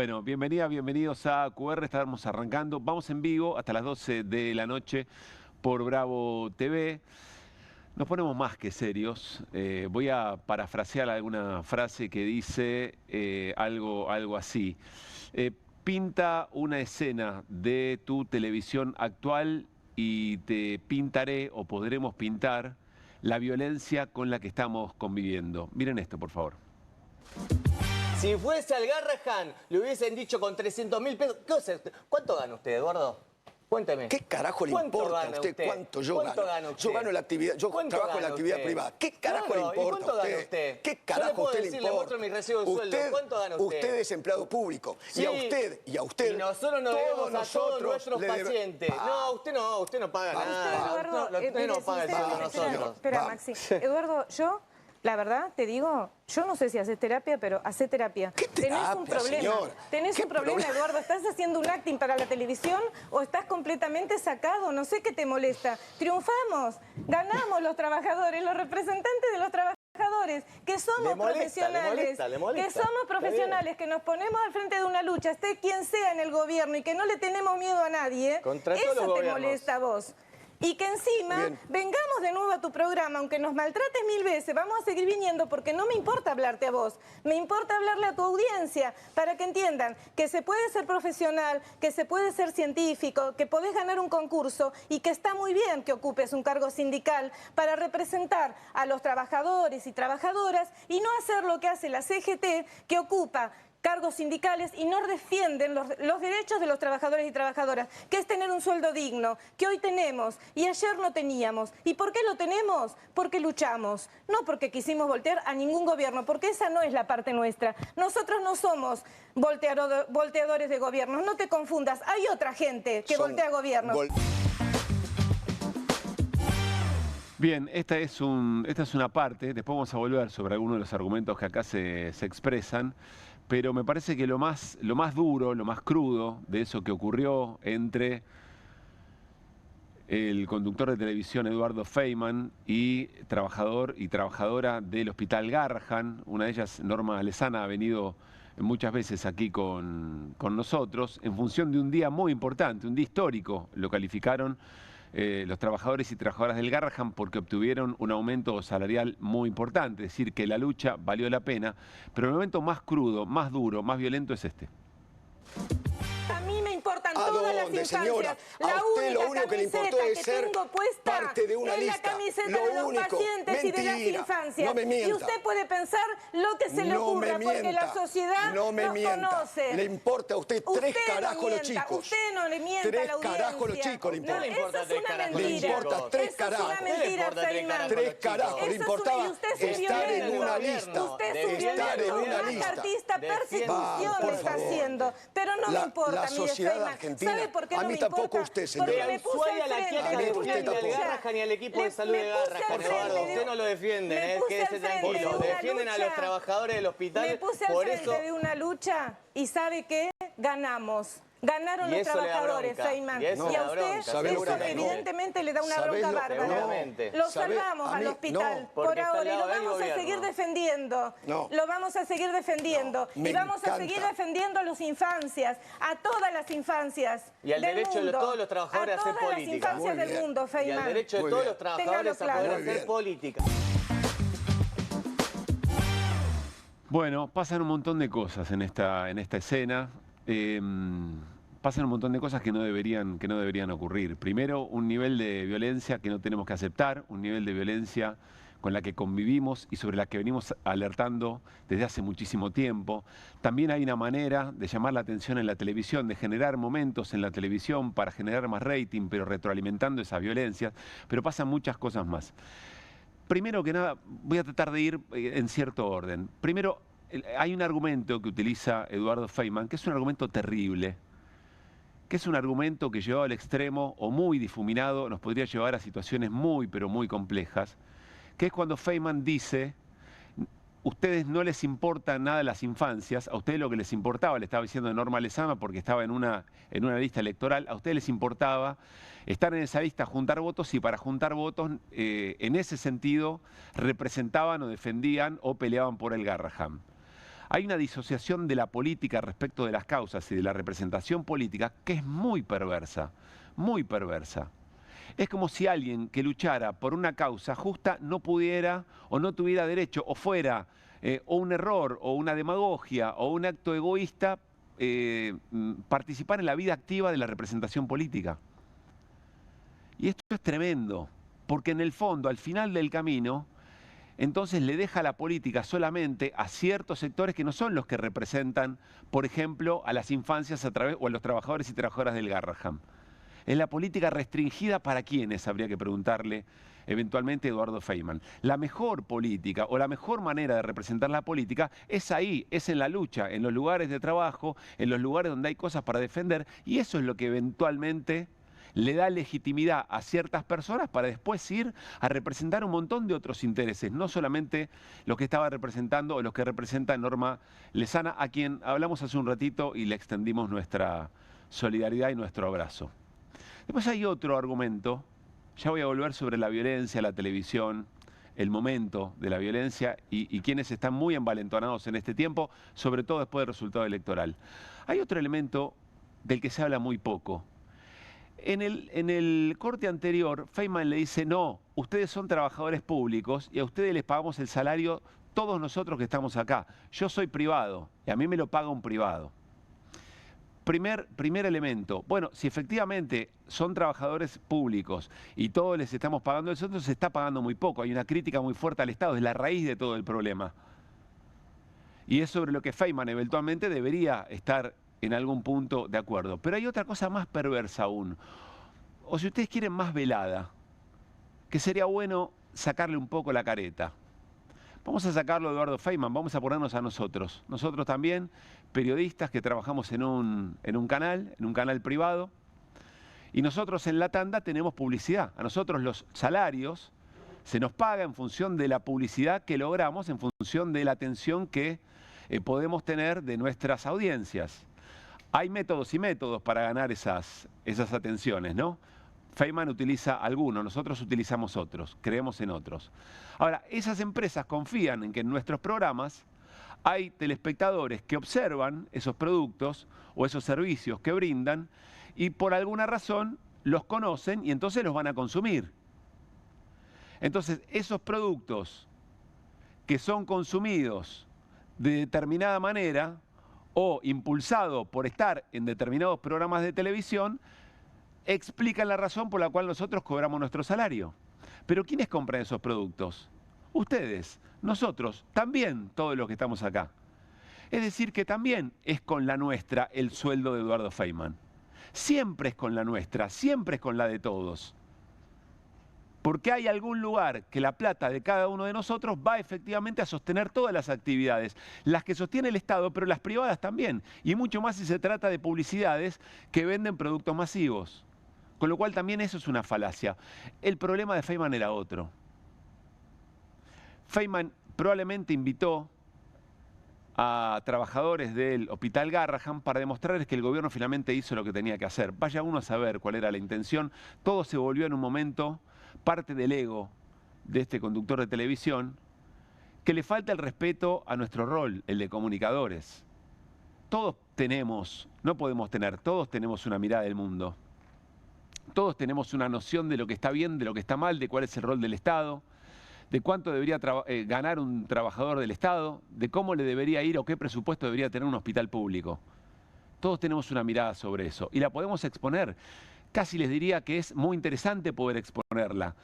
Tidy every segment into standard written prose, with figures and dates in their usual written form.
Bueno, bienvenidos a QR, estamos arrancando. Vamos en vivo hasta las 12 de la noche por Bravo TV. Nos ponemos más que serios. Voy a parafrasear alguna frase que dice algo así. Pinta una escena de tu televisión actual y te pintaré o podremos pintar la violencia con la que estamos conviviendo. Miren esto, por favor. Si fuese al Garrahan, le hubiesen dicho con 300.000 pesos. ¿Cuánto gana usted, Eduardo? Cuénteme. ¿Qué carajo le importa a usted cuánto yo gano? Yo gano la actividad, yo trabajo en la actividad privada. ¿Qué carajo le importa ¿Y cuánto gana usted? ¿Qué carajo a usted le Le importa? muestro mi recibo de sueldo. ¿Cuánto gana usted? Usted es empleado público. Sí. Y a usted. Y nosotros nos debemos a todos nuestros pacientes. No, usted no paga nada. Eduardo, Usted no paga el sueldo de nosotros. Espera, Maxi. Eduardo, la verdad, te digo, yo no sé si haces terapia, pero hace terapia. ¿Qué terapia, Tenés un problema. señora? Tenés ¿Qué un problema, problema? Eduardo. ¿Estás haciendo un acting para la televisión o estás completamente sacado? No sé qué te molesta. Triunfamos, ganamos los trabajadores, los representantes de los trabajadores, que somos profesionales, que somos profesionales, que nos ponemos al frente de una lucha, esté quien sea en el gobierno y que no le tenemos miedo a nadie. Contra todos los Eso te gobiernos. molesta a vos. Y que encima vengamos de nuevo a tu programa, aunque nos maltrates 1000 veces, vamos a seguir viniendo porque no me importa hablarte a vos, me importa hablarle a tu audiencia para que entiendan que se puede ser profesional, que se puede ser científico, que podés ganar un concurso y que está muy bien que ocupes un cargo sindical para representar a los trabajadores y trabajadoras y no hacer lo que hace la CGT, que ocupa cargos sindicales y no defienden los derechos de los trabajadores y trabajadoras, que es tener un sueldo digno, que hoy tenemos y ayer no teníamos. ¿Y por qué lo tenemos? Porque luchamos, no porque quisimos voltear a ningún gobierno, porque esa no es la parte nuestra. Nosotros no somos volteadores de gobiernos, no te confundas, hay otra gente que voltea gobiernos. Bien, esta es una parte, después vamos a volver sobre algunos de los argumentos que acá se expresan, pero me parece que lo más duro, lo más crudo de eso que ocurrió entre el conductor de televisión Eduardo Feynman y trabajador y trabajadora del Hospital Garrahan, una de ellas, Norma Alesana, ha venido muchas veces aquí con nosotros, en función de un día muy importante, un día histórico, lo calificaron los trabajadores y trabajadoras del Garrahan porque obtuvieron un aumento salarial muy importante, es decir, que la lucha valió la pena, pero el momento más crudo, más duro, más violento es este. A mí me importan ¿A todas las dónde, infancias. señora? La A usted lo única único que le importó camiseta es que ser tengo puesta parte de una es lista. la camiseta Lo de los único. pacientes y de las Mentira. infancias. No me mienta. Y usted puede pensar lo que se le No ocurra, me porque la mienta. sociedad No me nos mienta. conoce. Le importa a usted tres carajos los chicos. Usted no le mienta a Tres la audiencia. carajos los chicos le importa. No, le importa eso es tres una carajos mentira. Le importa tres Eso carajos. es una mentira, ¿Qué le importa tres Feynman. carajos? Tres carajos. Le Eso es importaba y usted es un estar en violento. una lista. Usted es un Estar en violento, una un lista. artista, persecución por le está favor. haciendo. Pero no me importa, La mire, sociedad Feynman. argentina, ¿Sabe por qué a no mí me tampoco importa? usted, Porque señora. me puse Ushuaia al la frente quiere A mí que usted defiende al tampoco. Garrahan y al equipo de Me salud de puse al Garrahan, frente Eduardo. de Usted no lo defiende, me puse quédese al frente tranquilo. de una Defienden a los lucha. trabajadores del hospital. Me puse al Por frente eso, de una lucha y ¿sabe qué? Ganamos. Ganaron Y los eso le da trabajadores, bronca. Feynman. Y eso Y le a da usted bronca, eso seguramente. evidentemente le da una ¿Sabés bronca lo- bárbara. Seguramente. Lo ¿Sabés? salvamos A al mí, hospital no. por Porque está ahora y al lo lado del vamos a seguir gobierno. defendiendo. No. Lo vamos a seguir defendiendo. No, me y vamos a encanta. seguir defendiendo a las infancias, a todas las infancias Y al del derecho de mundo, todos los trabajadores a hacer todas las política. infancias Muy del bien. mundo, y al Feynman. derecho de Muy todos bien. los trabajadores a Téngalo poder claro. Muy hacer bien. política. Bueno, pasan un montón de cosas en esta escena. Pasan un montón de cosas que no deberían ocurrir. Primero, un nivel de violencia que no tenemos que aceptar, un nivel de violencia con la que convivimos y sobre la que venimos alertando desde hace muchísimo tiempo. También hay una manera de llamar la atención en la televisión, de generar momentos en la televisión para generar más rating, pero retroalimentando esas violencias. Pero pasan muchas cosas más. Primero que nada, voy a tratar de ir en cierto orden. Primero, hay un argumento que utiliza Eduardo Feynman, que es un argumento terrible, que es un argumento que llevado al extremo o muy difuminado nos podría llevar a situaciones muy, pero muy complejas, que es cuando Feynman dice, ustedes no les importa nada las infancias, a ustedes lo que les importaba, le estaba diciendo Norma Alesana porque estaba en una lista electoral, a ustedes les importaba estar en esa lista, juntar votos y para juntar votos, en ese sentido, representaban o defendían o peleaban por el Garrahan. Hay una disociación de la política respecto de las causas y de la representación política que es muy perversa, muy perversa. Es como si alguien que luchara por una causa justa no pudiera o no tuviera derecho o fuera o un error o una demagogia o un acto egoísta participar en la vida activa de la representación política. Y esto es tremendo, porque en el fondo, al final del camino, entonces le deja la política solamente a ciertos sectores que no son los que representan, por ejemplo, a las infancias o a los trabajadores y trabajadoras del Garrahan. Es la política restringida para quienes, habría que preguntarle eventualmente a Eduardo Feynman. La mejor política o la mejor manera de representar la política es ahí, es en la lucha, en los lugares de trabajo, en los lugares donde hay cosas para defender, y eso es lo que eventualmente le da legitimidad a ciertas personas para después ir a representar un montón de otros intereses, no solamente los que estaba representando o los que representa Norma Lezana, a quien hablamos hace un ratito y le extendimos nuestra solidaridad y nuestro abrazo. Después hay otro argumento, ya voy a volver sobre la violencia, la televisión, el momento de la violencia y quienes están muy envalentonados en este tiempo, sobre todo después del resultado electoral. Hay otro elemento del que se habla muy poco. En el corte anterior, Feynman le dice, no, ustedes son trabajadores públicos y a ustedes les pagamos el salario todos nosotros que estamos acá. Yo soy privado y a mí me lo paga un privado. Primer elemento, bueno, si efectivamente son trabajadores públicos y todos les estamos pagando eso, entonces se está pagando muy poco. Hay una crítica muy fuerte al Estado, es la raíz de todo el problema. Y es sobre lo que Feynman eventualmente debería estar en algún punto de acuerdo. Pero hay otra cosa más perversa aún, o si ustedes quieren más velada, que sería bueno sacarle un poco la careta. Vamos a sacarlo a Eduardo Feynman, vamos a ponernos a nosotros. Nosotros también, periodistas que trabajamos en un canal privado, y nosotros en la tanda tenemos publicidad. A nosotros los salarios se nos paga en función de la publicidad que logramos, en función de la atención que podemos tener de nuestras audiencias. Hay métodos y métodos para ganar esas atenciones, ¿no? Feynman utiliza algunos, nosotros utilizamos otros, creemos en otros. Ahora, esas empresas confían en que en nuestros programas hay telespectadores que observan esos productos o esos servicios que brindan y por alguna razón los conocen y entonces los van a consumir. Entonces, esos productos que son consumidos de determinada manera o impulsado por estar en determinados programas de televisión, explican la razón por la cual nosotros cobramos nuestro salario. Pero ¿quiénes compran esos productos? Ustedes, nosotros, también todos los que estamos acá. Es decir, que también es con la nuestra el sueldo de Eduardo Feynman. Siempre es con la nuestra, siempre es con la de todos. Porque hay algún lugar que la plata de cada uno de nosotros va efectivamente a sostener todas las actividades, las que sostiene el Estado, pero las privadas también, y mucho más si se trata de publicidades que venden productos masivos. Con lo cual también eso es una falacia. El problema de Feynman era otro. Feynman probablemente invitó a trabajadores del Hospital Garrahan para demostrarles que el gobierno finalmente hizo lo que tenía que hacer. Vaya uno a saber cuál era la intención. Todo se volvió en un momento parte del ego de este conductor de televisión, que le falta el respeto a nuestro rol, el de comunicadores. Todos tenemos, no podemos tener, todos tenemos una mirada del mundo. Todos tenemos una noción de lo que está bien, de lo que está mal, de cuál es el rol del Estado, de cuánto debería ganar un trabajador del Estado, de cómo le debería ir o qué presupuesto debería tener un hospital público. Todos tenemos una mirada sobre eso y la podemos exponer. Casi les diría que es muy interesante poder exponerla,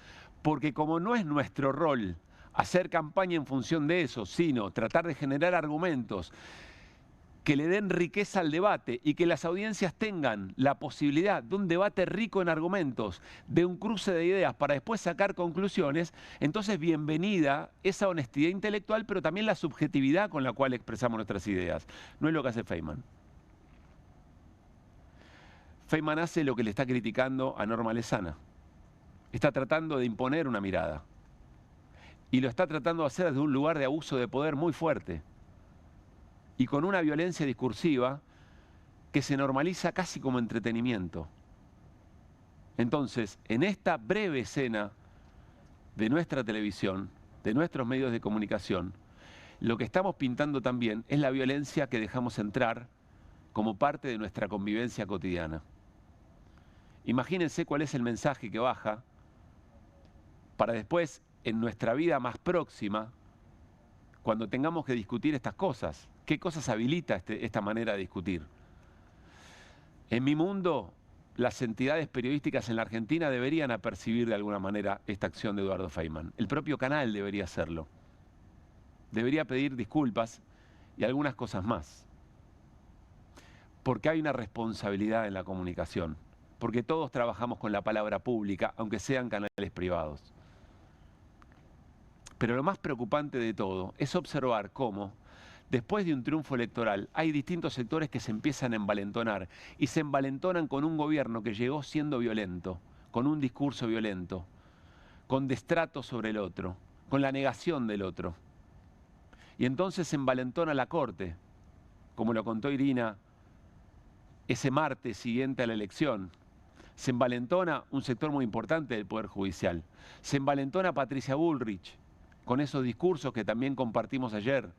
porque como no es nuestro rol hacer campaña en función de eso, sino tratar de generar argumentos que le den riqueza al debate y que las audiencias tengan la posibilidad de un debate rico en argumentos, de un cruce de ideas para después sacar conclusiones, entonces bienvenida esa honestidad intelectual, pero también la subjetividad con la cual expresamos nuestras ideas. No es lo que hace Feynman. Feynman hace lo que le está criticando a Norma Lezana. Está tratando de imponer una mirada. Y lo está tratando de hacer desde un lugar de abuso de poder muy fuerte. Y con una violencia discursiva que se normaliza casi como entretenimiento. Entonces, en esta breve escena de nuestra televisión, de nuestros medios de comunicación, Lo que estamos pintando también es la violencia que dejamos entrar como parte de nuestra convivencia cotidiana. Imagínense cuál es el mensaje que baja para después, en nuestra vida más próxima, cuando tengamos que discutir estas cosas. ¿Qué cosas habilita esta manera de discutir? En mi mundo, las entidades periodísticas en la Argentina deberían apercibir de alguna manera esta acción de Eduardo Feynman. El propio canal debería hacerlo. Debería pedir disculpas y algunas cosas más. Porque hay una responsabilidad en la comunicación. Porque todos trabajamos con la palabra pública, aunque sean canales privados. Pero lo más preocupante de todo es observar cómo, después de un triunfo electoral, hay distintos sectores que se empiezan a envalentonar. Y se envalentonan con un gobierno que llegó siendo violento, con un discurso violento, con destrato sobre el otro, con la negación del otro. Y entonces se envalentona la Corte, como lo contó Irina, ese martes siguiente a la elección. Se envalentona un sector muy importante del Poder Judicial. Se envalentona Patricia Bullrich, con esos discursos que también compartimos ayer,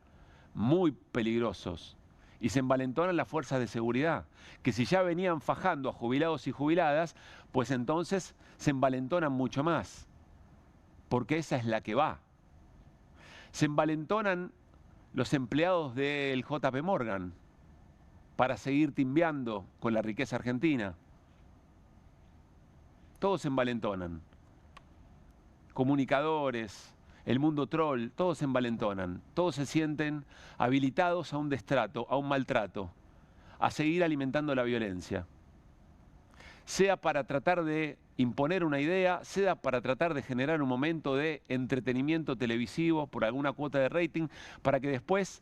muy peligrosos. Y se envalentonan las fuerzas de seguridad, que si ya venían fajando a jubilados y jubiladas, pues entonces se envalentonan mucho más, porque esa es la que va. Se envalentonan los empleados del JP Morgan para seguir timbeando con la riqueza argentina. Todos se envalentonan. Comunicadores, el mundo troll, todos se envalentonan. Todos se sienten habilitados a un destrato, a un maltrato, a seguir alimentando la violencia. Sea para tratar de imponer una idea, sea para tratar de generar un momento de entretenimiento televisivo por alguna cuota de rating, para que después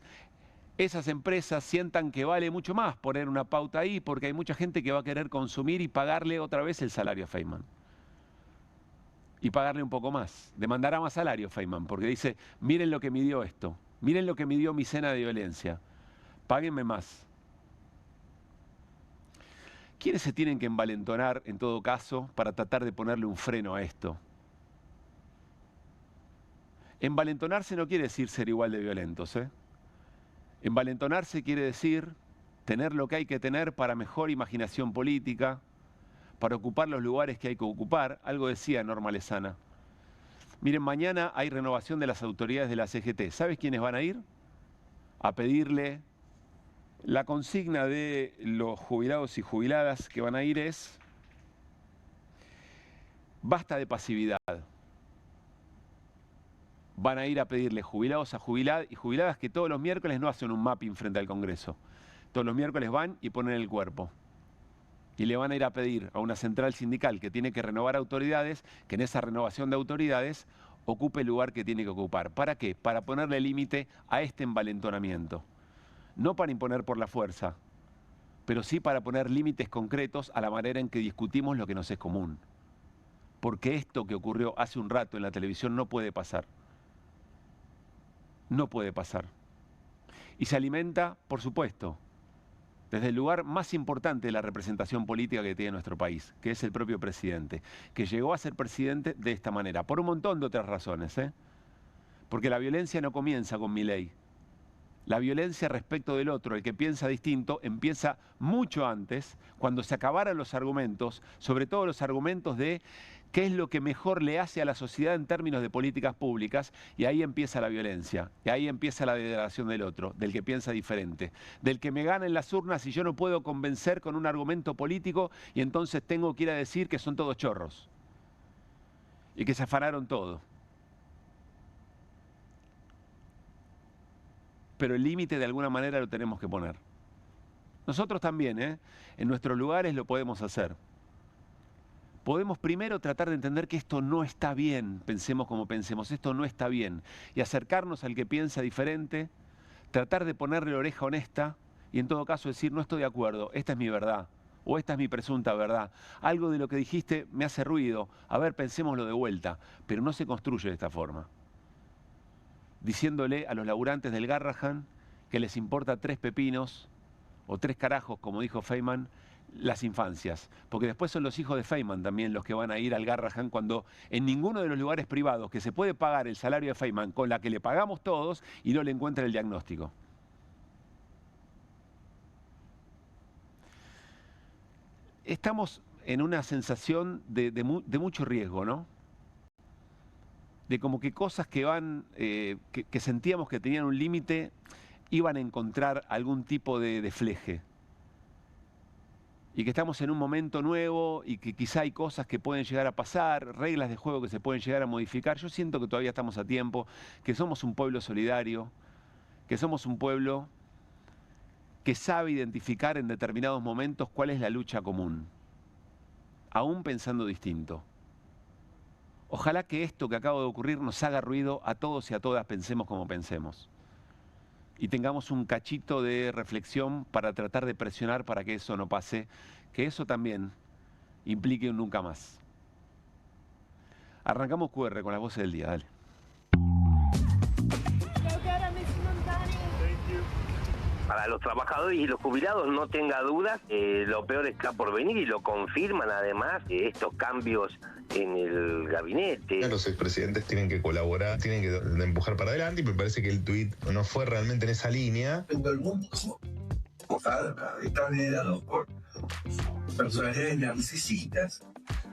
esas empresas sientan que vale mucho más poner una pauta ahí, porque hay mucha gente que va a querer consumir y pagarle otra vez el salario a Feynman. Y pagarle un poco más. Demandará más salario Feynman, porque dice, miren lo que midió esto, miren lo que midió mi cena de violencia, páguenme más. ¿Quiénes se tienen que envalentonar, en todo caso, para tratar de ponerle un freno a esto? Envalentonarse no quiere decir ser igual de violentos, ¿eh? Envalentonarse quiere decir tener lo que hay que tener para mejor imaginación política, para ocupar los lugares que hay que ocupar. Algo decía Norma Lezana. Miren, mañana hay renovación de las autoridades de la CGT. ¿Sabes quiénes van a ir? A pedirle... La consigna de los jubilados y jubiladas que van a ir es: basta de pasividad. Van a ir a pedirle jubilados a jubiladas y jubiladas que todos los miércoles no hacen un mapping frente al Congreso. Todos los miércoles van y ponen el cuerpo. Y le van a ir a pedir a una central sindical que tiene que renovar autoridades, que en esa renovación de autoridades ocupe el lugar que tiene que ocupar. ¿Para qué? Para ponerle límite a este envalentonamiento. No para imponer por la fuerza, pero sí para poner límites concretos a la manera en que discutimos lo que nos es común. Porque esto que ocurrió hace un rato en la televisión no puede pasar. No puede pasar. Y se alimenta, por supuesto, desde el lugar más importante de la representación política que tiene nuestro país, que es el propio presidente, que llegó a ser presidente de esta manera, por un montón de otras razones, ¿eh? Porque la violencia no comienza con Milei. La violencia respecto del otro, el que piensa distinto, empieza mucho antes, cuando se acabaran los argumentos, sobre todo los argumentos de qué es lo que mejor le hace a la sociedad en términos de políticas públicas, y ahí empieza la violencia, y ahí empieza la degradación del otro, del que piensa diferente, del que me gana en las urnas y yo no puedo convencer con un argumento político, y entonces tengo que ir a decir que son todos chorros, y que se afanaron todo. Pero el límite de alguna manera lo tenemos que poner. Nosotros también, en nuestros lugares lo podemos hacer. Podemos primero tratar de entender que esto no está bien, pensemos como pensemos, esto no está bien, y acercarnos al que piensa diferente, tratar de ponerle oreja honesta, y en todo caso decir, no estoy de acuerdo, esta es mi verdad, o esta es mi presunta verdad. Algo de lo que dijiste me hace ruido, a ver, pensémoslo de vuelta, pero no se construye de esta forma. Diciéndole a los laburantes del Garrahan que les importa 3 pepinos o 3 carajos, como dijo Feynman, las infancias, porque después son los hijos de Feynman también los que van a ir al Garrahan cuando en ninguno de los lugares privados que se puede pagar el salario de Feynman con la que le pagamos todos y no le encuentra el diagnóstico. Estamos en una sensación de mucho riesgo, ¿no? De como que cosas que van, que sentíamos que tenían un límite, iban a encontrar algún tipo de fleje. Y que estamos en un momento nuevo y que quizá hay cosas que pueden llegar a pasar, reglas de juego que se pueden llegar a modificar. Yo siento que todavía estamos a tiempo, que somos un pueblo solidario, que somos un pueblo que sabe identificar en determinados momentos cuál es la lucha común, aún pensando distinto. Ojalá que esto que acaba de ocurrir nos haga ruido a todos y a todas, pensemos como pensemos. Y tengamos un cachito de reflexión para tratar de presionar para que eso no pase, que eso también implique un nunca más. Arrancamos QR con las voces del día, dale. Para los trabajadores y los jubilados no tenga dudas, lo peor está por venir y lo confirman además estos cambios en el gabinete. Los expresidentes tienen que colaborar, tienen que empujar para adelante y me parece que el tuit no fue realmente en esa línea. Todo el mundo está liderado por personalidades narcisistas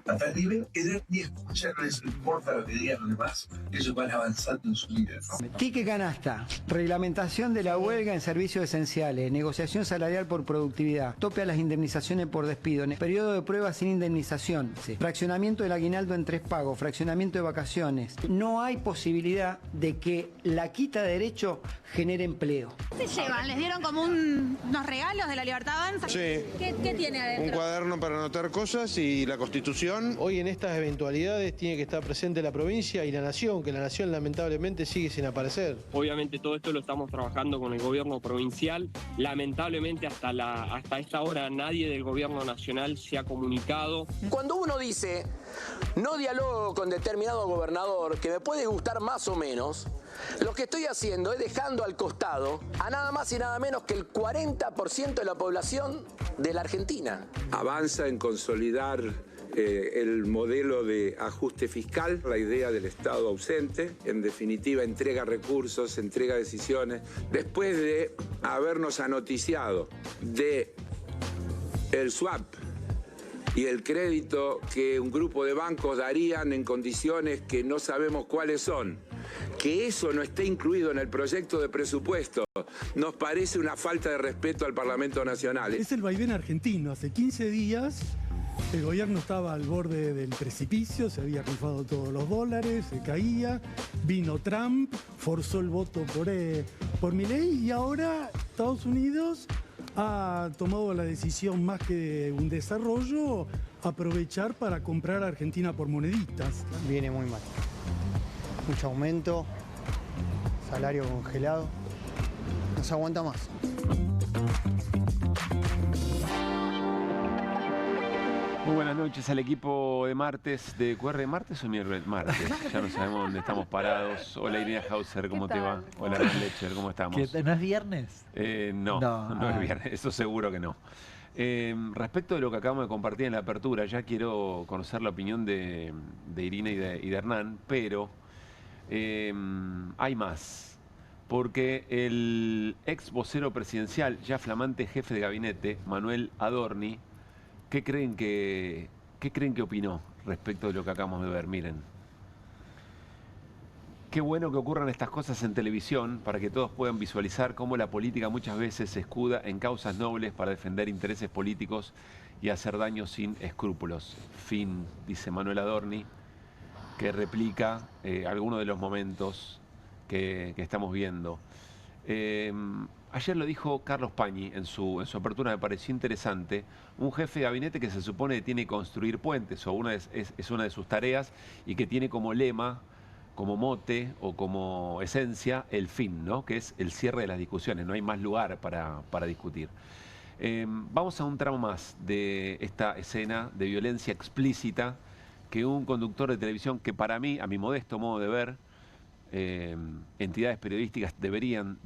a tal nivel que ni escuchan, no les importa lo que digan los demás, ellos van avanzando en su vida, ¿no? Tique canasta, reglamentación de la huelga en servicios esenciales, negociación salarial por productividad, tope a las indemnizaciones por despido, periodo de prueba sin indemnización, fraccionamiento del aguinaldo en 3 pagos, fraccionamiento de vacaciones. No hay posibilidad de que la quita de derecho genere empleo. ¿Qué se llevan? ¿Les dieron como unos regalos de la Libertad Avanza? Sí. ¿Qué tiene adentro? Un cuaderno para anotar cosas y la Constitución. Hoy en estas eventualidades tiene que estar presente la provincia y la nación, que la nación lamentablemente sigue sin aparecer. Obviamente todo esto lo estamos trabajando con el gobierno provincial. Lamentablemente hasta esta hora nadie del gobierno nacional se ha comunicado. Cuando uno dice no dialogo con determinado gobernador que me puede gustar más o menos, lo que estoy haciendo es dejando al costado a nada más y nada menos que el 40% de la población de la Argentina. Avanza en consolidar el modelo de ajuste fiscal, la idea del Estado ausente, en definitiva entrega recursos, entrega decisiones, después de habernos anoticiado de el swap y el crédito que un grupo de bancos darían en condiciones que no sabemos cuáles son. Que eso no esté incluido en el proyecto de presupuesto nos parece una falta de respeto al Parlamento Nacional. Es el vaivén argentino. Hace 15 días el gobierno estaba al borde del precipicio, se había rifado todos los dólares, se caía, vino Trump, forzó el voto por Milei y ahora Estados Unidos ha tomado la decisión, más que un desarrollo, aprovechar para comprar a Argentina por moneditas. Viene muy mal. Mucho aumento, salario congelado, no se aguanta más. Muy buenas noches al equipo de martes, de QR, ¿martes o miércoles? Martes, ya no sabemos dónde estamos parados. Hola Irina Hauser, ¿cómo te va? Hola Hernán Lecher, ¿cómo estamos? ¿No es viernes? No es viernes, eso seguro que no. Respecto de lo que acabamos de compartir en la apertura, ya quiero conocer la opinión de Irina y de Hernán, pero hay más. Porque el ex vocero presidencial, ya flamante jefe de gabinete, Manuel Adorni, ¿qué creen que opinó respecto de lo que acabamos de ver? Miren. Qué bueno que ocurran estas cosas en televisión para que todos puedan visualizar cómo la política muchas veces se escuda en causas nobles para defender intereses políticos y hacer daño sin escrúpulos. Fin, dice Manuel Adorni, que replica algunos de los momentos que estamos viendo. Ayer lo dijo Carlos Pañi en su apertura, me pareció interesante. Un jefe de gabinete que se supone que tiene que construir puentes, o es una de sus tareas, y que tiene como lema, como mote o como esencia, el fin, ¿no? Que es el cierre de las discusiones. No hay más lugar para discutir. Vamos a un tramo más de esta escena de violencia explícita que un conductor de televisión que para mí, a mi modesto modo de ver, entidades periodísticas deberían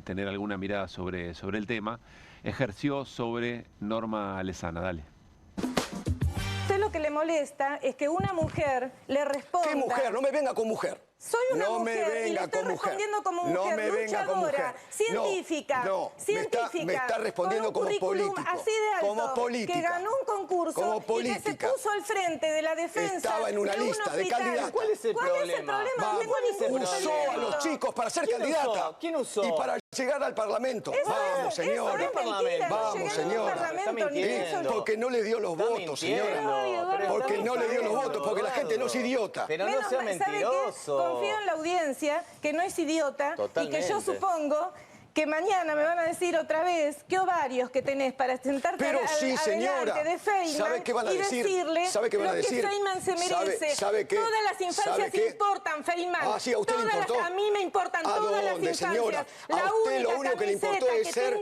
tener alguna mirada sobre el tema, ejerció sobre Norma Lezana. Dale. Usted lo que le molesta es que una mujer le responda... ¿Qué mujer? No me venga con mujer. Soy una mujer y le estoy respondiendo como mujer, no me venga con mujer. Científica, científica, me está respondiendo con un como político. Así de alto, como política. Que ganó un concurso y que se puso al frente de la defensa. Estaba en una lista de candidatos. ¿Cuál es el problema? Usó a los chicos para ser candidata. ¿Quién usó? Y para llegar al Parlamento. Vamos, señora. Vamos, señora. Porque no le dio los votos, señora. Porque no le dio los votos, porque la gente no es idiota. Pero no sea mentiroso. Confío en la audiencia, que no es idiota, y que yo supongo que mañana me van a decir otra vez qué ovarios que tenés para sentarte adelante de Feynman y decirle lo que Feynman se merece. Todas las infancias importan, Feynman. ¿A usted le importó? A mí me importan todas las infancias. Señora? A usted lo único que le importó es ser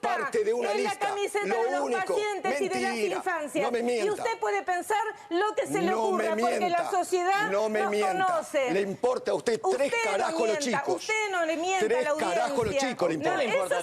parte de una lista. Es la camiseta de los pacientes y de las infancias. No me mienta. Y usted puede pensar lo que se le ocurra, porque la sociedad no me mienta. Conoce. Le importa a usted tres carajos los chicos. Usted no le mienta a la audiencia. Tres carajos los chicos. No le importa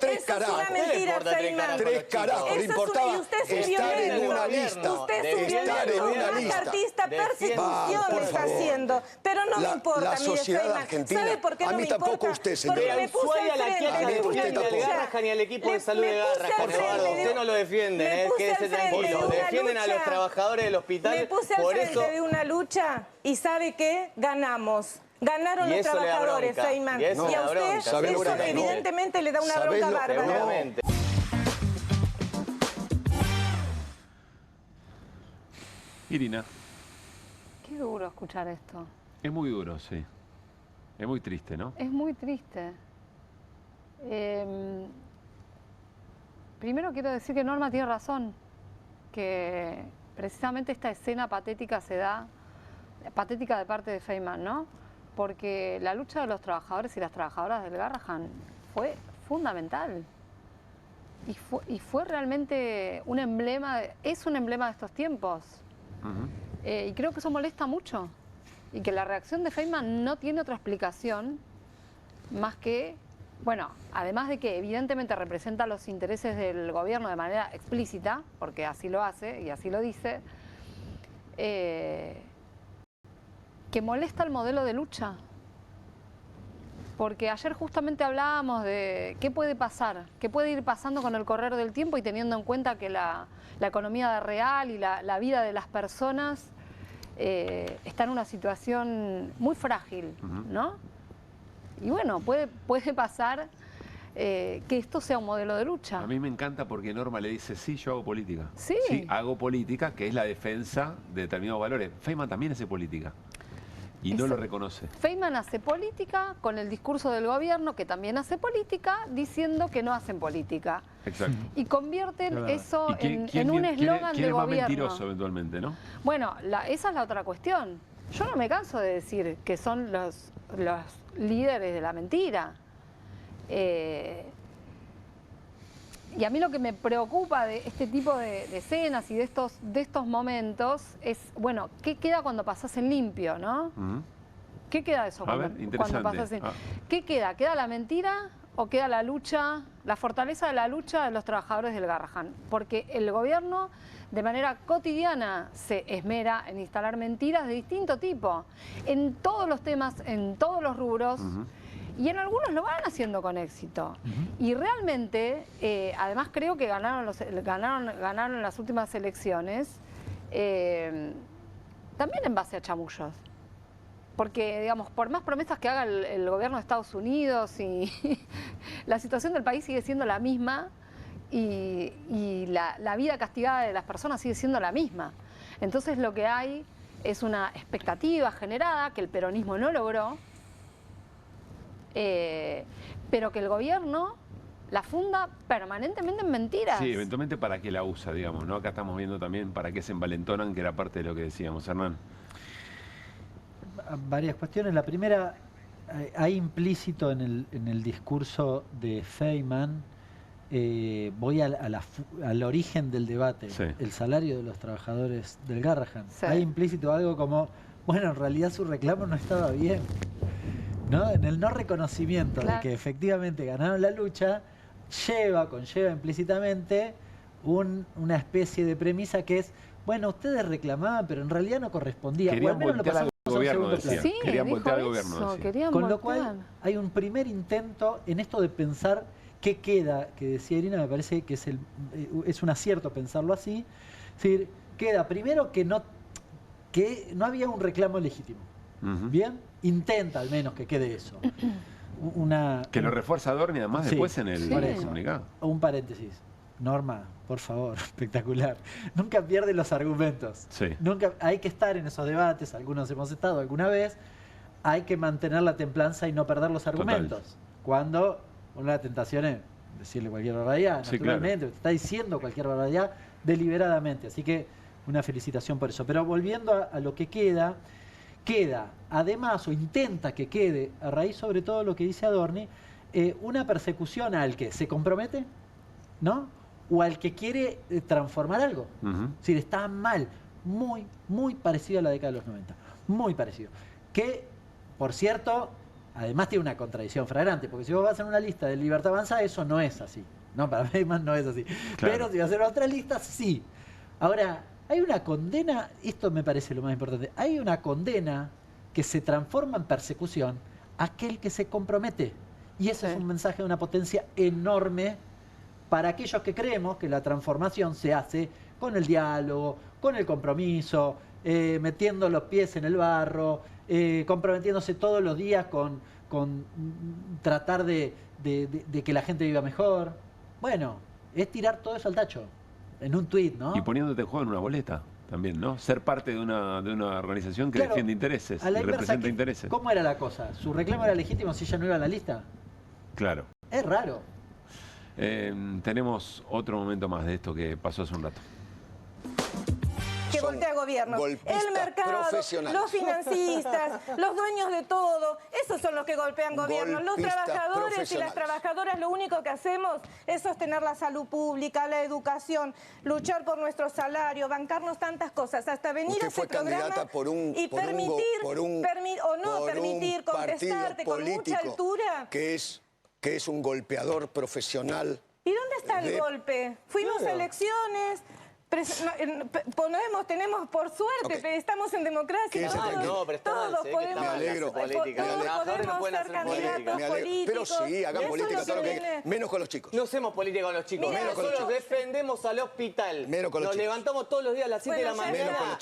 tres carajos. Le importa tres carajos. Tres carajos. Le importaba estar en una lista. Usted es un artista persecución le está haciendo. Pero no me importa, la sociedad argentina. ¿Sabe por qué no me importa? A mí tampoco usted, señora. Porque me puse a la queja de usted ni al Garrahan ni al equipo de salud de Garrahan, Eduardo. Usted no lo defiende, quédese tranquilo. Defienden a los trabajadores del hospital. Me puse al frente de una lucha y ¿sabe qué? Ganamos. Ganaron los trabajadores, Feynman. Y a usted eso evidentemente le da una bronca bárbara. Irina. Qué duro escuchar esto. Es muy duro, sí. Es muy triste, ¿no? Es muy triste. Primero quiero decir que Norma tiene razón, que precisamente esta escena patética se da, patética de parte de Feynman, ¿no? Porque la lucha de los trabajadores y las trabajadoras del Garrahan fue fundamental. Y fue realmente un emblema, es un emblema de estos tiempos. Y creo que eso molesta mucho. Y que la reacción de Feynman no tiene otra explicación más que, bueno, además de que evidentemente representa los intereses del gobierno de manera explícita, porque así lo hace y así lo dice, que molesta el modelo de lucha. Porque ayer justamente hablábamos de qué puede pasar, qué puede ir pasando con el correr del tiempo y teniendo en cuenta que la economía real y la vida de las personas está en una situación muy frágil, ¿no? Y bueno, puede pasar que esto sea un modelo de lucha. A mí me encanta porque Norma le dice, sí, yo hago política. Sí. Sí, hago política, que es la defensa de determinados valores. Feynman también hace política. Y no lo reconoce. Feynman hace política con el discurso del gobierno, que también hace política, diciendo que no hacen política. Exacto. Y convierten eso en un eslogan de gobierno. ¿Quién es más mentiroso eventualmente, no? Bueno, esa es la otra cuestión. Yo no me canso de decir que son los líderes de la mentira. Y a mí lo que me preocupa de este tipo de escenas y de estos momentos es, bueno, ¿qué queda cuando pasás en limpio, no? ¿Qué queda de eso cuando pasás en... ¿Qué queda? ¿Queda la mentira o queda la lucha, la fortaleza de la lucha de los trabajadores del Garrahan? Porque el gobierno de manera cotidiana se esmera en instalar mentiras de distinto tipo, en todos los temas, en todos los rubros. Y en algunos lo van haciendo con éxito. Y realmente, además creo que ganaron en las últimas elecciones, también en base a chamullos. Porque, digamos, por más promesas que haga el gobierno de Estados Unidos, y la situación del país sigue siendo la misma y la vida castigada de las personas sigue siendo la misma. Entonces lo que hay es una expectativa generada que el peronismo no logró, pero que el gobierno la funda permanentemente en mentiras. Sí, eventualmente para qué la usa, digamos, ¿no? Acá estamos viendo también para qué se envalentonan, que era parte de lo que decíamos, Hernán. Varias cuestiones. La primera, hay implícito en el discurso de Feynman, voy al origen del debate, el salario de los trabajadores del Garrahan. Hay implícito algo como, bueno, en realidad su reclamo no estaba bien, ¿no? En el no reconocimiento de que efectivamente ganaron la lucha, conlleva implícitamente una especie de premisa que es, bueno, ustedes reclamaban, pero en realidad no correspondía. Querían voltear al gobierno, decía. Sí, querían voltear al eso, gobierno, decía. Con lo cual hay un primer intento en esto de pensar qué queda, que decía Irina, me parece que es un acierto pensarlo así. Es decir, queda primero que no había un reclamo legítimo. ¿Bien? Intenta al menos que quede eso. Que lo refuerza Adorni además después en el comunicado. Un paréntesis. Norma, por favor, espectacular. Nunca pierde los argumentos. Sí. Nunca, hay que estar en esos debates, algunos hemos estado alguna vez, hay que mantener la templanza y no perder los argumentos. Total. Cuando una de las tentaciones es decirle cualquier barbaridad, sí, naturalmente, claro. Está diciendo cualquier barbaridad deliberadamente. Así que una felicitación por eso. Pero volviendo a lo que queda además, o intenta que quede, a raíz sobre todo lo que dice Adorni, una persecución al que se compromete, ¿no? O al que quiere transformar algo. Es decir, está mal, muy parecido a la década de los 90. Muy parecido. Que, por cierto, además tiene una contradicción flagrante, porque si vos vas a hacer una lista de Libertad Avanza, eso no es así. No, para mí más no es así. Claro. Pero si vas a hacer otra lista, sí. Ahora, hay una condena, esto me parece lo más importante, hay una condena que se transforma en persecución a aquel que se compromete. Y ese es un mensaje de una potencia enorme para aquellos que creemos que la transformación se hace con el diálogo, con el compromiso, metiendo los pies en el barro, comprometiéndose todos los días con tratar de que la gente viva mejor. Bueno, es tirar todo eso al tacho, en un tuit, ¿no? Y poniéndote en juego en una boleta también, ¿no? Ser parte de una organización que defiende intereses, y representa intereses. ¿Cómo era la cosa? ¿Su reclamo era legítimo si ella no iba a la lista? Claro. Es raro. Tenemos otro momento más de esto que pasó hace un rato. Que voltea gobierno. El mercado, los financistas, los dueños de todo, esos son los que golpean gobierno. Los trabajadores y las trabajadoras lo único que hacemos es sostener la salud pública, la educación, luchar por nuestro salario, bancarnos tantas cosas, hasta venir a este programa y permitir contestarte con mucha altura. Que es un golpeador profesional. ¿Y dónde está el golpe? Fuimos a elecciones. Tenemos por suerte, estamos en democracia, todos podemos, me alegro, todos podemos ser candidatos políticos. Pero sí, hagan política todo lo que menos con los chicos. No hacemos política con los chicos, nosotros defendemos al hospital. Nos levantamos todos los días a las 7 de la mañana,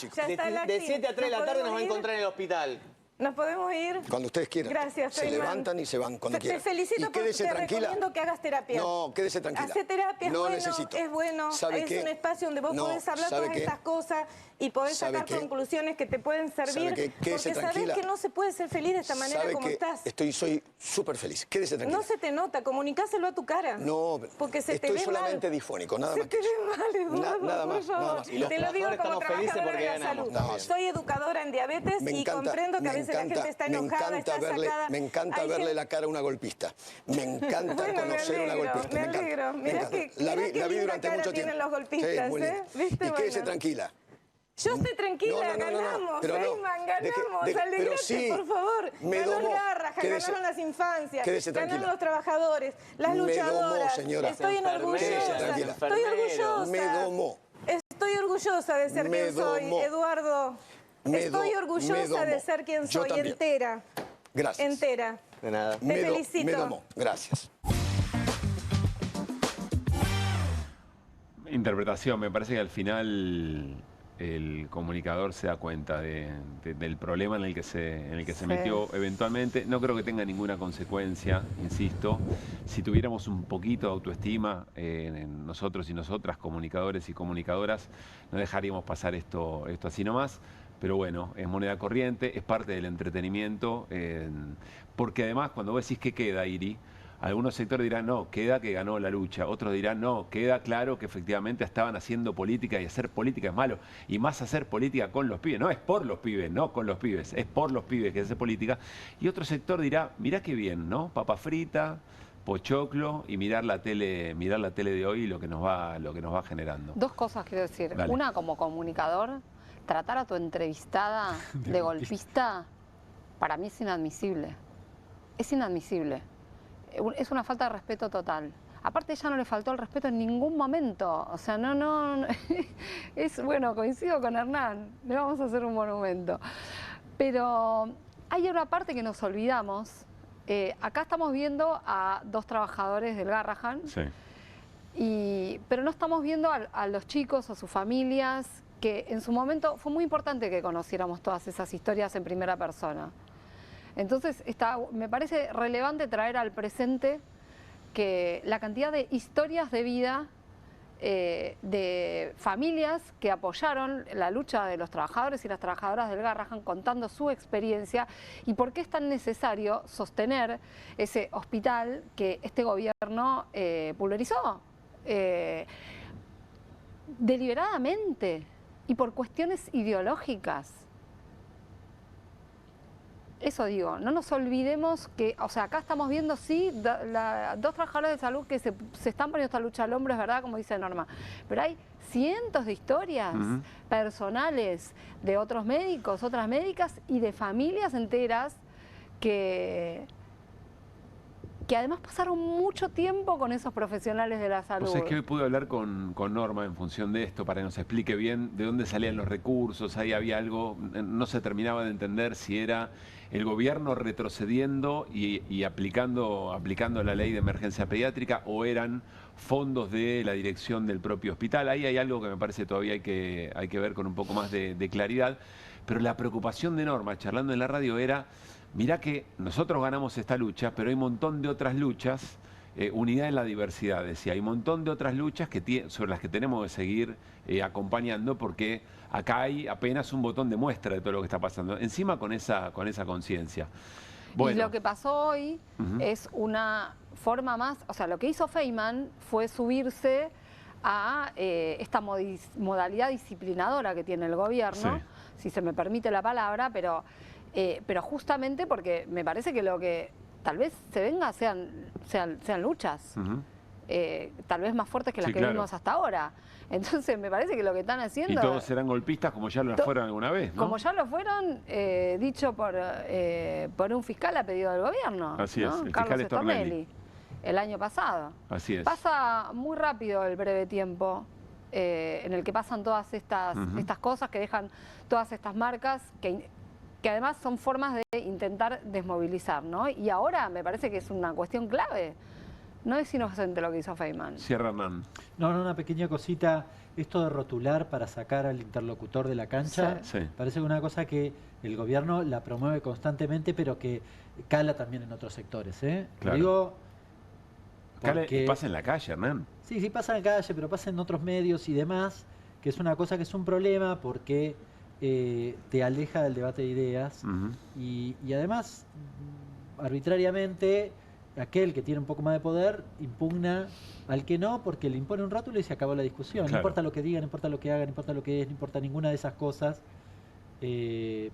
de 7 a 3 de la tarde nos va a encontrar en el hospital. ¿Nos podemos ir? Cuando ustedes quieran. Gracias, Se levantan y se van cuando quieran. Te felicito porque te recomiendo que hagas terapia. No, quédese tranquila. Hacer terapia es bueno, es un espacio donde vos podés hablar todas estas cosas y podés sacar conclusiones que te pueden servir. Porque sabés que no se puede ser feliz de esta manera como estás. Soy súper feliz. Quédese tranquila. No se te nota, comunicáselo a tu cara. No, porque se te ve estoy solamente difónico, nada más. Se te ve mal, Eduardo, nada más. Te lo digo como trabajadora de la salud. Soy educadora en diabetes y comprendo que a veces la gente está enojada, está sacada. Me encanta verle la cara a una golpista. Me encanta conocer a una golpista. Me alegro. Mirá que la vi durante mucho tiempo. Tienen los golpistas, ¿viste? Y quédese tranquila. Yo estoy tranquila, ganamos, Feynman, ganamos, alegrate, por favor. Ganó el Garrahan, ganaron las infancias, ganaron los trabajadores, las luchadoras. Estoy orgullosa, Estoy orgullosa de ser quien soy, Eduardo. Estoy orgullosa de ser quien soy, entera. Gracias. Entera. De nada. Te felicito. Me domó. Gracias. Interpretación, me parece que al final el comunicador se da cuenta del problema en el que se metió eventualmente. No creo que tenga ninguna consecuencia, insisto. Si tuviéramos un poquito de autoestima en nosotros y nosotras, comunicadores y comunicadoras, no dejaríamos pasar esto así nomás. Pero bueno, es moneda corriente, es parte del entretenimiento, porque además cuando vos decís que queda, Iri, algunos sectores dirán, no, queda que ganó la lucha. Otros dirán, no, queda claro que efectivamente estaban haciendo política y hacer política es malo. Y más hacer política con los pibes. No es por los pibes, no con los pibes. Es por los pibes que hace política. Y otro sector dirá, mirá qué bien, ¿no? Papa frita, pochoclo y mirar la tele de hoy y lo que nos va generando. Dos cosas quiero decir. Dale. Una, como comunicador, tratar a tu entrevistada de golpista, para mí es inadmisible. Es inadmisible. Es una falta de respeto total. aparte ella no le faltó el respeto en ningún momento. O sea, no es bueno, coincido con Hernán, le vamos a hacer un monumento. Pero hay una parte que nos olvidamos. Acá estamos viendo a 2 trabajadores del Garrahan, pero no estamos viendo a los chicos, a sus familias, que en su momento fue muy importante que conociéramos todas esas historias en primera persona. Entonces me parece relevante traer al presente que la cantidad de historias de vida de familias que apoyaron la lucha de los trabajadores y las trabajadoras del Garrahan contando su experiencia y por qué es tan necesario sostener ese hospital que este gobierno pulverizó deliberadamente y por cuestiones ideológicas. Eso digo, no nos olvidemos que, o sea, acá estamos viendo, sí, 2 trabajadores de salud que se están poniendo esta lucha al hombro, es verdad, como dice Norma, pero hay cientos de historias personales de otros médicos, otras médicas y de familias enteras que además pasaron mucho tiempo con esos profesionales de la salud. Pues es que hoy pude hablar con Norma en función de esto para que nos explique bien de dónde salían los recursos. Ahí había algo, no se terminaba de entender si era el gobierno retrocediendo y aplicando la ley de emergencia pediátrica o eran fondos de la dirección del propio hospital. Ahí hay algo que me parece todavía hay que ver con un poco más de claridad. Pero la preocupación de Norma, charlando en la radio, era: mirá que nosotros ganamos esta lucha, pero hay un montón de otras luchas, unidad en la diversidad, decía, hay un montón de otras luchas sobre las que tenemos que seguir acompañando, porque acá hay apenas un botón de muestra de todo lo que está pasando, encima con esa conciencia. Bueno. Y lo que pasó hoy es una forma más, o sea, lo que hizo Feynman fue subirse a esta modalidad disciplinadora que tiene el gobierno, si se me permite la palabra, pero justamente porque me parece que lo que tal vez se venga sean luchas, tal vez más fuertes que las que vimos hasta ahora. Entonces me parece que lo que están haciendo... Y todos serán golpistas como ya lo fueron alguna vez, ¿no? Como ya lo fueron, dicho por un fiscal a pedido del gobierno. Así es, el Carlos fiscal Stornelli, el año pasado. Así es. Pasa muy rápido el breve tiempo en el que pasan todas estas cosas, que dejan todas estas marcas, que además son formas de intentar desmovilizar, ¿no? Y ahora me parece que es una cuestión clave. No es inocente lo que hizo Feynman. Cierra, Hernán. No, una pequeña cosita. Esto de rotular para sacar al interlocutor de la cancha, parece que es una cosa que el gobierno la promueve constantemente, pero que cala también en otros sectores, ¿eh? Claro. Digo, porque... Pasa en la calle, Hernán. Sí, pasa en la calle, pero pasa en otros medios y demás, que es una cosa que es un problema porque te aleja del debate de ideas y además, arbitrariamente, aquel que tiene un poco más de poder impugna al que no, porque le impone un rótulo y se acabó la discusión. Claro. No importa lo que diga, no importa lo que haga, no importa lo que es, no importa ninguna de esas cosas. Ahí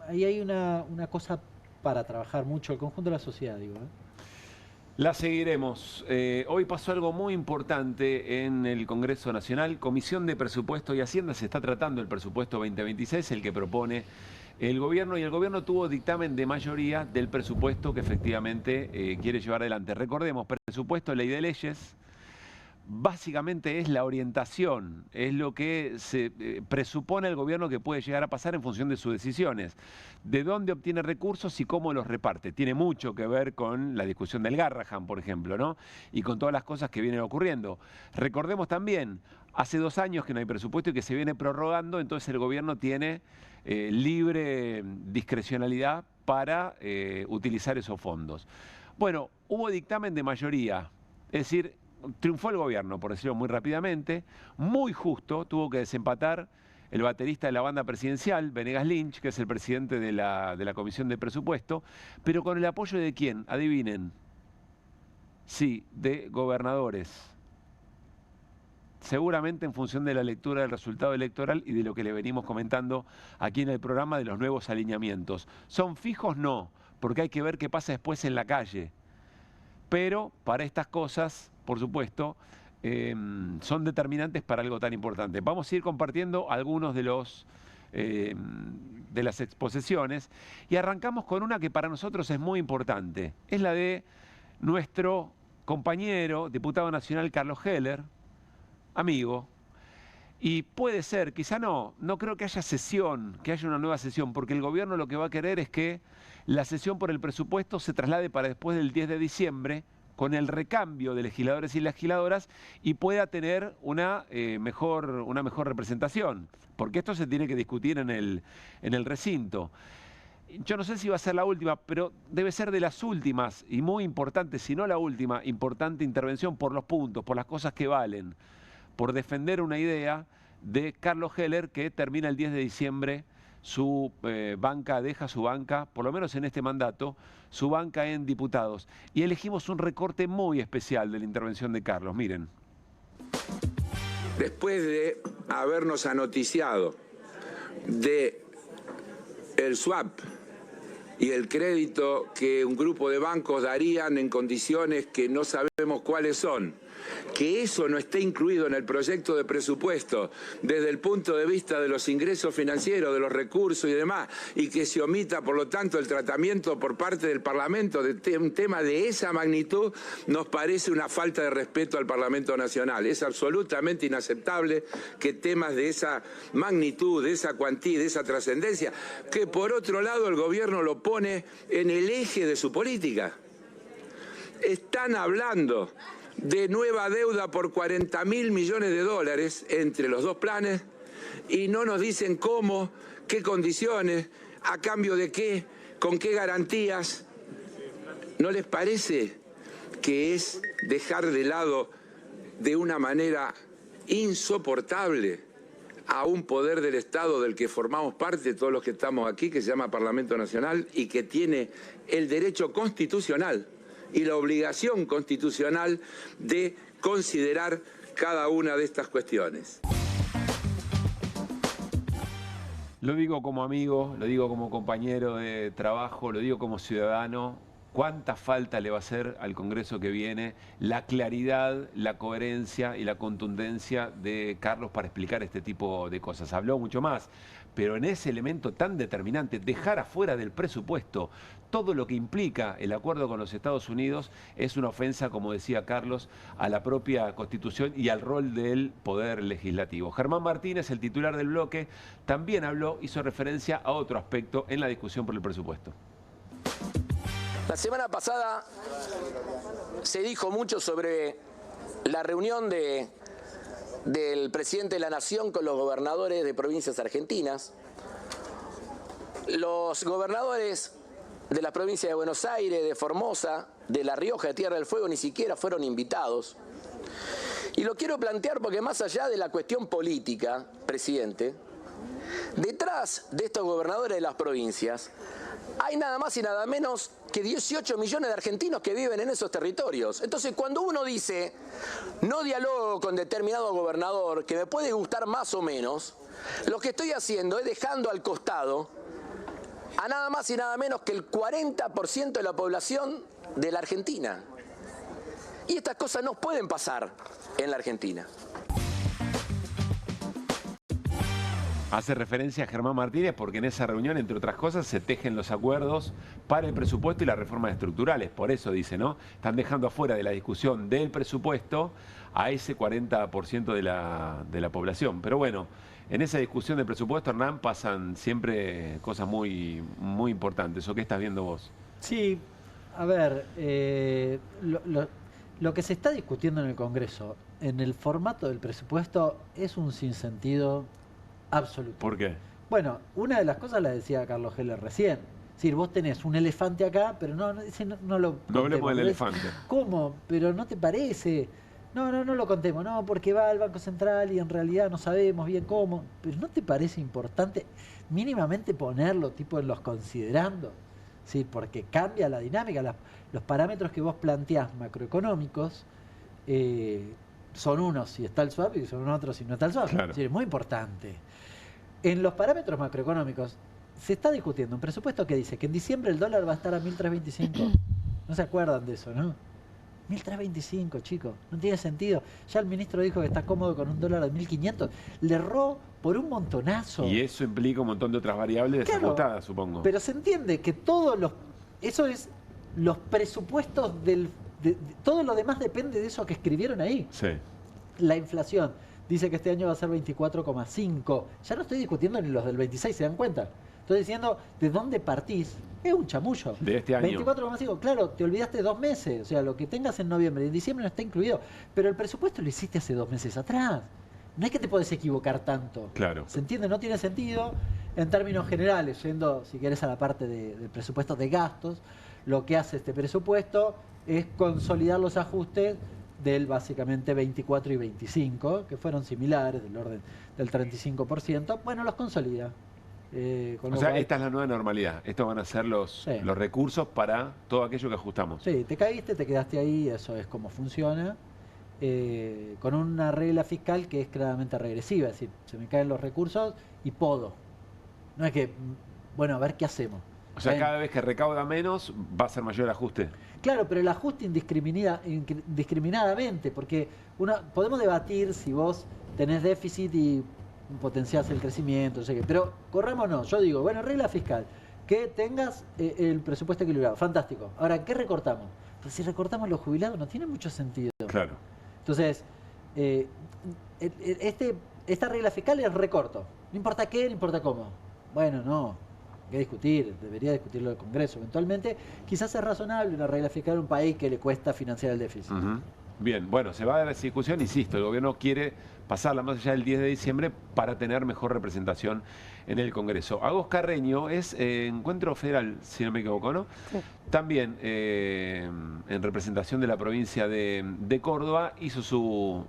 hay una cosa para trabajar mucho, el conjunto de la sociedad, digo. La seguiremos. Hoy pasó algo muy importante en el Congreso Nacional. Comisión de Presupuesto y Hacienda, se está tratando el presupuesto 2026, el que propone el gobierno, y el gobierno tuvo dictamen de mayoría del presupuesto que efectivamente quiere llevar adelante. Recordemos, presupuesto, ley de leyes, básicamente es la orientación, es lo que se presupone el gobierno que puede llegar a pasar en función de sus decisiones, de dónde obtiene recursos y cómo los reparte. Tiene mucho que ver con la discusión del Garrahan, por ejemplo, ¿no? Y con todas las cosas que vienen ocurriendo. Recordemos también, hace 2 años que no hay presupuesto y que se viene prorrogando, entonces el gobierno tiene libre discrecionalidad para utilizar esos fondos. Bueno, hubo dictamen de mayoría, es decir, triunfó el gobierno, por decirlo muy rápidamente, muy justo, tuvo que desempatar el baterista de la banda presidencial, Venegas Lynch, que es el presidente de la Comisión de Presupuesto, pero con el apoyo de ¿quién? Adivinen. Sí, de gobernadores. Seguramente en función de la lectura del resultado electoral y de lo que le venimos comentando aquí en el programa de los nuevos alineamientos. ¿Son fijos? No, porque hay que ver qué pasa después en la calle. Pero para estas cosas, por supuesto, son determinantes para algo tan importante. Vamos a ir compartiendo algunos de las exposiciones y arrancamos con una que para nosotros es muy importante. Es la de nuestro compañero, diputado nacional Carlos Heller, amigo, y puede ser, quizá no creo que haya sesión, que haya una nueva sesión, porque el gobierno lo que va a querer es que la sesión por el presupuesto se traslade para después del 10 de diciembre, con el recambio de legisladores y legisladoras, y pueda tener una mejor representación, porque esto se tiene que discutir en el recinto. Yo no sé si va a ser la última, pero debe ser de las últimas, y muy importante, si no la última, importante intervención por los puntos, por las cosas que valen, por defender una idea de Carlos Heller, que termina el 10 de diciembre su banca, deja su banca, por lo menos en este mandato, su banca en diputados. Y elegimos un recorte muy especial de la intervención de Carlos, miren. Después de habernos anoticiado de el swap y el crédito que un grupo de bancos darían en condiciones que no sabemos cuáles son, que eso no esté incluido en el proyecto de presupuesto desde el punto de vista de los ingresos financieros, de los recursos y demás, y que se omita, por lo tanto, el tratamiento por parte del Parlamento de un tema de esa magnitud, nos parece una falta de respeto al Parlamento Nacional. Es absolutamente inaceptable que temas de esa magnitud, de esa cuantía, de esa trascendencia, que por otro lado el gobierno lo pone en el eje de su política. Están hablando de nueva deuda por 40.000 millones de dólares entre los dos planes y no nos dicen cómo, qué condiciones, a cambio de qué, con qué garantías. ¿No les parece que es dejar de lado de una manera insoportable a un poder del Estado del que formamos parte todos los que estamos aquí, que se llama Parlamento Nacional y que tiene el derecho constitucional y la obligación constitucional de considerar cada una de estas cuestiones? Lo digo como amigo, lo digo como compañero de trabajo, lo digo como ciudadano. ¿Cuánta falta le va a hacer al Congreso que viene la claridad, la coherencia y la contundencia de Carlos para explicar este tipo de cosas? Habló mucho más, pero en ese elemento tan determinante, dejar afuera del presupuesto todo lo que implica el acuerdo con los Estados Unidos es una ofensa, como decía Carlos, a la propia Constitución y al rol del Poder Legislativo. Germán Martínez, el titular del bloque, también habló, hizo referencia a otro aspecto en la discusión por el presupuesto. La semana pasada se dijo mucho sobre la reunión del presidente de la Nación con los gobernadores de provincias argentinas. Los gobernadores de la provincia de Buenos Aires, de Formosa, de La Rioja, de Tierra del Fuego, ni siquiera fueron invitados. Y lo quiero plantear porque más allá de la cuestión política, presidente, detrás de estos gobernadores de las provincias hay nada más y nada menos que 18 millones de argentinos que viven en esos territorios. Entonces, cuando uno dice, no dialogo con determinado gobernador, que me puede gustar más o menos, lo que estoy haciendo es dejando al costado a nada más y nada menos que el 40% de la población de la Argentina. Y estas cosas no pueden pasar en la Argentina. Hace referencia a Germán Martínez porque en esa reunión, entre otras cosas, se tejen los acuerdos para el presupuesto y las reformas estructurales. Por eso dice, ¿no? Están dejando afuera de la discusión del presupuesto a ese 40% de la población. Pero bueno, en esa discusión del presupuesto, Hernán, pasan siempre cosas muy, muy importantes. ¿O qué estás viendo vos? Sí, a ver, lo que se está discutiendo en el Congreso, en el formato del presupuesto, es un sinsentido absoluto. ¿Por qué? Bueno, una de las cosas la decía Carlos Heller recién. Es decir, vos tenés un elefante acá, pero no lo... No hablemos del elefante. ¿Cómo? ¿Pero no te parece? No lo contemos. No, porque va al Banco Central y en realidad no sabemos bien cómo. ¿Pero no te parece importante mínimamente ponerlo tipo en los considerando? ¿Sí? Porque cambia la dinámica. Los parámetros que vos planteás macroeconómicos son unos si está el swap y son otros si no está el swap. Claro. Es decir, es muy importante. En los parámetros macroeconómicos se está discutiendo un presupuesto que dice que en diciembre el dólar va a estar a 1.325. No se acuerdan de eso, ¿no? 1.325, chicos. No tiene sentido. Ya el ministro dijo que está cómodo con un dólar de 1.500. Le erró por un montonazo. Y eso implica un montón de otras variables desajustadas, supongo. Pero se entiende que todos los... Eso es los presupuestos del todo lo demás depende de eso que escribieron ahí. Sí. La inflación dice que este año va a ser 24,5. Ya no estoy discutiendo ni los del 26, ¿se dan cuenta? Estoy diciendo de dónde partís. Es un chamullo. De este año. 24,5. Claro, te olvidaste 2 meses. O sea, lo que tengas en noviembre y en diciembre no está incluido. Pero el presupuesto lo hiciste hace 2 meses atrás. No es que te podés equivocar tanto. Claro. ¿Se entiende? No tiene sentido. En términos generales, yendo, si querés, a la parte del presupuesto de gastos, lo que hace este presupuesto es consolidar los ajustes del básicamente 24 y 25, que fueron similares, del orden del 35%. Bueno, los consolida. O sea, esta es la nueva normalidad. Estos van a ser los recursos para todo aquello que ajustamos. Sí, te caíste, te quedaste ahí, eso es como funciona. Con una regla fiscal que es claramente regresiva, es decir, se me caen los recursos y podo. No es que, bueno, a ver qué hacemos. O sea, cada vez que recauda menos, va a ser mayor el ajuste. Claro, pero el ajuste indiscriminadamente, porque podemos debatir si vos tenés déficit y potenciás el crecimiento, no sé qué, pero corrámonos. Yo digo, bueno, regla fiscal, que tengas el presupuesto equilibrado, fantástico. Ahora, ¿qué recortamos? Pues si recortamos los jubilados no tiene mucho sentido. Claro. Entonces, esta regla fiscal es recorto. No importa qué, no importa cómo. Bueno, no. Hay que discutir, debería discutirlo el Congreso eventualmente. Quizás es razonable una regla fiscal en un país que le cuesta financiar el déficit. Bien, bueno, se va a dar esa discusión, insisto, el gobierno quiere pasarla más allá del 10 de diciembre para tener mejor representación en el Congreso. Agos Carreño es encuentro federal, si no me equivoco, ¿no? Sí. También en representación de la provincia de Córdoba hizo su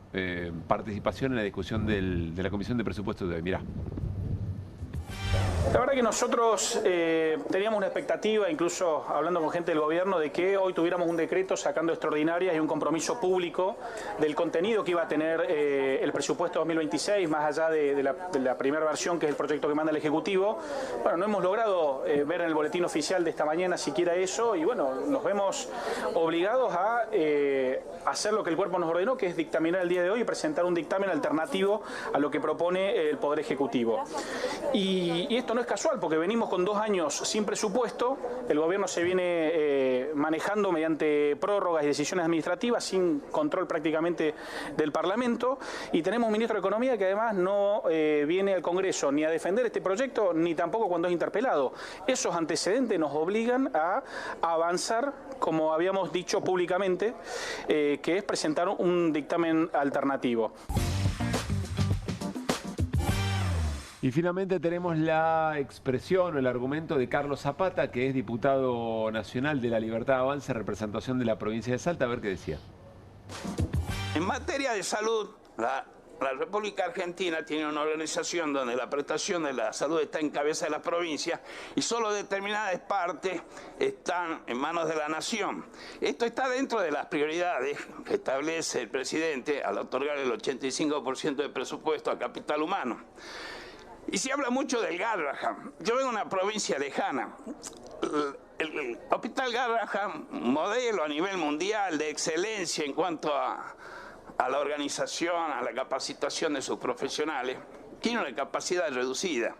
participación en la discusión de la Comisión de Presupuestos de hoy. Mirá. La verdad que nosotros teníamos una expectativa, incluso hablando con gente del gobierno, de que hoy tuviéramos un decreto sacando extraordinarias y un compromiso público del contenido que iba a tener el presupuesto 2026, más allá de la primera versión, que es el proyecto que manda el Ejecutivo. Bueno, no hemos logrado ver en el boletín oficial de esta mañana siquiera eso, y bueno, nos vemos obligados a hacer lo que el cuerpo nos ordenó, que es dictaminar el día de hoy y presentar un dictamen alternativo a lo que propone el Poder Ejecutivo. Y esto no es casual, porque venimos con 2 años sin presupuesto, el gobierno se viene manejando mediante prórrogas y decisiones administrativas, sin control prácticamente del Parlamento, y tenemos un ministro de Economía que además no viene al Congreso ni a defender este proyecto, ni tampoco cuando es interpelado. Esos antecedentes nos obligan a avanzar, como habíamos dicho públicamente, que es presentar un dictamen alternativo. Y finalmente tenemos la expresión o el argumento de Carlos Zapata, que es diputado nacional de la Libertad Avanza, representación de la provincia de Salta. A ver qué decía. En materia de salud, la República Argentina tiene una organización donde la prestación de la salud está en cabeza de la provincia y solo determinadas partes están en manos de la nación. Esto está dentro de las prioridades que establece el presidente al otorgar el 85% de presupuesto a capital humano. Y se habla mucho del Garrahan. Yo vengo de una provincia lejana. El Hospital Garrahan, modelo a nivel mundial de excelencia en cuanto a la organización, a la capacitación de sus profesionales, tiene una capacidad reducida.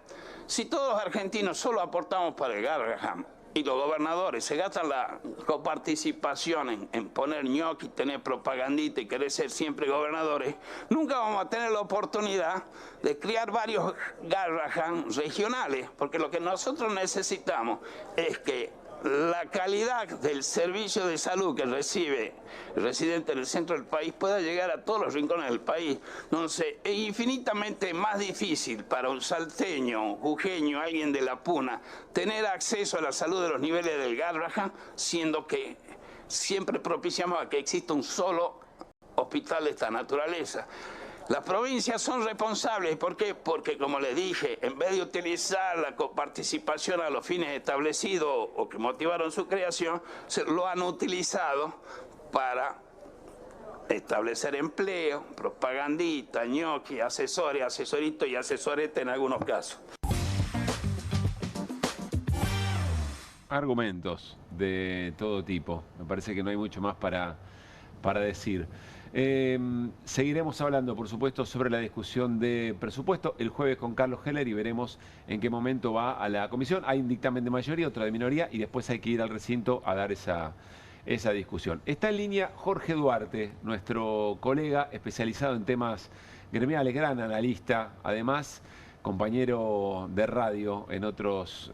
Si todos los argentinos solo aportamos para el Garrahan y los gobernadores se gastan la coparticipación en poner ñoqui, tener propagandita y querer ser siempre gobernadores, nunca vamos a tener la oportunidad de crear varios Garrahan regionales, porque lo que nosotros necesitamos es que la calidad del servicio de salud que recibe el residente en el centro del país pueda llegar a todos los rincones del país. Entonces, es infinitamente más difícil para un salteño, jujeño, alguien de la Puna, tener acceso a la salud de los niveles del Garrahan, siendo que siempre propiciamos a que exista un solo hospital de esta naturaleza. Las provincias son responsables, ¿por qué? Porque, como les dije, en vez de utilizar la coparticipación a los fines establecidos o que motivaron su creación, lo han utilizado para establecer empleo, propagandita, ñoqui, asesores, asesoritos y asesorete en algunos casos. Argumentos de todo tipo. Me parece que no hay mucho más para decir. Seguiremos hablando, por supuesto, sobre la discusión de presupuesto el jueves con Carlos Heller y veremos en qué momento va a la comisión. Hay un dictamen de mayoría, otro de minoría y después hay que ir al recinto a dar esa esa discusión. Está en línea Jorge Duarte, nuestro colega especializado en temas gremiales, gran analista, además compañero de radio en otros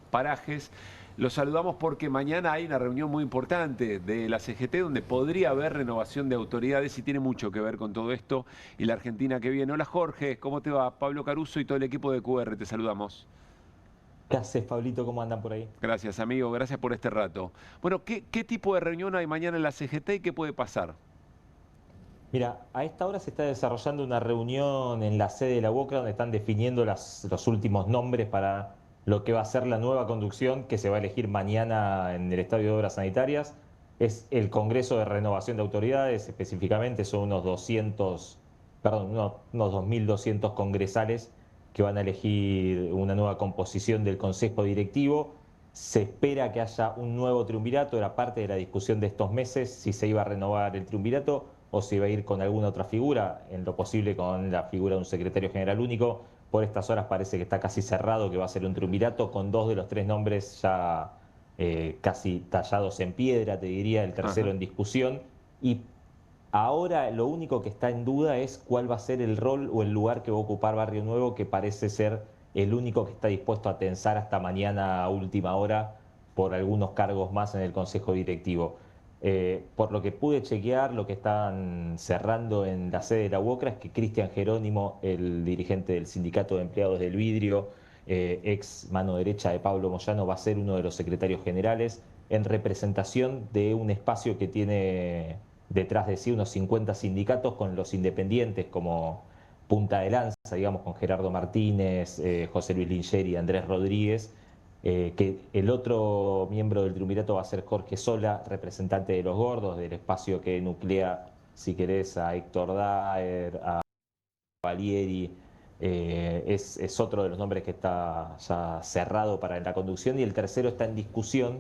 parajes. Los saludamos porque mañana hay una reunión muy importante de la CGT donde podría haber renovación de autoridades y tiene mucho que ver con todo esto y la Argentina que viene. Hola Jorge, ¿cómo te va? Pablo Caruso y todo el equipo de QR, te saludamos. ¿Qué haces, Pablito? ¿Cómo andan por ahí? Gracias, amigo, gracias por este rato. Bueno, ¿qué tipo de reunión hay mañana en la CGT y qué puede pasar? Mira, a esta hora se está desarrollando una reunión en la sede de la UOCRA donde están definiendo los últimos nombres para lo que va a ser la nueva conducción que se va a elegir mañana en el Estadio de Obras Sanitarias. Es el Congreso de Renovación de Autoridades, específicamente son unos 2.200 congresales que van a elegir una nueva composición del Consejo Directivo. Se espera que haya un nuevo triunvirato, era parte de la discusión de estos meses, si se iba a renovar el triunvirato o si iba a ir con alguna otra figura, en lo posible con la figura de un secretario general único. Por estas horas parece que está casi cerrado que va a ser un triunvirato con 2 de los 3 nombres ya casi tallados en piedra, te diría, el tercero en discusión. Y ahora lo único que está en duda es cuál va a ser el rol o el lugar que va a ocupar Barrio Nuevo, que parece ser el único que está dispuesto a tensar hasta mañana a última hora por algunos cargos más en el Consejo Directivo. Por lo que pude chequear, lo que están cerrando en la sede de la UOCRA es que Cristian Jerónimo, el dirigente del Sindicato de Empleados del Vidrio, ex mano derecha de Pablo Moyano, va a ser uno de los secretarios generales en representación de un espacio que tiene detrás de sí unos 50 sindicatos con los independientes como punta de lanza, digamos, con Gerardo Martínez, José Luis Lingeri y Andrés Rodríguez. Que el otro miembro del triunvirato va a ser Jorge Sola, representante de los gordos, del espacio que nuclea, si querés, a Héctor Daer, a Valieri. Es otro de los nombres que está ya cerrado para la conducción y el tercero está en discusión.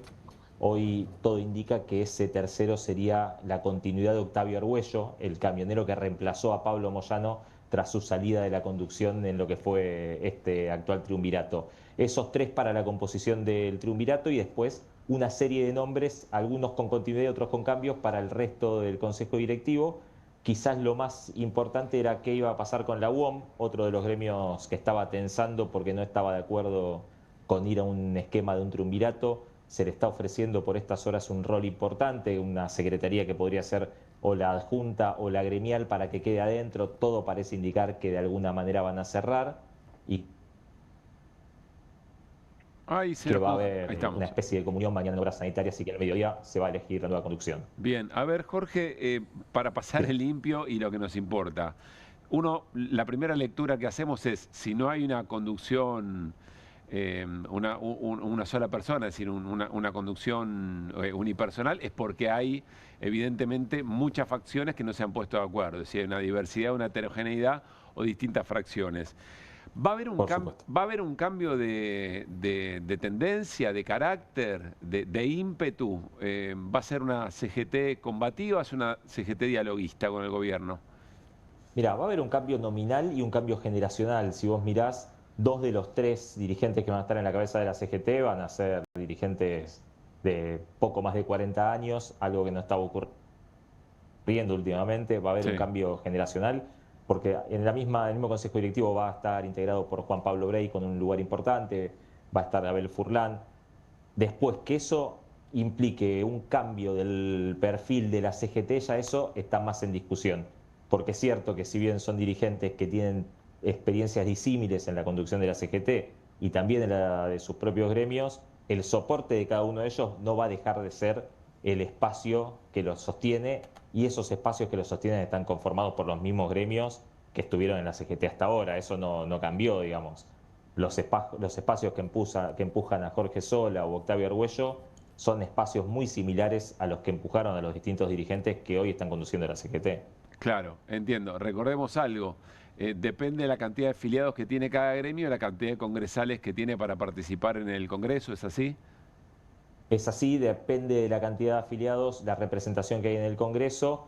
Hoy todo indica que ese tercero sería la continuidad de Octavio Argüello, el camionero que reemplazó a Pablo Moyano tras su salida de la conducción en lo que fue este actual triunvirato. Esos 3 para la composición del triunvirato y después una serie de nombres, algunos con continuidad y otros con cambios para el resto del Consejo Directivo. Quizás lo más importante era qué iba a pasar con la UOM, otro de los gremios que estaba tensando porque no estaba de acuerdo con ir a un esquema de un triunvirato. Se le está ofreciendo por estas horas un rol importante, una secretaría que podría ser o la adjunta o la gremial para que quede adentro. Todo parece indicar que de alguna manera van a cerrar y que va a haber una especie de comunión mañana en Obras Sanitarias, así que al mediodía se va a elegir la nueva conducción. Bien, a ver Jorge, para pasar el limpio y lo que nos importa. La primera lectura que hacemos es, si no hay una conducción, una sola persona, es decir, una conducción unipersonal, es porque hay evidentemente muchas facciones que no se han puesto de acuerdo, es decir, hay una diversidad, una heterogeneidad o distintas fracciones. ¿Va a haber un cambio de tendencia, de carácter, de ímpetu? ¿Va a ser una CGT combativa o es una CGT dialoguista con el gobierno? Mirá, va a haber un cambio nominal y un cambio generacional. Si vos mirás, 2 de los 3 dirigentes que van a estar en la cabeza de la CGT van a ser dirigentes de poco más de 40 años, algo que no estaba ocurriendo últimamente. Va a haber un cambio generacional, porque en el mismo Consejo Directivo va a estar integrado por Juan Pablo Brey con un lugar importante, va a estar Abel Furlan. Después que eso implique un cambio del perfil de la CGT, ya eso está más en discusión, porque es cierto que si bien son dirigentes que tienen experiencias disímiles en la conducción de la CGT y también en la de sus propios gremios, el soporte de cada uno de ellos no va a dejar de ser el espacio que los sostiene, y esos espacios que los sostienen están conformados por los mismos gremios que estuvieron en la CGT hasta ahora. Eso no cambió, digamos. Los espacios que empujan a Jorge Sola o Octavio Argüello son espacios muy similares a los que empujaron a los distintos dirigentes que hoy están conduciendo la CGT. Claro, entiendo. Recordemos algo. Depende de la cantidad de afiliados que tiene cada gremio, la cantidad de congresales que tiene para participar en el Congreso, ¿es así? Es así, depende de la cantidad de afiliados, la representación que hay en el Congreso.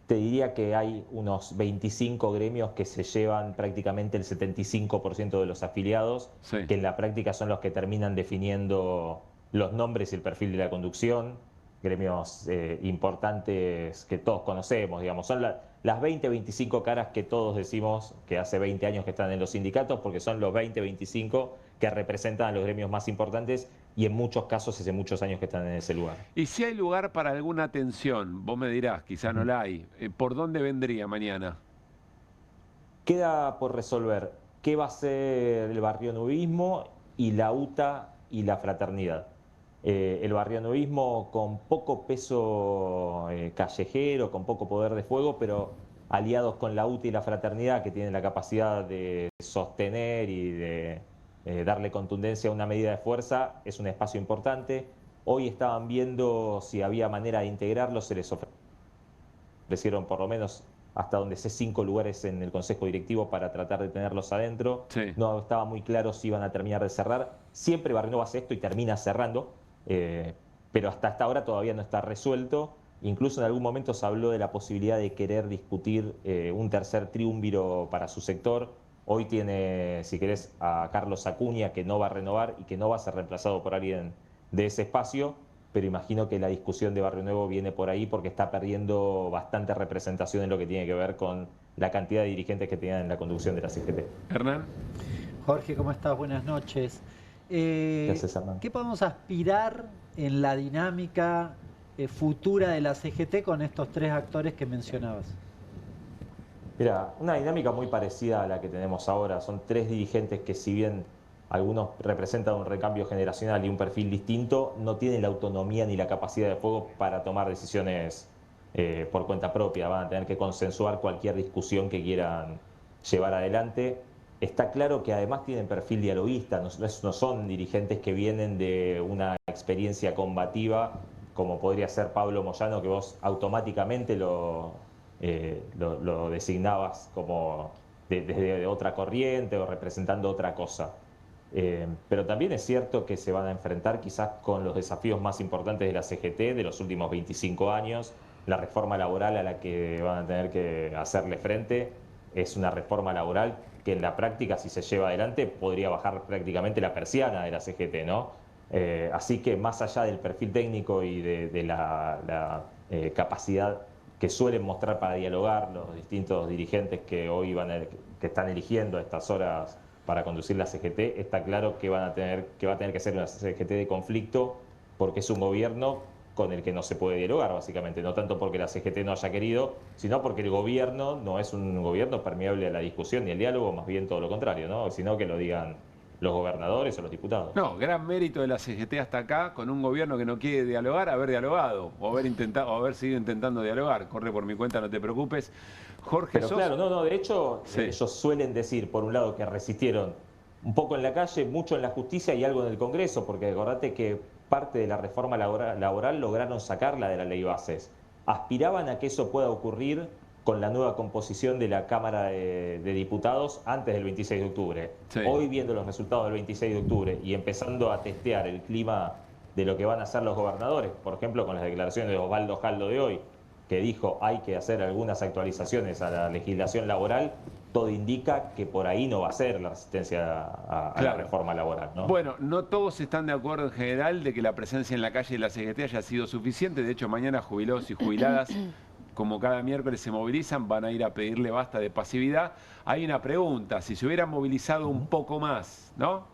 Te diría que hay unos 25 gremios que se llevan prácticamente el 75% de los afiliados, que en la práctica son los que terminan definiendo los nombres y el perfil de la conducción, gremios importantes que todos conocemos, digamos. Son las 20, 25 caras que todos decimos que hace 20 años que están en los sindicatos, porque son los 20, 25 que representan a los gremios más importantes y en muchos casos hace muchos años que están en ese lugar. Y si hay lugar para alguna tensión, vos me dirás, quizá no la hay, ¿por dónde vendría mañana? Queda por resolver qué va a ser el barrionuevismo y la UTA y la fraternidad. El barrionuevismo con poco peso callejero, con poco poder de fuego, pero aliados con la UTA y la fraternidad, que tienen la capacidad de sostener y de darle contundencia a una medida de fuerza, es un espacio importante. Hoy estaban viendo si había manera de integrarlos, se les ofrecieron por lo menos, hasta donde sé, 5 lugares en el Consejo Directivo para tratar de tenerlos adentro. Sí. No estaba muy claro si iban a terminar de cerrar. Siempre Barrionuevo hace esto y termina cerrando, pero hasta esta hora todavía no está resuelto. Incluso en algún momento se habló de la posibilidad de querer discutir un tercer triunviro para su sector. Hoy tiene, si querés, a Carlos Acuña, que no va a renovar y que no va a ser reemplazado por alguien de ese espacio, pero imagino que la discusión de Barrionuevo viene por ahí porque está perdiendo bastante representación en lo que tiene que ver con la cantidad de dirigentes que tenían en la conducción de la CGT. Hernán. Jorge, ¿cómo estás? Buenas noches. ¿Qué haces, Hernán? ¿Qué podemos aspirar en la dinámica futura de la CGT con estos 3 actores que mencionabas? Mira, una dinámica muy parecida a la que tenemos ahora. Son 3 dirigentes que, si bien algunos representan un recambio generacional y un perfil distinto, no tienen la autonomía ni la capacidad de fuego para tomar decisiones por cuenta propia. Van a tener que consensuar cualquier discusión que quieran llevar adelante. Está claro que además tienen perfil dialoguista, no son dirigentes que vienen de una experiencia combativa, como podría ser Pablo Moyano, que vos automáticamente lo designabas como desde otra corriente o representando otra cosa. Pero también es cierto que se van a enfrentar quizás con los desafíos más importantes de la CGT de los últimos 25 años. La reforma laboral a la que van a tener que hacerle frente es una reforma laboral que en la práctica, si se lleva adelante, podría bajar prácticamente la persiana de la CGT, ¿no? Así que más allá del perfil técnico y de la capacidad que suelen mostrar para dialogar los distintos dirigentes que hoy que están eligiendo a estas horas para conducir la CGT, está claro que va a tener que ser una CGT de conflicto, porque es un gobierno con el que no se puede dialogar, básicamente, no tanto porque la CGT no haya querido, sino porque el gobierno no es un gobierno permeable a la discusión ni al diálogo, más bien todo lo contrario, ¿no? Sino que lo digan los gobernadores o los diputados. No, gran mérito de la CGT hasta acá, con un gobierno que no quiere dialogar, haber dialogado, o haber seguido intentando dialogar. Corre por mi cuenta, no te preocupes. Jorge, pero claro, de hecho, sí, ellos suelen decir, por un lado, que resistieron un poco en la calle, mucho en la justicia y algo en el Congreso, porque acordate que parte de la reforma laboral lograron sacarla de la ley bases. Aspiraban a que eso pueda ocurrir con la nueva composición de la Cámara de Diputados antes del 26 de octubre. Sí. Hoy, viendo los resultados del 26 de octubre y empezando a testear el clima de lo que van a hacer los gobernadores, por ejemplo, con las declaraciones de Osvaldo Jaldo de hoy, que dijo hay que hacer algunas actualizaciones a la legislación laboral, todo indica que por ahí no va a ser la resistencia a la reforma laboral, ¿no? Bueno, no todos están de acuerdo en general de que la presencia en la calle de la CGT haya sido suficiente. De hecho, mañana jubilados y jubiladas, como cada miércoles se movilizan, van a ir a pedirle basta de pasividad. Hay una pregunta, si se hubieran movilizado un poco más, ¿no?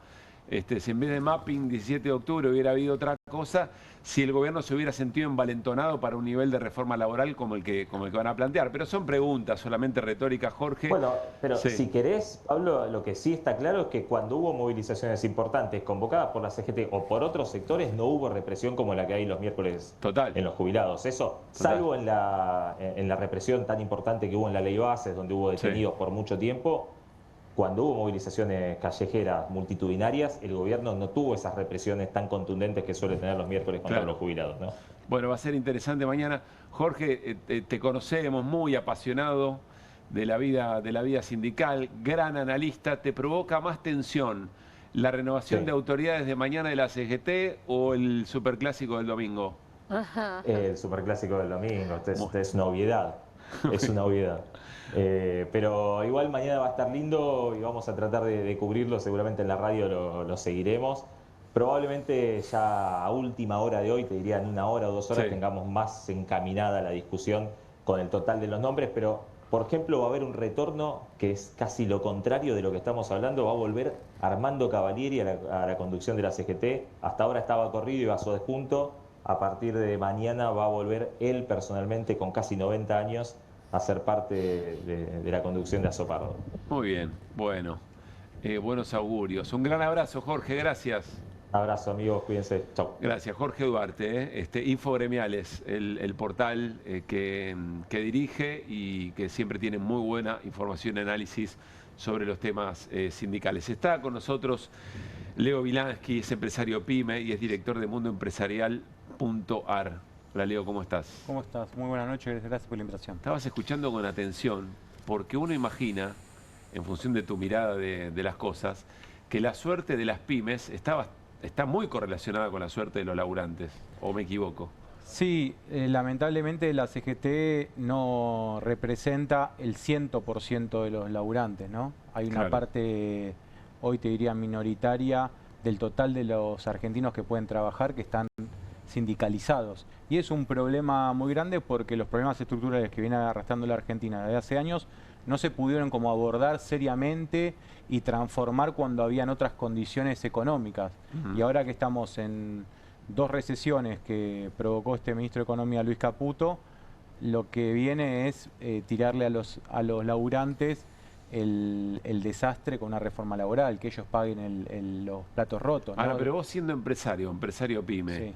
Si en vez de mapping 17 de octubre hubiera habido otra cosa, si el gobierno se hubiera sentido envalentonado para un nivel de reforma laboral como el que van a plantear. Pero son preguntas solamente retóricas, Jorge. Bueno, pero sí, si querés, Pablo, lo que sí está claro es que cuando hubo movilizaciones importantes convocadas por la CGT o por otros sectores, no hubo represión como la que hay los miércoles en los jubilados. Eso, salvo en la represión tan importante que hubo en la ley bases, donde hubo detenidos por mucho tiempo. Cuando hubo movilizaciones callejeras multitudinarias, el gobierno no tuvo esas represiones tan contundentes que suele tener los miércoles contra los jubilados, ¿no? Bueno, va a ser interesante mañana. Jorge, te conocemos, muy apasionado de la vida sindical, gran analista. ¿Te provoca más tensión la renovación de autoridades de mañana de la CGT o el superclásico del domingo? El superclásico del domingo, es una obviedad. Es una obviedad. Pero igual mañana va a estar lindo y vamos a tratar de cubrirlo, seguramente en la radio lo seguiremos. Probablemente ya a última hora de hoy, te diría en 1 hora o 2 horas, tengamos más encaminada la discusión con el total de los nombres, pero por ejemplo va a haber un retorno que es casi lo contrario de lo que estamos hablando. Va a volver Armando Cavalieri a la conducción de la CGT. Hasta ahora estaba corrido y va a su despunto. A partir de mañana va a volver él personalmente, con casi 90 años, a ser parte de la conducción de Azopardo. Muy bien, bueno, buenos augurios. Un gran abrazo, Jorge, gracias. Abrazo, amigos, cuídense. Chau. Gracias, Jorge Duarte. Infogremiales, el portal que dirige y que siempre tiene muy buena información y análisis sobre los temas sindicales. Está con nosotros Leo Vilansky, es empresario PYME y es director de mundoempresarial.ar. Hola, Leo, ¿cómo estás? ¿Cómo estás? Muy buenas noches, gracias por la invitación. Estabas escuchando con atención, porque uno imagina, en función de tu mirada de las cosas, que la suerte de las pymes está muy correlacionada con la suerte de los laburantes, ¿o me equivoco? Sí, lamentablemente la CGT no representa el 100% de los laburantes, ¿no? Hay una parte, hoy te diría minoritaria, del total de los argentinos que pueden trabajar, que están sindicalizados. Y es un problema muy grande porque los problemas estructurales que viene arrastrando la Argentina desde hace años no se pudieron como abordar seriamente y transformar cuando habían otras condiciones económicas. Y ahora que estamos en 2 recesiones que provocó este ministro de Economía, Luis Caputo, lo que viene es tirarle a los laburantes el desastre con una reforma laboral, que ellos paguen los platos rotos, ¿no? Ahora, pero vos siendo empresario PYME,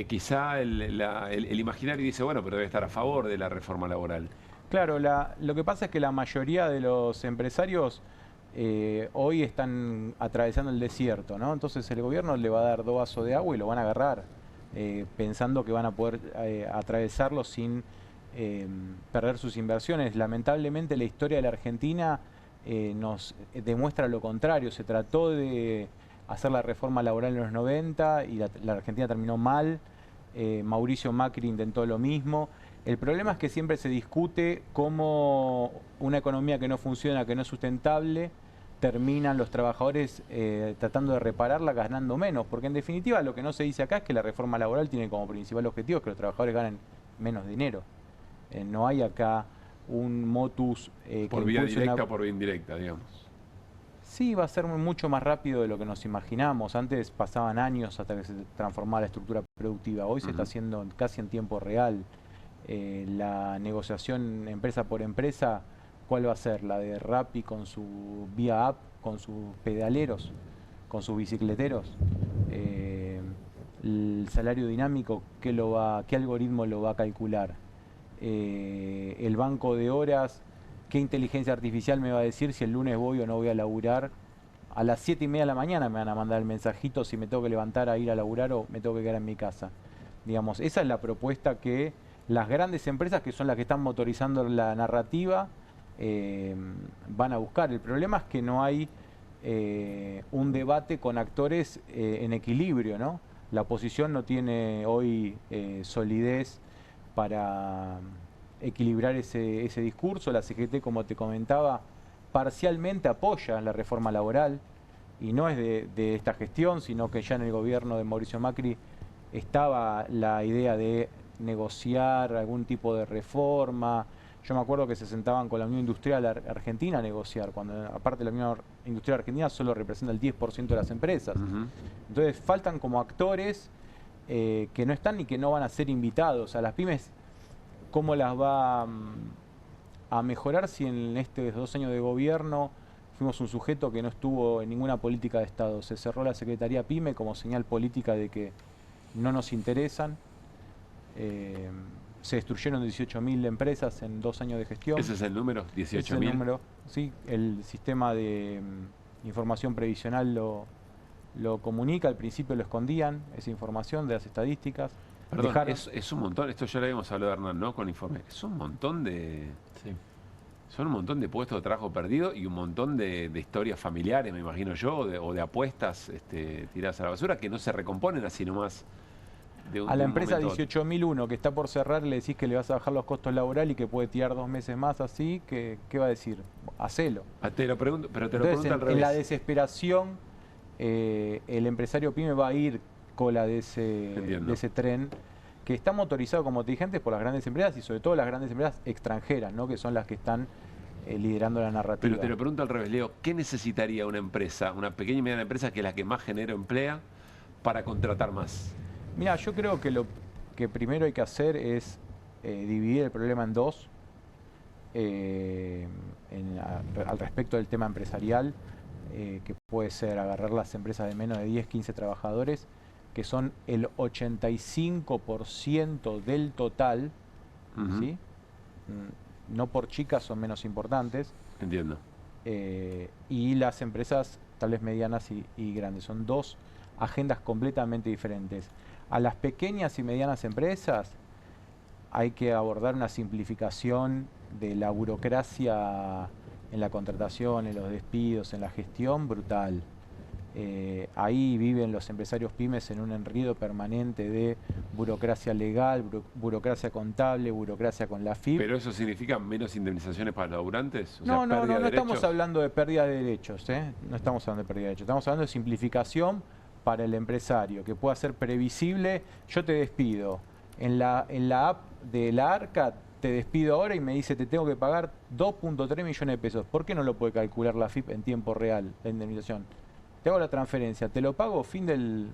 quizá el imaginario dice, bueno, pero debe estar a favor de la reforma laboral. Claro, lo que pasa es que la mayoría de los empresarios hoy están atravesando el desierto, ¿no? Entonces el gobierno le va a dar 2 vasos de agua y lo van a agarrar, pensando que van a poder atravesarlo sin perder sus inversiones. Lamentablemente la historia de la Argentina nos demuestra lo contrario. Se trató de hacer la reforma laboral en los 90 y la Argentina terminó mal. Mauricio Macri intentó lo mismo. El problema es que siempre se discute cómo una economía que no funciona, que no es sustentable, terminan los trabajadores tratando de repararla ganando menos, porque en definitiva lo que no se dice acá es que la reforma laboral tiene como principal objetivo que los trabajadores ganen menos dinero. No hay acá un motus por vía directa o por vía indirecta, digamos. Sí, va a ser mucho más rápido de lo que nos imaginamos. Antes pasaban años hasta que se transformaba la estructura productiva. Hoy se está haciendo casi en tiempo real. La negociación empresa por empresa, ¿cuál va a ser? La de Rappi con su vía app, con sus pedaleros, con sus bicicleteros. El salario dinámico, ¿qué algoritmo lo va a calcular? El banco de horas, ¿qué inteligencia artificial me va a decir si el lunes voy o no voy a laburar? A las 7:30 de la mañana me van a mandar el mensajito si me tengo que levantar a ir a laburar o me tengo que quedar en mi casa. Digamos, esa es la propuesta que las grandes empresas, que son las que están motorizando la narrativa, van a buscar. El problema es que no hay un debate con actores en equilibrio, ¿no? La oposición no tiene hoy solidez para equilibrar ese discurso. La CGT, como te comentaba, parcialmente apoya la reforma laboral y no es de esta gestión, sino que ya en el gobierno de Mauricio Macri estaba la idea de negociar algún tipo de reforma. Yo me acuerdo que se sentaban con la Unión Industrial Argentina a negociar, cuando aparte la Unión Industrial Argentina solo representa el 10% de las empresas. Entonces faltan como actores que no están y que no van a ser invitados. A las pymes, ¿cómo las va a mejorar si en estos 2 años de gobierno fuimos un sujeto que no estuvo en ninguna política de Estado? Se cerró la Secretaría PYME como señal política de que no nos interesan. Se destruyeron 18.000 empresas en 2 años de gestión. ¿Ese es el número? ¿18.000? Ese es el número, sí. El sistema de información previsional lo comunica. Al principio lo escondían, esa información de las estadísticas. Perdón, es un montón, esto ya lo habíamos hablado, Hernán, ¿no? Con informe. Es un montón son un montón de puestos de trabajo perdidos y un montón de historias familiares, me imagino yo, o de apuestas tiradas a la basura que no se recomponen así nomás. A la empresa 18.001 que está por cerrar le decís que le vas a bajar los costos laborales y que puede tirar 2 meses más así, ¿qué va a decir? Hacelo. Te lo pregunto, pero te lo Entonces, pregunto al revés. En la desesperación el empresario pyme va a ir cola de ese tren, que está motorizado, como te dije antes, por las grandes empresas y sobre todo las grandes empresas extranjeras, ¿no? Que son las que están liderando la narrativa. Pero te lo pregunto al revés, Leo, ¿qué necesitaría una empresa, una pequeña y mediana empresa que es la que más genera emplea, para contratar más? Mira, yo creo que lo que primero hay que hacer es dividir el problema en dos, al respecto del tema empresarial, que puede ser agarrar las empresas de menos de 10, 15 trabajadores, que son el 85% del total, ¿sí? No por chicas son menos importantes. Entiendo. Y las empresas tal vez medianas y grandes. Son dos agendas completamente diferentes. A las pequeñas y medianas empresas hay que abordar una simplificación de la burocracia en la contratación, en los despidos, en la gestión brutal. Ahí viven los empresarios pymes en un enredo permanente de burocracia legal, burocracia contable, burocracia con la FIP. ¿Pero eso significa menos indemnizaciones para los laburantes? O no, sea, no estamos hablando de pérdida de derechos, no estamos hablando de pérdida de derechos, estamos hablando de simplificación para el empresario, que pueda ser previsible. Yo te despido, en la app de la ARCA te despido ahora y me dice te tengo que pagar 2.3 millones de pesos. ¿Por qué no lo puede calcular la FIP en tiempo real, la indemnización? Te hago la transferencia, te lo pago, fin del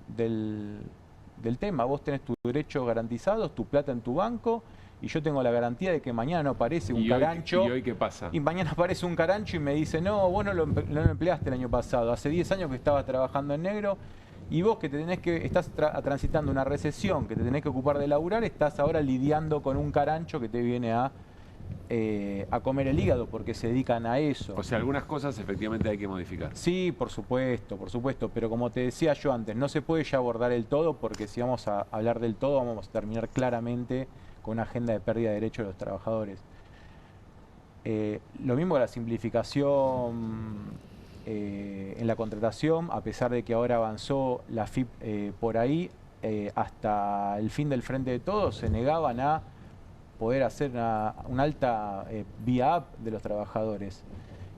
tema. Vos tenés tus derechos garantizados, tu plata en tu banco, y yo tengo la garantía de que mañana no aparece un carancho. ¿Y hoy qué pasa? Y mañana aparece un carancho y me dice, no, vos no lo empleaste el año pasado, hace 10 años que estabas trabajando en negro, y vos que estás transitando una recesión, que te tenés que ocupar de laburar, estás ahora lidiando con un carancho que te viene a comer el hígado, porque se dedican a eso. O sea, algunas cosas efectivamente hay que modificar. Sí, por supuesto, pero como te decía yo antes, no se puede ya abordar el todo, porque si vamos a hablar del todo vamos a terminar claramente con una agenda de pérdida de derechos de los trabajadores. Lo mismo que la simplificación en la contratación, a pesar de que ahora avanzó la FIP por ahí, hasta el fin del Frente de Todos se negaban a poder hacer una alta vía app de los trabajadores.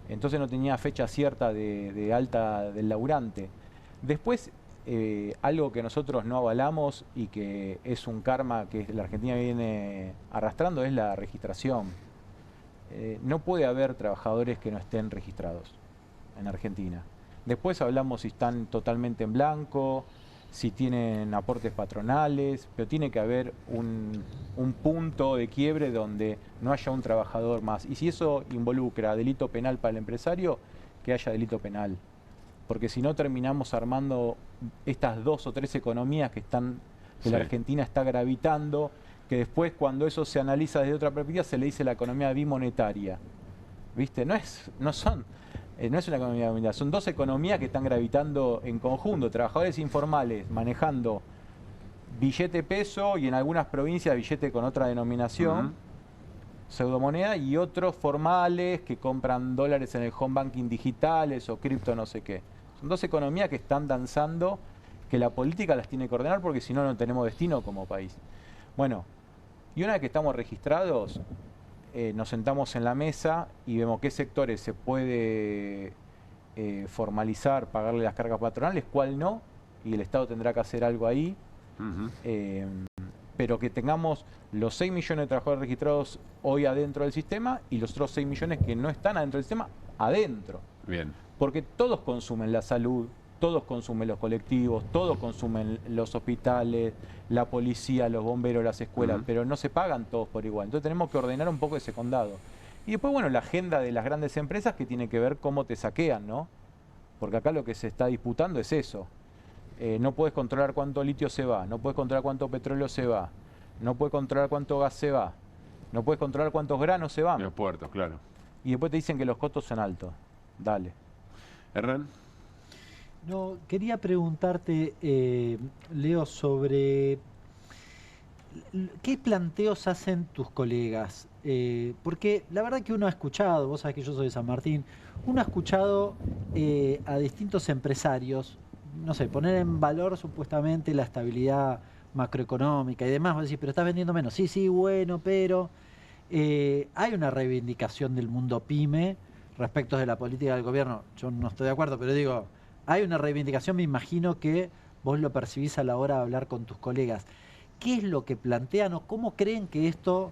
Entonces no tenía fecha cierta de alta del laburante. Después, algo que nosotros no avalamos y que es un karma que la Argentina viene arrastrando es la registración. No puede haber trabajadores que no estén registrados en Argentina. Después hablamos si están totalmente en blanco, si tienen aportes patronales, pero tiene que haber un punto de quiebre donde no haya un trabajador más. Y si eso involucra delito penal para el empresario, que haya delito penal. Porque si no terminamos armando estas 2 o 3 economías que la Argentina está gravitando, que después cuando eso se analiza desde otra perspectiva se le dice la economía bimonetaria. ¿Viste? No es una economía dominada, son 2 economías que están gravitando en conjunto. Trabajadores informales manejando billete peso y en algunas provincias billete con otra denominación, pseudomoneda, y otros formales que compran dólares en el home banking digitales o cripto no sé qué. Son 2 economías que están danzando, que la política las tiene que ordenar porque si no, no tenemos destino como país. Bueno, y una vez que estamos registrados, nos sentamos en la mesa y vemos qué sectores se puede formalizar, pagarle las cargas patronales, cuál no, y el Estado tendrá que hacer algo ahí. Pero que tengamos los 6 millones de trabajadores registrados hoy adentro del sistema y los otros 6 millones que no están adentro del sistema, adentro. Bien. Porque todos consumen la salud, todos consumen los colectivos, todos consumen los hospitales, la policía, los bomberos, las escuelas, pero no se pagan todos por igual. Entonces tenemos que ordenar un poco ese condado. Y después, bueno, la agenda de las grandes empresas que tiene que ver cómo te saquean, ¿no? Porque acá lo que se está disputando es eso. No puedes controlar cuánto litio se va, no puedes controlar cuánto petróleo se va, no puedes controlar cuánto gas se va, no puedes controlar cuántos granos se van. En los puertos, claro. Y después te dicen que los costos son altos. Dale. Hernán. No, quería preguntarte, Leo, sobre qué planteos hacen tus colegas. Porque la verdad que uno ha escuchado, vos sabés que yo soy de San Martín, uno ha escuchado a distintos empresarios, no sé, poner en valor supuestamente la estabilidad macroeconómica y demás. Vos decís, pero estás vendiendo menos. Sí, bueno, pero hay una reivindicación del mundo pyme respecto de la política del gobierno. Yo no estoy de acuerdo, pero digo, hay una reivindicación, me imagino que vos lo percibís a la hora de hablar con tus colegas. ¿Qué es lo que plantean o cómo creen que esto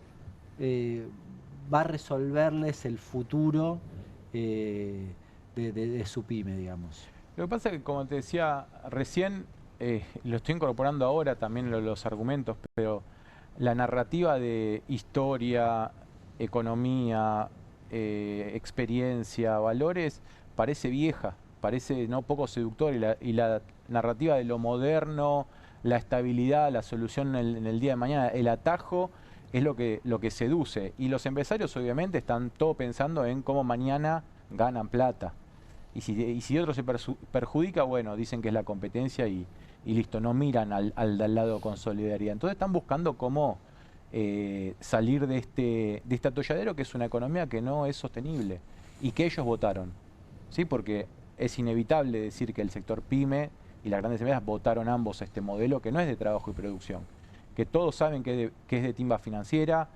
va a resolverles el futuro de su pyme, digamos? Lo que pasa es que, como te decía recién, lo estoy incorporando ahora también los argumentos, pero la narrativa de historia, economía, experiencia, valores, parece vieja, parece no poco seductora, y la narrativa de lo moderno, la estabilidad, la solución en el día de mañana, el atajo, es lo que seduce. Y los empresarios obviamente están todo pensando en cómo mañana ganan plata. Y si otro se perjudica, bueno, dicen que es la competencia y listo, no miran al lado con solidaridad. Entonces están buscando cómo salir de este atolladero, que es una economía que no es sostenible y que ellos votaron, ¿sí? Porque es inevitable decir que el sector pyme y las grandes empresas votaron ambos este modelo que no es de trabajo y producción, que todos saben que es de timba financiera.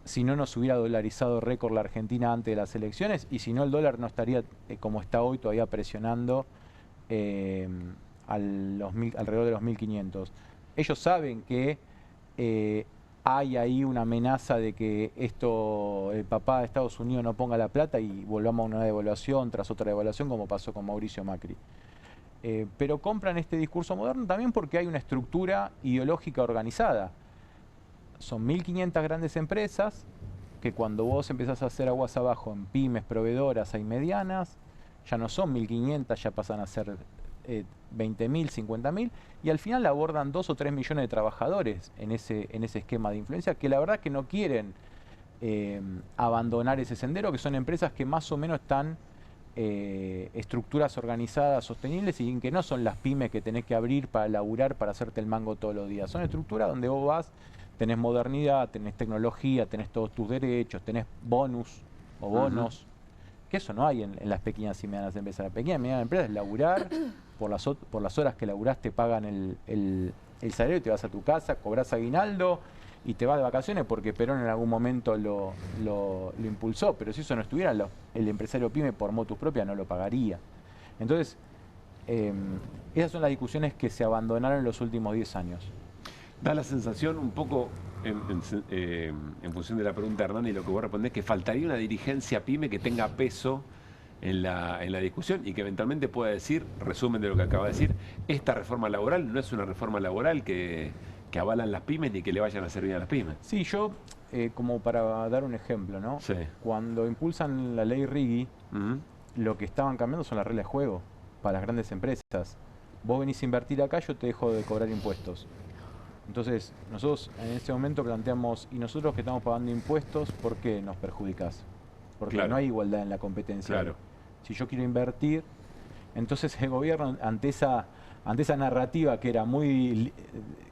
Si no, nos hubiera dolarizado récord la Argentina antes de las elecciones, y si no, el dólar no estaría como está hoy, todavía presionando alrededor de los 1.500. Ellos saben que hay ahí una amenaza de que el papá de Estados Unidos no ponga la plata y volvamos a una devaluación tras otra devaluación, como pasó con Mauricio Macri. Pero compran este discurso moderno también porque hay una estructura ideológica organizada. Son 1.500 grandes empresas que cuando vos empezás a hacer aguas abajo en pymes, proveedoras y medianas, ya no son 1.500, ya pasan a ser 20.000, 50.000, y al final abordan 2 o 3 millones de trabajadores en ese esquema de influencia, que la verdad que no quieren abandonar ese sendero, que son empresas que más o menos están estructuras organizadas, sostenibles, y que no son las pymes que tenés que abrir para laburar, para hacerte el mango todos los días. Son estructuras donde vos vas, tenés modernidad, tenés tecnología, tenés todos tus derechos, tenés bonus o bonos, que eso no hay en las pequeñas y medianas empresas. La pequeña y mediana empresa es laburar, por las horas que laburás te pagan el salario y te vas a tu casa, cobrás aguinaldo y te vas de vacaciones porque Perón en algún momento lo impulsó, pero si eso no estuviera, el empresario pyme por motus propia no lo pagaría. Entonces, esas son las discusiones que se abandonaron en los últimos 10 años. Da la sensación un poco, en función de la pregunta de Hernán y lo que vos respondés, que faltaría una dirigencia pyme que tenga peso en la discusión y que eventualmente pueda decir, resumen de lo que acaba de decir, esta reforma laboral no es una reforma laboral que avalan las pymes ni que le vayan a hacer bien a las pymes. Sí, yo, como para dar un ejemplo, ¿no? Sí. Cuando impulsan la ley Riggi, lo que estaban cambiando son las reglas de juego para las grandes empresas. Vos venís a invertir acá, yo te dejo de cobrar impuestos. Entonces, nosotros en este momento planteamos, y nosotros que estamos pagando impuestos, ¿por qué nos perjudicás? Porque no hay igualdad en la competencia. Claro. Si yo quiero invertir, entonces el gobierno, ante esa narrativa que era muy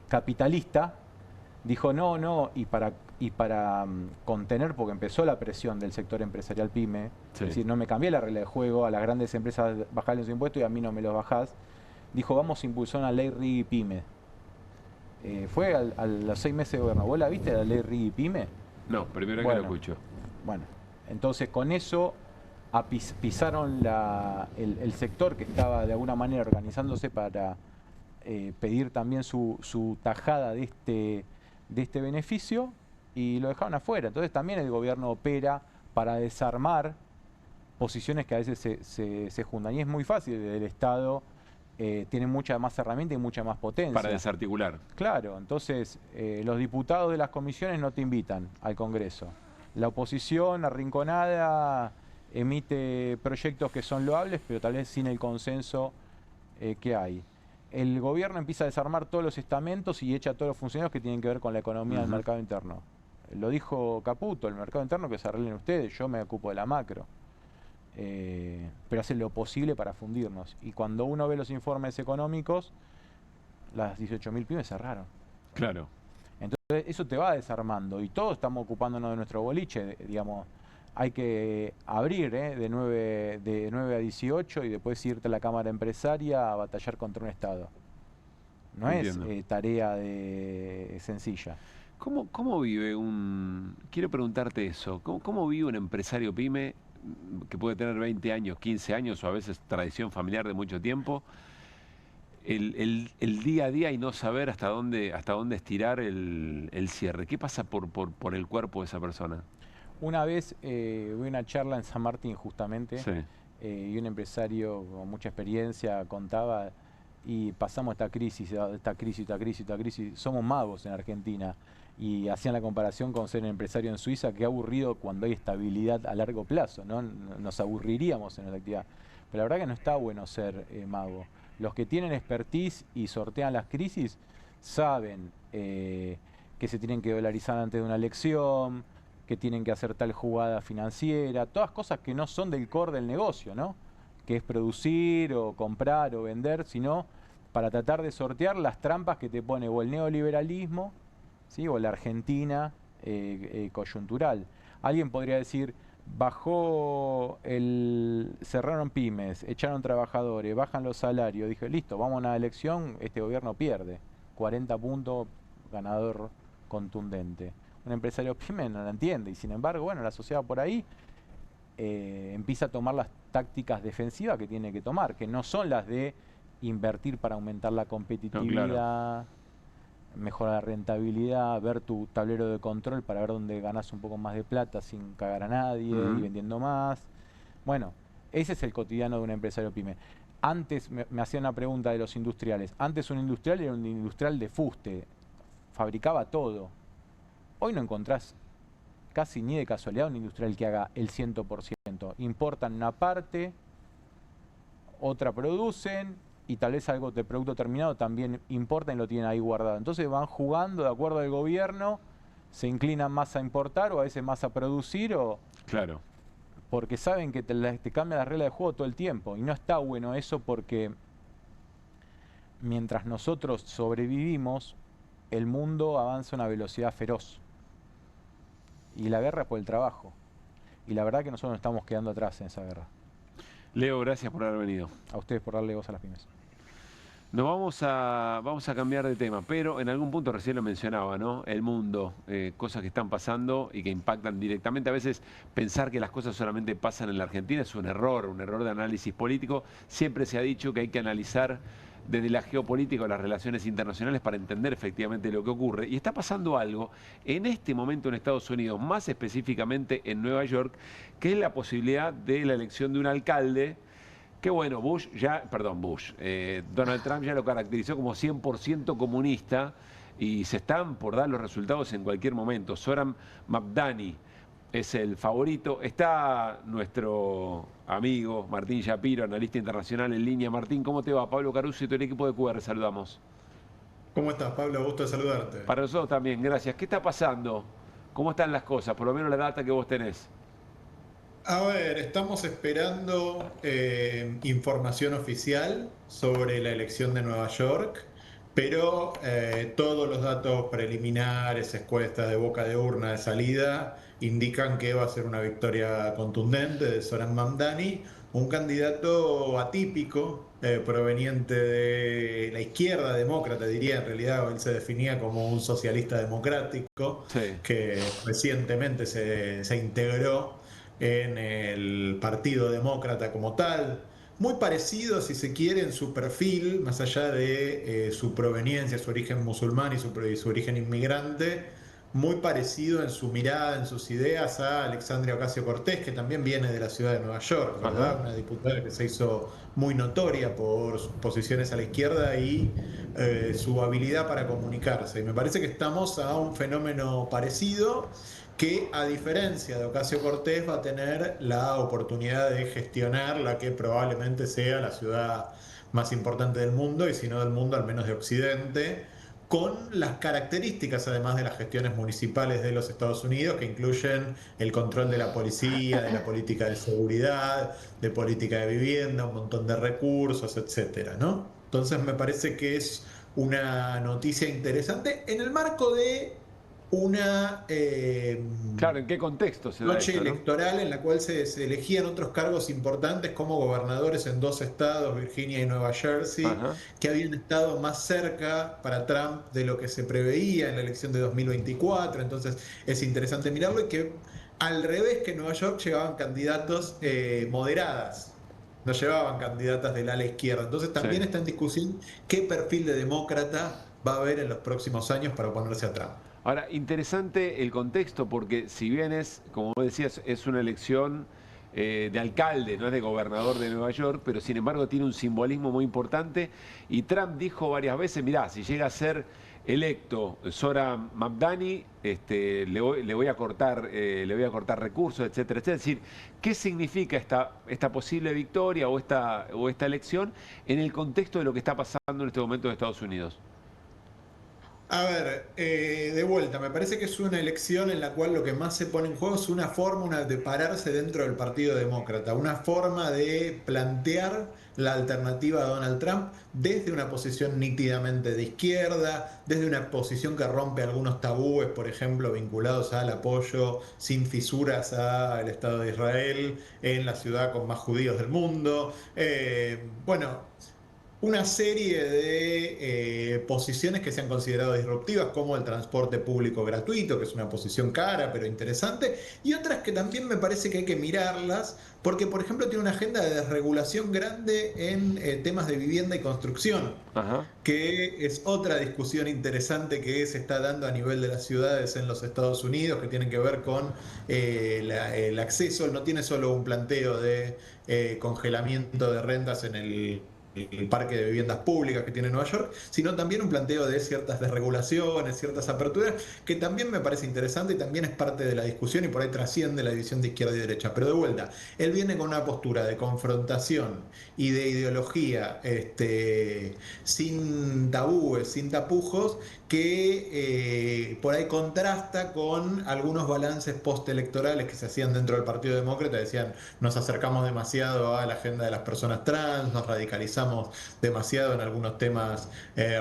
capitalista, dijo no, y para contener, porque empezó la presión del sector empresarial pyme, es decir, no me cambié la regla de juego, a las grandes empresas bajarles los impuestos y a mí no me los bajás, dijo, vamos a impulsar una ley Riggi pyme. Fue a los 6 meses de gobierno. ¿Vos la viste, la ley Riggi pyme? No, primero que lo escucho. Bueno, entonces con eso pisaron el sector que estaba de alguna manera organizándose para pedir también su tajada de este beneficio, y lo dejaron afuera. Entonces también el gobierno opera para desarmar posiciones que a veces se juntan. Y es muy fácil, el Estado tiene mucha más herramienta y mucha más potencia. Para desarticular. Claro, entonces los diputados de las comisiones no te invitan al Congreso. La oposición arrinconada emite proyectos que son loables, pero tal vez sin el consenso que hay. El gobierno empieza a desarmar todos los estamentos y echa a todos los funcionarios que tienen que ver con la economía del mercado interno. Lo dijo Caputo, el mercado interno que se arreglen ustedes, yo me ocupo de la macro. Pero hacen lo posible para fundirnos. Y cuando uno ve los informes económicos, las 18.000 pymes cerraron. Claro. Entonces eso te va desarmando y todos estamos ocupándonos de nuestro boliche, digamos. Hay que abrir de 9 a 18 y después irte a la Cámara Empresaria a batallar contra un Estado. No Entiendo. Es tarea sencilla. ¿Cómo vive quiero preguntarte eso, ¿cómo vive un empresario pyme que puede tener 20 años, 15 años o a veces tradición familiar de mucho tiempo, el día a día y no saber hasta dónde estirar el cierre. ¿Qué pasa por el cuerpo de esa persona? Una vez hubo una charla en San Martín justamente, sí. Y un empresario con mucha experiencia contaba, y pasamos esta crisis, somos magos en Argentina, y hacían la comparación con ser un empresario en Suiza, que aburrido cuando hay estabilidad a largo plazo, ¿no? Nos aburriríamos en la actividad. Pero la verdad que no está bueno ser mago. Los que tienen expertise y sortean las crisis saben que se tienen que dolarizar antes de una elección, que tienen que hacer tal jugada financiera, todas cosas que no son del core del negocio, ¿no? Que es producir o comprar o vender, sino para tratar de sortear las trampas que te pone o el neoliberalismo, ¿sí? O la Argentina coyuntural. Alguien podría decir, cerraron pymes, echaron trabajadores, bajan los salarios, dije, listo, vamos a una elección, este gobierno pierde, 40 puntos, ganador contundente. Un empresario pyme no la entiende y sin embargo, bueno, la sociedad por ahí empieza a tomar las tácticas defensivas que tiene que tomar, que no son las de invertir para aumentar la competitividad, no, claro, mejorar la rentabilidad, ver tu tablero de control para ver dónde ganas un poco más de plata sin cagar a nadie y vendiendo más. Bueno, ese es el cotidiano de un empresario pyme. Antes me hacían una pregunta de los industriales. Antes un industrial era un industrial de fuste, fabricaba todo. Hoy no encontrás casi ni de casualidad un industrial que haga el 100%. Importan una parte, otra producen y tal vez algo de producto terminado también importan y lo tienen ahí guardado. Entonces van jugando de acuerdo al gobierno, se inclinan más a importar o a veces más a producir, o claro, porque saben que te cambian las reglas de juego todo el tiempo. Y no está bueno eso, porque mientras nosotros sobrevivimos, el mundo avanza a una velocidad feroz. Y la guerra es por el trabajo. Y la verdad que nosotros nos estamos quedando atrás en esa guerra. Leo, gracias por haber venido. A ustedes por darle voz a las pymes. Nos vamos a cambiar de tema, pero en algún punto recién lo mencionaba, ¿no? El mundo, cosas que están pasando y que impactan directamente. A veces pensar que las cosas solamente pasan en la Argentina es un error de análisis político. Siempre se ha dicho que hay que analizar desde la geopolítica o las relaciones internacionales para entender efectivamente lo que ocurre. Y está pasando algo en este momento en Estados Unidos, más específicamente en Nueva York, que es la posibilidad de la elección de un alcalde que, bueno, Donald Trump ya lo caracterizó como 100% comunista y se están por dar los resultados en cualquier momento. Zohran Mamdani es el favorito. Está nuestro amigo Martín Shapiro, analista internacional en línea. Martín, ¿cómo te va? Pablo Caruso y todo el equipo de QR, saludamos. ¿Cómo estás, Pablo? Gusto de saludarte. Para nosotros también, gracias. ¿Qué está pasando? ¿Cómo están las cosas? Por lo menos la data que vos tenés. A ver, estamos esperando información oficial sobre la elección de Nueva York, pero todos los datos preliminares, encuestas de boca de urna de salida, indican que va a ser una victoria contundente de Zohran Mamdani, un candidato atípico, proveniente de la izquierda demócrata, diría. En realidad él se definía como un socialista democrático, sí, que recientemente se integró en el Partido Demócrata como tal. Muy parecido, si se quiere, en su perfil, más allá de su proveniencia, su origen musulmán y su origen inmigrante, muy parecido en su mirada, en sus ideas a Alexandria Ocasio-Cortez, que también viene de la ciudad de Nueva York, ¿verdad? Una diputada que se hizo muy notoria por sus posiciones a la izquierda y su habilidad para comunicarse. Y me parece que estamos a un fenómeno parecido, que a diferencia de Ocasio-Cortez va a tener la oportunidad de gestionar la que probablemente sea la ciudad más importante del mundo, y si no del mundo, al menos de Occidente, con las características además de las gestiones municipales de los Estados Unidos, que incluyen el control de la policía, de la política de seguridad, de política de vivienda, un montón de recursos, etcétera, ¿no? Entonces me parece que es una noticia interesante en el marco de una claro, ¿en qué contexto se da noche esto, electoral, ¿no? En la cual se elegían otros cargos importantes como gobernadores en 2 estados, Virginia y Nueva Jersey, que habían estado más cerca para Trump de lo que se preveía en la elección de 2024. Entonces es interesante mirarlo, y que al revés que en Nueva York llegaban candidatos moderadas, no llevaban candidatas del ala izquierda. Entonces también está en discusión qué perfil de demócrata va a haber en los próximos años para oponerse a Trump. Ahora, interesante el contexto, porque si bien es, como vos decías, es una elección de alcalde, no es de gobernador de Nueva York, pero sin embargo tiene un simbolismo muy importante, y Trump dijo varias veces, mirá, si llega a ser electo Zohran Mamdani, le voy a cortar recursos, etcétera, etcétera. Es decir, ¿qué significa esta posible victoria o esta elección en el contexto de lo que está pasando en este momento en Estados Unidos? A ver, de vuelta, me parece que es una elección en la cual lo que más se pone en juego es una forma de pararse dentro del Partido Demócrata, una forma de plantear la alternativa a Donald Trump desde una posición nítidamente de izquierda, desde una posición que rompe algunos tabúes, por ejemplo, vinculados al apoyo sin fisuras al Estado de Israel en la ciudad con más judíos del mundo. Una serie de posiciones que se han considerado disruptivas, como el transporte público gratuito, que es una posición cara pero interesante, y otras que también me parece que hay que mirarlas, porque por ejemplo tiene una agenda de desregulación grande en temas de vivienda y construcción, que es otra discusión interesante que se está dando a nivel de las ciudades en los Estados Unidos, que tienen que ver con el acceso. No tiene solo un planteo de congelamiento de rentas en el parque de viviendas públicas que tiene Nueva York, sino también un planteo de ciertas desregulaciones, ciertas aperturas, que también me parece interesante y también es parte de la discusión y por ahí trasciende la división de izquierda y derecha. Pero de vuelta, él viene con una postura de confrontación y de ideología sin tabúes, sin tapujos, que por ahí contrasta con algunos balances postelectorales que se hacían dentro del Partido Demócrata. Decían, nos acercamos demasiado a la agenda de las personas trans, nos radicalizamos demasiado en algunos temas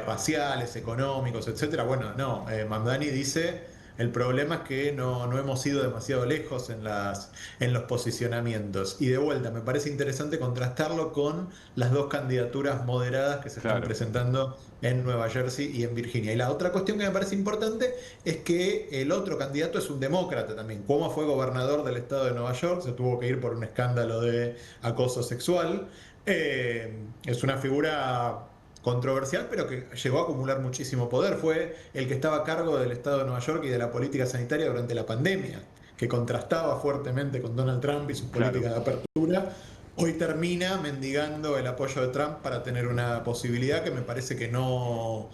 raciales, económicos, etcétera. Bueno, no, Mamdani dice, el problema es que no hemos ido demasiado lejos en los posicionamientos. Y de vuelta, me parece interesante contrastarlo con las dos candidaturas moderadas que se están presentando en Nueva Jersey y en Virginia. Y la otra cuestión que me parece importante es que el otro candidato es un demócrata también. Como fue gobernador del estado de Nueva York, se tuvo que ir por un escándalo de acoso sexual. Es una figura controversial, pero que llegó a acumular muchísimo poder. Fue el que estaba a cargo del estado de Nueva York y de la política sanitaria durante la pandemia, que contrastaba fuertemente con Donald Trump y sus políticas de apertura. Hoy termina mendigando el apoyo de Trump para tener una posibilidad que me parece que no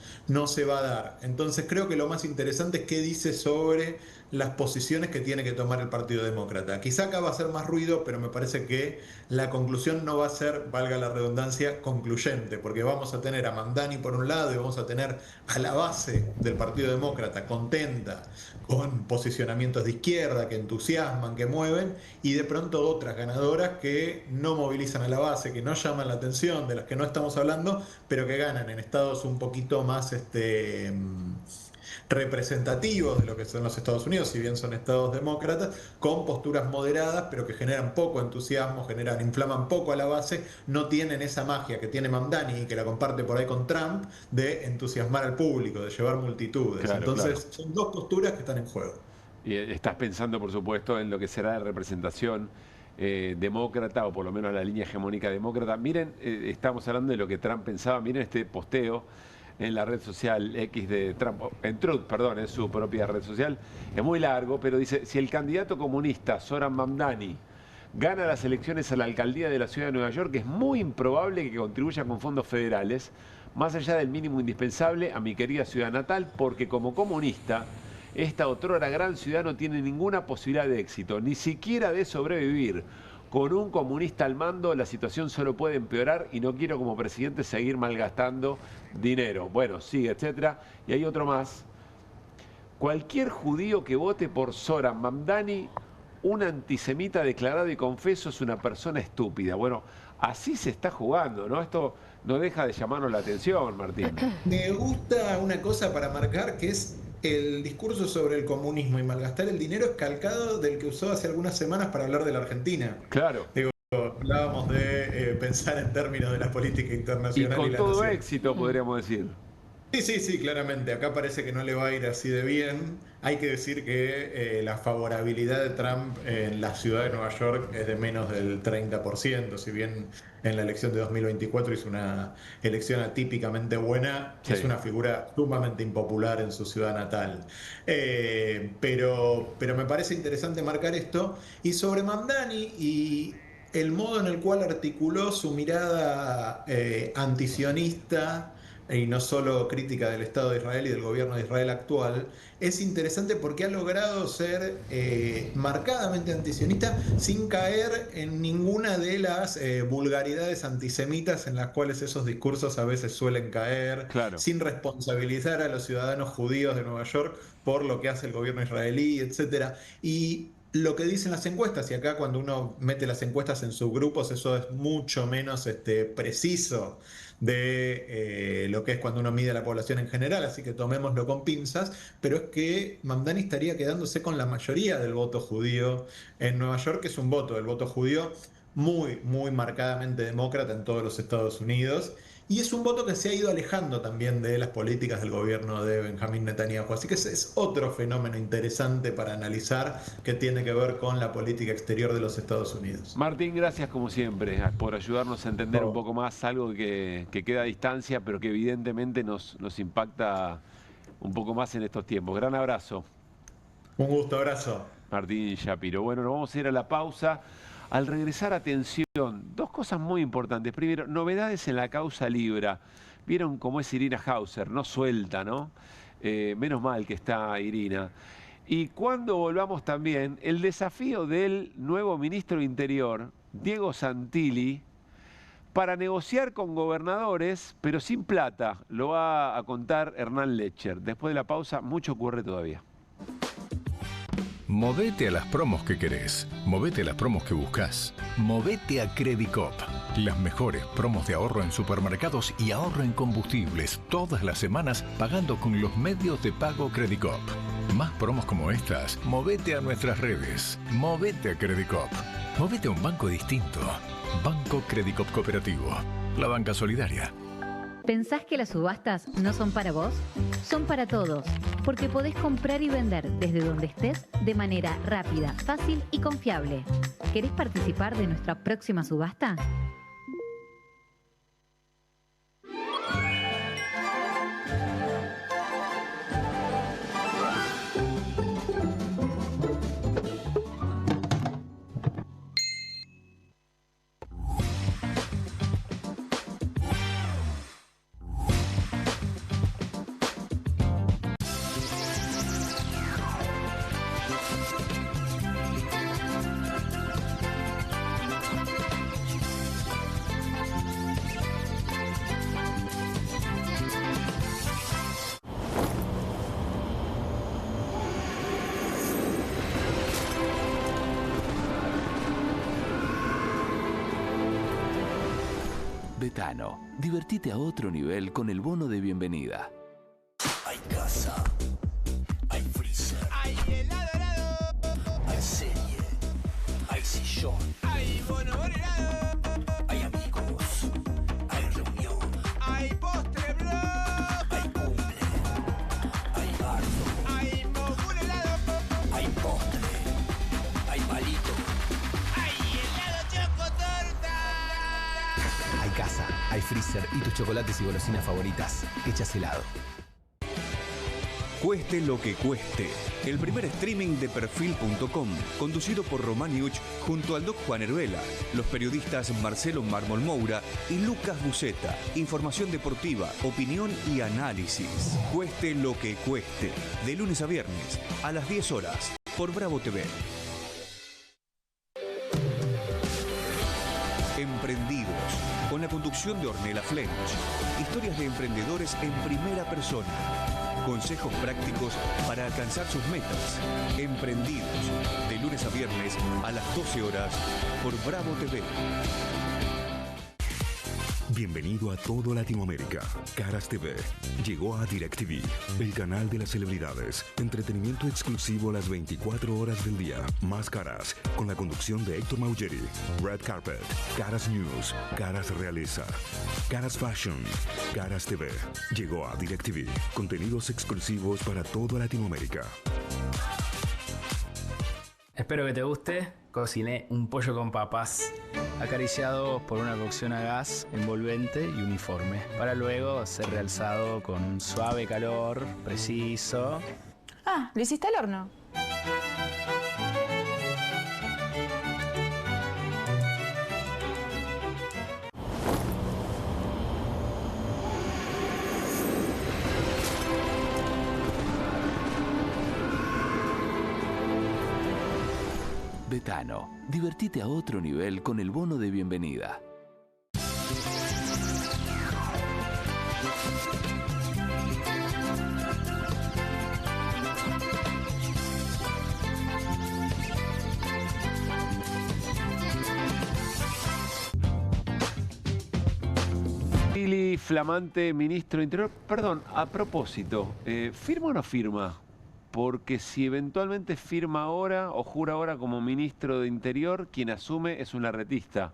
se va a dar. Entonces creo que lo más interesante es qué dice sobre las posiciones que tiene que tomar el Partido Demócrata. Quizá acá va a ser más ruido, pero me parece que la conclusión no va a ser, valga la redundancia, concluyente, porque vamos a tener a Mamdani por un lado y vamos a tener a la base del Partido Demócrata contenta, con posicionamientos de izquierda que entusiasman, que mueven, y de pronto otras ganadoras que no movilizan a la base, que no llaman la atención, de las que no estamos hablando, pero que ganan en estados un poquito más representativos de lo que son los Estados Unidos, si bien son estados demócratas, con posturas moderadas, pero que generan poco entusiasmo, inflaman poco a la base, no tienen esa magia que tiene Mamdani y que la comparte por ahí con Trump, de entusiasmar al público, de llevar multitudes. Entonces, son dos posturas que están en juego. Y estás pensando, por supuesto, en lo que será la representación demócrata, o por lo menos la línea hegemónica demócrata. Miren, estamos hablando de lo que Trump pensaba. Miren este posteo en la red social X de Trump, en Truth, perdón, en su propia red social. Es muy largo, pero dice: si el candidato comunista Zohran Mamdani gana las elecciones a la alcaldía de la ciudad de Nueva York, es muy improbable que contribuya con fondos federales, más allá del mínimo indispensable, a mi querida ciudad natal, porque como comunista, esta otrora gran ciudad no tiene ninguna posibilidad de éxito, ni siquiera de sobrevivir. Con un comunista al mando, la situación solo puede empeorar y no quiero como presidente seguir malgastando dinero. Bueno, sigue, etcétera. Y hay otro más. Cualquier judío que vote por Zohran Mamdani, un antisemita declarado y confeso, es una persona estúpida. Bueno, así se está jugando, ¿no? Esto no deja de llamarnos la atención, Martín. Me gusta una cosa para marcar, que es el discurso sobre el comunismo y malgastar el dinero, es calcado del que usó hace algunas semanas para hablar de la Argentina. Claro. Digo, hablábamos de pensar en términos de la política internacional. Y con todo éxito, podríamos decir. Sí, claramente. Acá parece que no le va a ir así de bien. Hay que decir que la favorabilidad de Trump en la ciudad de Nueva York es de menos del 30%. Si bien en la elección de 2024 hizo una elección atípicamente buena, es una figura sumamente impopular en su ciudad natal. Pero me parece interesante marcar esto. Y sobre Mamdani y el modo en el cual articuló su mirada antisionista y no solo crítica del Estado de Israel y del gobierno de Israel actual, es interesante porque ha logrado ser marcadamente antisionista sin caer en ninguna de las vulgaridades antisemitas en las cuales esos discursos a veces suelen caer, sin responsabilizar a los ciudadanos judíos de Nueva York por lo que hace el gobierno israelí, etc. Y lo que dicen las encuestas, y acá cuando uno mete las encuestas en subgrupos, eso es mucho menos preciso de lo que es cuando uno mide a la población en general, así que tomémoslo con pinzas, pero es que Mamdani estaría quedándose con la mayoría del voto judío en Nueva York, que es un voto, el voto judío muy, muy marcadamente demócrata en todos los Estados Unidos, y es un voto que se ha ido alejando también de las políticas del gobierno de Benjamín Netanyahu. Así que es otro fenómeno interesante para analizar que tiene que ver con la política exterior de los Estados Unidos. Martín, gracias como siempre por ayudarnos a entender un poco más algo que queda a distancia, pero que evidentemente nos impacta un poco más en estos tiempos. Gran abrazo. Un gusto, abrazo. Martín Shapiro. Bueno, nos vamos a ir a la pausa. Al regresar, atención, dos cosas muy importantes. Primero, novedades en la causa Libra. Vieron cómo es Irina Hauser, no suelta, ¿no? Menos mal que está Irina. Y cuando volvamos también, el desafío del nuevo ministro de Interior, Diego Santilli, para negociar con gobernadores, pero sin plata. Lo va a contar Hernán Lecher. Después de la pausa, mucho ocurre todavía. Movete a las promos que querés. Movete a las promos que buscas. Movete a Credicop. Las mejores promos de ahorro en supermercados y ahorro en combustibles todas las semanas pagando con los medios de pago Credicop. Más promos como estas, movete a nuestras redes. Movete a Credicop. Movete a un banco distinto. Banco Credicop Cooperativo. La banca solidaria. ¿Pensás que las subastas no son para vos? Son para todos, porque podés comprar y vender desde donde estés de manera rápida, fácil y confiable. ¿Querés participar de nuestra próxima subasta? Betano, divertite a otro nivel con el bono de bienvenida. Hay casa, hay freezer, hay helado, hay serie, hay sillón, hay bono helado, hay amigos, hay reunión, hay postre bro, hay cumple, hay bardo, hay mogul helado, hay postre, hay palito, hay helado chocotorta. Hay casa, hay freezer y tus chocolates y golosinas favoritas hechas helado. Cueste lo que cueste. El primer streaming de Perfil.com, conducido por Román Yuch junto al Doc Juan Herbela, los periodistas Marcelo Mármol Moura y Lucas Buceta. Información deportiva, opinión y análisis. Cueste lo que cueste. De lunes a viernes, a las 10 horas, por Bravo TV. Emprendidos, con la conducción de Ornella Flench. Historias de emprendedores en primera persona. Consejos prácticos para alcanzar sus metas. Emprendidos, de lunes a viernes a las 12 horas por Bravo TV. Bienvenido a todo Latinoamérica. Caras TV llegó a DirecTV, el canal de las celebridades. Entretenimiento exclusivo las 24 horas del día. Más Caras, con la conducción de Héctor Maugeri. Red Carpet, Caras News, Caras Realeza, Caras Fashion, Caras TV. Llegó a DirecTV. Contenidos exclusivos para toda Latinoamérica. Espero que te guste. Cociné un pollo con papas, acariciado por una cocción a gas envolvente y uniforme, para luego ser realzado con un suave calor preciso. Ah, ¿lo hiciste al horno? Betano, divertite a otro nivel con el bono de bienvenida. Pili, flamante ministro de Interior. Perdón, a propósito, ¿firma o no firma? Porque si eventualmente firma ahora o jura ahora como ministro de Interior, quien asume es un larretista.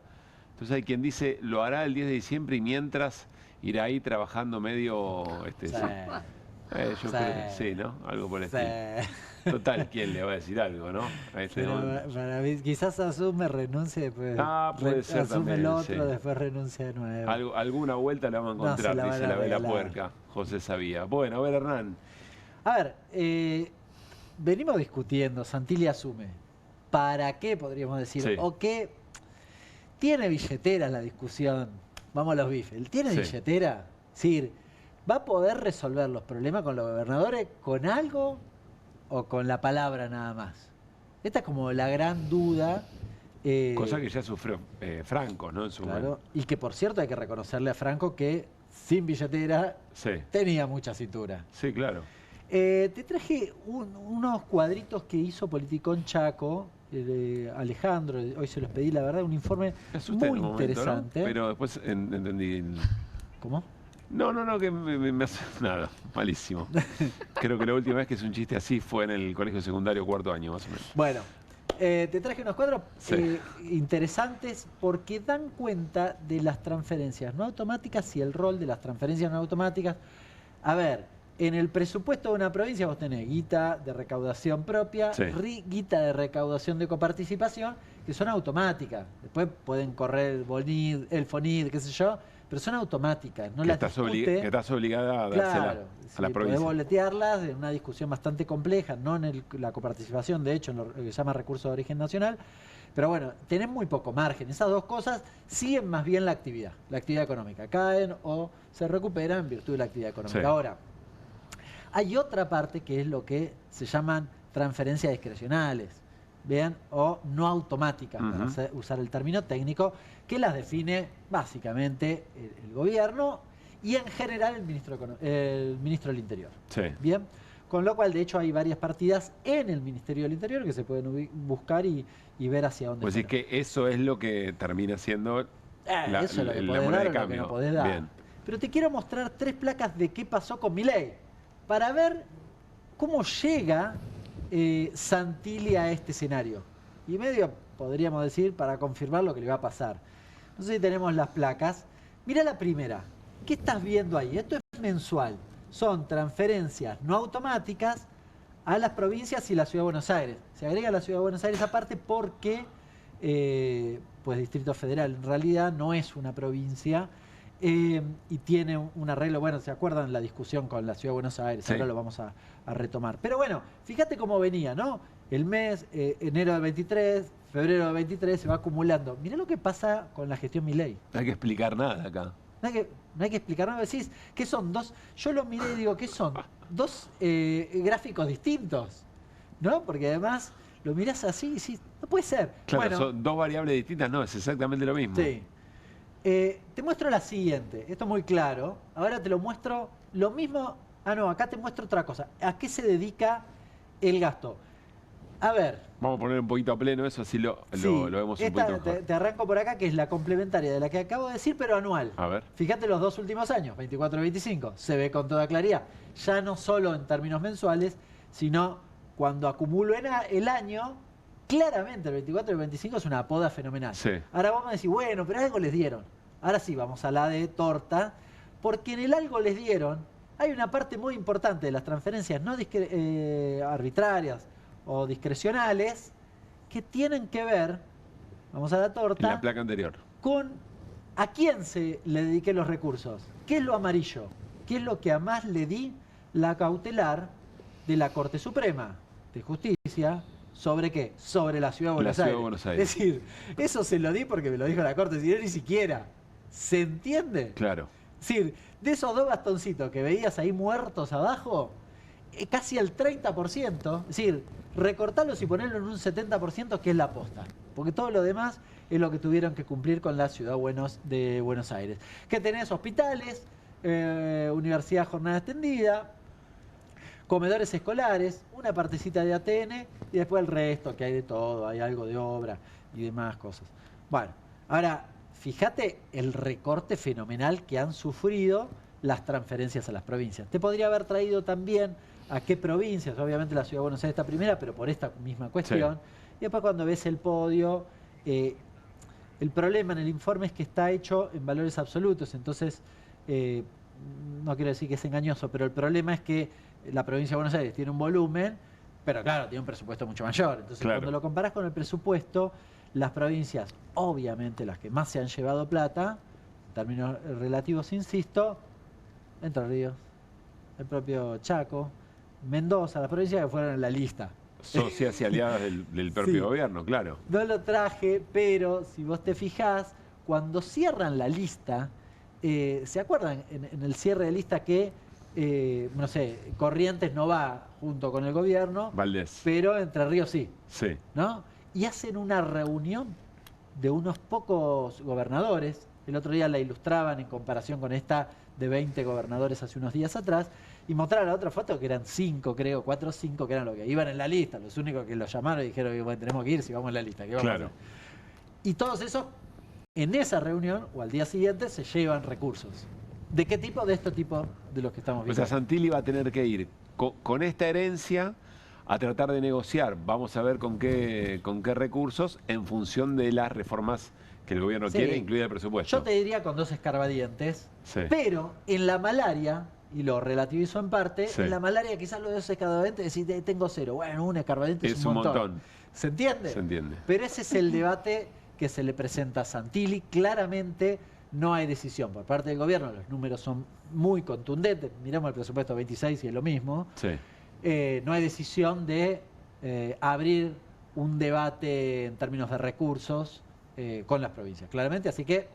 Entonces hay quien dice, lo hará el 10 de diciembre y mientras irá ahí trabajando medio... Sí. Sí. Yo creo que sí, ¿no? Algo por el estilo. Total, ¿quién le va a decir algo, no? Para mí, quizás asume, renuncia, después puede ser asume también, el otro, sí. Después renuncia de nuevo. Alguna vuelta la vamos a encontrar, No, dice la vela puerca. José sabía. Bueno, a ver, Hernán. A ver, venimos discutiendo, Santilli asume. ¿Para qué, podríamos decir? Sí. ¿O qué? ¿Tiene billetera la discusión? Vamos a los bifes. ¿Tiene billetera? Es decir, ¿va a poder resolver los problemas con los gobernadores con algo o con la palabra nada más? Esta es como la gran duda. Cosa que ya sufrió Franco, ¿no? En su momento. Y que, por cierto, hay que reconocerle a Franco que sin billetera tenía mucha cintura. Sí, claro. Te traje unos cuadritos que hizo Politicón Chaco, Alejandro, hoy se los pedí, la verdad, un informe muy interesante. ¿No? Pero después entendí. ¿Cómo? No, que me hace nada, malísimo. Creo que la última vez que hice un chiste así fue en el colegio secundario, cuarto año, más o menos. Bueno, te traje unos cuadros interesantes porque dan cuenta de las transferencias no automáticas y el rol de las transferencias no automáticas. A ver, en el presupuesto de una provincia vos tenés guita de recaudación propia, guita de recaudación de coparticipación, que son automáticas. Después pueden correr el BONID, el FONID, qué sé yo, pero son automáticas. No las discute. Que estás obligada a dársela a la provincia. Podés boletearlas en una discusión bastante compleja, no en la coparticipación, de hecho, en lo que se llama recurso de origen nacional. Pero bueno, tenés muy poco margen. Esas dos cosas siguen más bien la actividad económica. Caen o se recuperan en virtud de la actividad económica. Sí. Ahora, hay otra parte que es lo que se llaman transferencias discrecionales, vean, o no automáticas, para usar el término técnico, que las define básicamente el gobierno y en general el ministro del Interior. Sí. Bien, con lo cual de hecho hay varias partidas en el Ministerio del Interior que se pueden buscar y ver hacia dónde. Pues es que eso es lo que termina siendo eso es lo que podés moneda dar de o lo que cambio. no podés dar. Bien. Pero te quiero mostrar 3 placas de qué pasó con Milei, para ver cómo llega Santilli a este escenario. Y medio, podríamos decir, para confirmar lo que le va a pasar. No sé si tenemos las placas. Mira la primera. ¿Qué estás viendo ahí? Esto es mensual. Son transferencias no automáticas a las provincias y la Ciudad de Buenos Aires. Se agrega la Ciudad de Buenos Aires aparte porque, pues Distrito Federal en realidad no es una provincia. Y tiene un arreglo, bueno, ¿se acuerdan la discusión con la Ciudad de Buenos Aires? Sí. Ahora lo vamos a retomar. Pero bueno, fíjate cómo venía, ¿no? El mes, enero del 23, febrero del 23, se va acumulando. Mirá lo que pasa con la gestión Milei. No hay que explicar nada acá. No hay que explicar nada. Decís, ¿qué son dos? Yo lo miré y digo, ¿qué son? Dos gráficos distintos, ¿no? Porque además lo mirás así y decís, no puede ser. Claro, bueno, son dos variables distintas, no, es exactamente lo mismo. Sí. Te muestro la siguiente, esto es muy claro. Ahora te lo muestro lo mismo. Ah, no, acá te muestro otra cosa. ¿A qué se dedica el gasto? A ver. Vamos a poner un poquito a pleno eso, así lo vemos un poquito mejor. Te arranco por acá, que es la complementaria de la que acabo de decir, pero anual. A ver. Fíjate los 2 últimos años, 24 y 25. Se ve con toda claridad. Ya no solo en términos mensuales, sino cuando acumulo el año, claramente el 24 y el 25 es una poda fenomenal. Sí. Ahora vamos a decir, bueno, pero algo les dieron. Ahora sí, vamos a la de torta, porque en el algo les dieron, hay una parte muy importante de las transferencias no arbitrarias o discrecionales que tienen que ver, vamos a la torta, En la placa anterior. con a quién se le dediqué los recursos. ¿Qué es lo amarillo? ¿Qué es lo que a más le di la cautelar de la Corte Suprema de Justicia? ¿Sobre qué? Sobre la Ciudad de Buenos Aires. Es decir, eso se lo di porque me lo dijo la Corte, ni siquiera. ¿Se entiende? Claro. Es decir, de esos 2 bastoncitos que veías ahí muertos abajo, casi el 30%, es decir, recortarlos y ponerlo en un 70%, que es la posta. Porque todo lo demás es lo que tuvieron que cumplir con la Ciudad de Buenos Aires. Que tenés hospitales, universidad jornada extendida, comedores escolares, una partecita de ATN y después el resto, que hay de todo, hay algo de obra y demás cosas. Bueno, ahora, fíjate el recorte fenomenal que han sufrido las transferencias a las provincias. Te podría haber traído también a qué provincias, obviamente la Ciudad de Buenos Aires está primera, pero por esta misma cuestión. Sí. Y después cuando ves el podio, el problema en el informe es que está hecho en valores absolutos, entonces no quiero decir que es engañoso, pero el problema es que la provincia de Buenos Aires tiene un volumen, pero claro, tiene un presupuesto mucho mayor. Entonces cuando lo comparás con el presupuesto, las provincias, obviamente las que más se han llevado plata, en términos relativos, insisto, Entre Ríos, el propio Chaco, Mendoza, las provincias que fueron en la lista. Socias y aliadas del propio gobierno, claro. No lo traje, pero si vos te fijás, cuando cierran la lista, ¿se acuerdan en el cierre de lista que, no sé, Corrientes no va junto con el gobierno, Valdés, pero Entre Ríos sí? Sí. ¿No? Y hacen una reunión de unos pocos gobernadores. El otro día la ilustraban en comparación con esta de 20 gobernadores hace unos días atrás, y mostraron la otra foto que eran 5, creo, 4 o 5 que eran los que iban en la lista, los únicos que los llamaron y dijeron, bueno, tenemos que ir si vamos en la lista. ¿Qué vamos a hacer? Y todos esos, en esa reunión o al día siguiente, se llevan recursos. ¿De qué tipo? De este tipo de los que estamos viendo. O sea, Santilli va a tener que ir con esta herencia a tratar de negociar. Vamos a ver con qué recursos en función de las reformas que el gobierno quiere, incluida el presupuesto. Yo te diría con 2 escarbadientes, pero en la malaria, y lo relativizo en parte, en la malaria quizás los 2 escarbadientes decís, tengo 0. Bueno, un escarbadiente es un montón. ¿Se entiende? Se entiende. Pero ese es el debate que se le presenta a Santilli. Claramente no hay decisión por parte del gobierno, los números son muy contundentes. Miramos el presupuesto 26 y es lo mismo. No hay decisión de abrir un debate en términos de recursos con las provincias, claramente, así que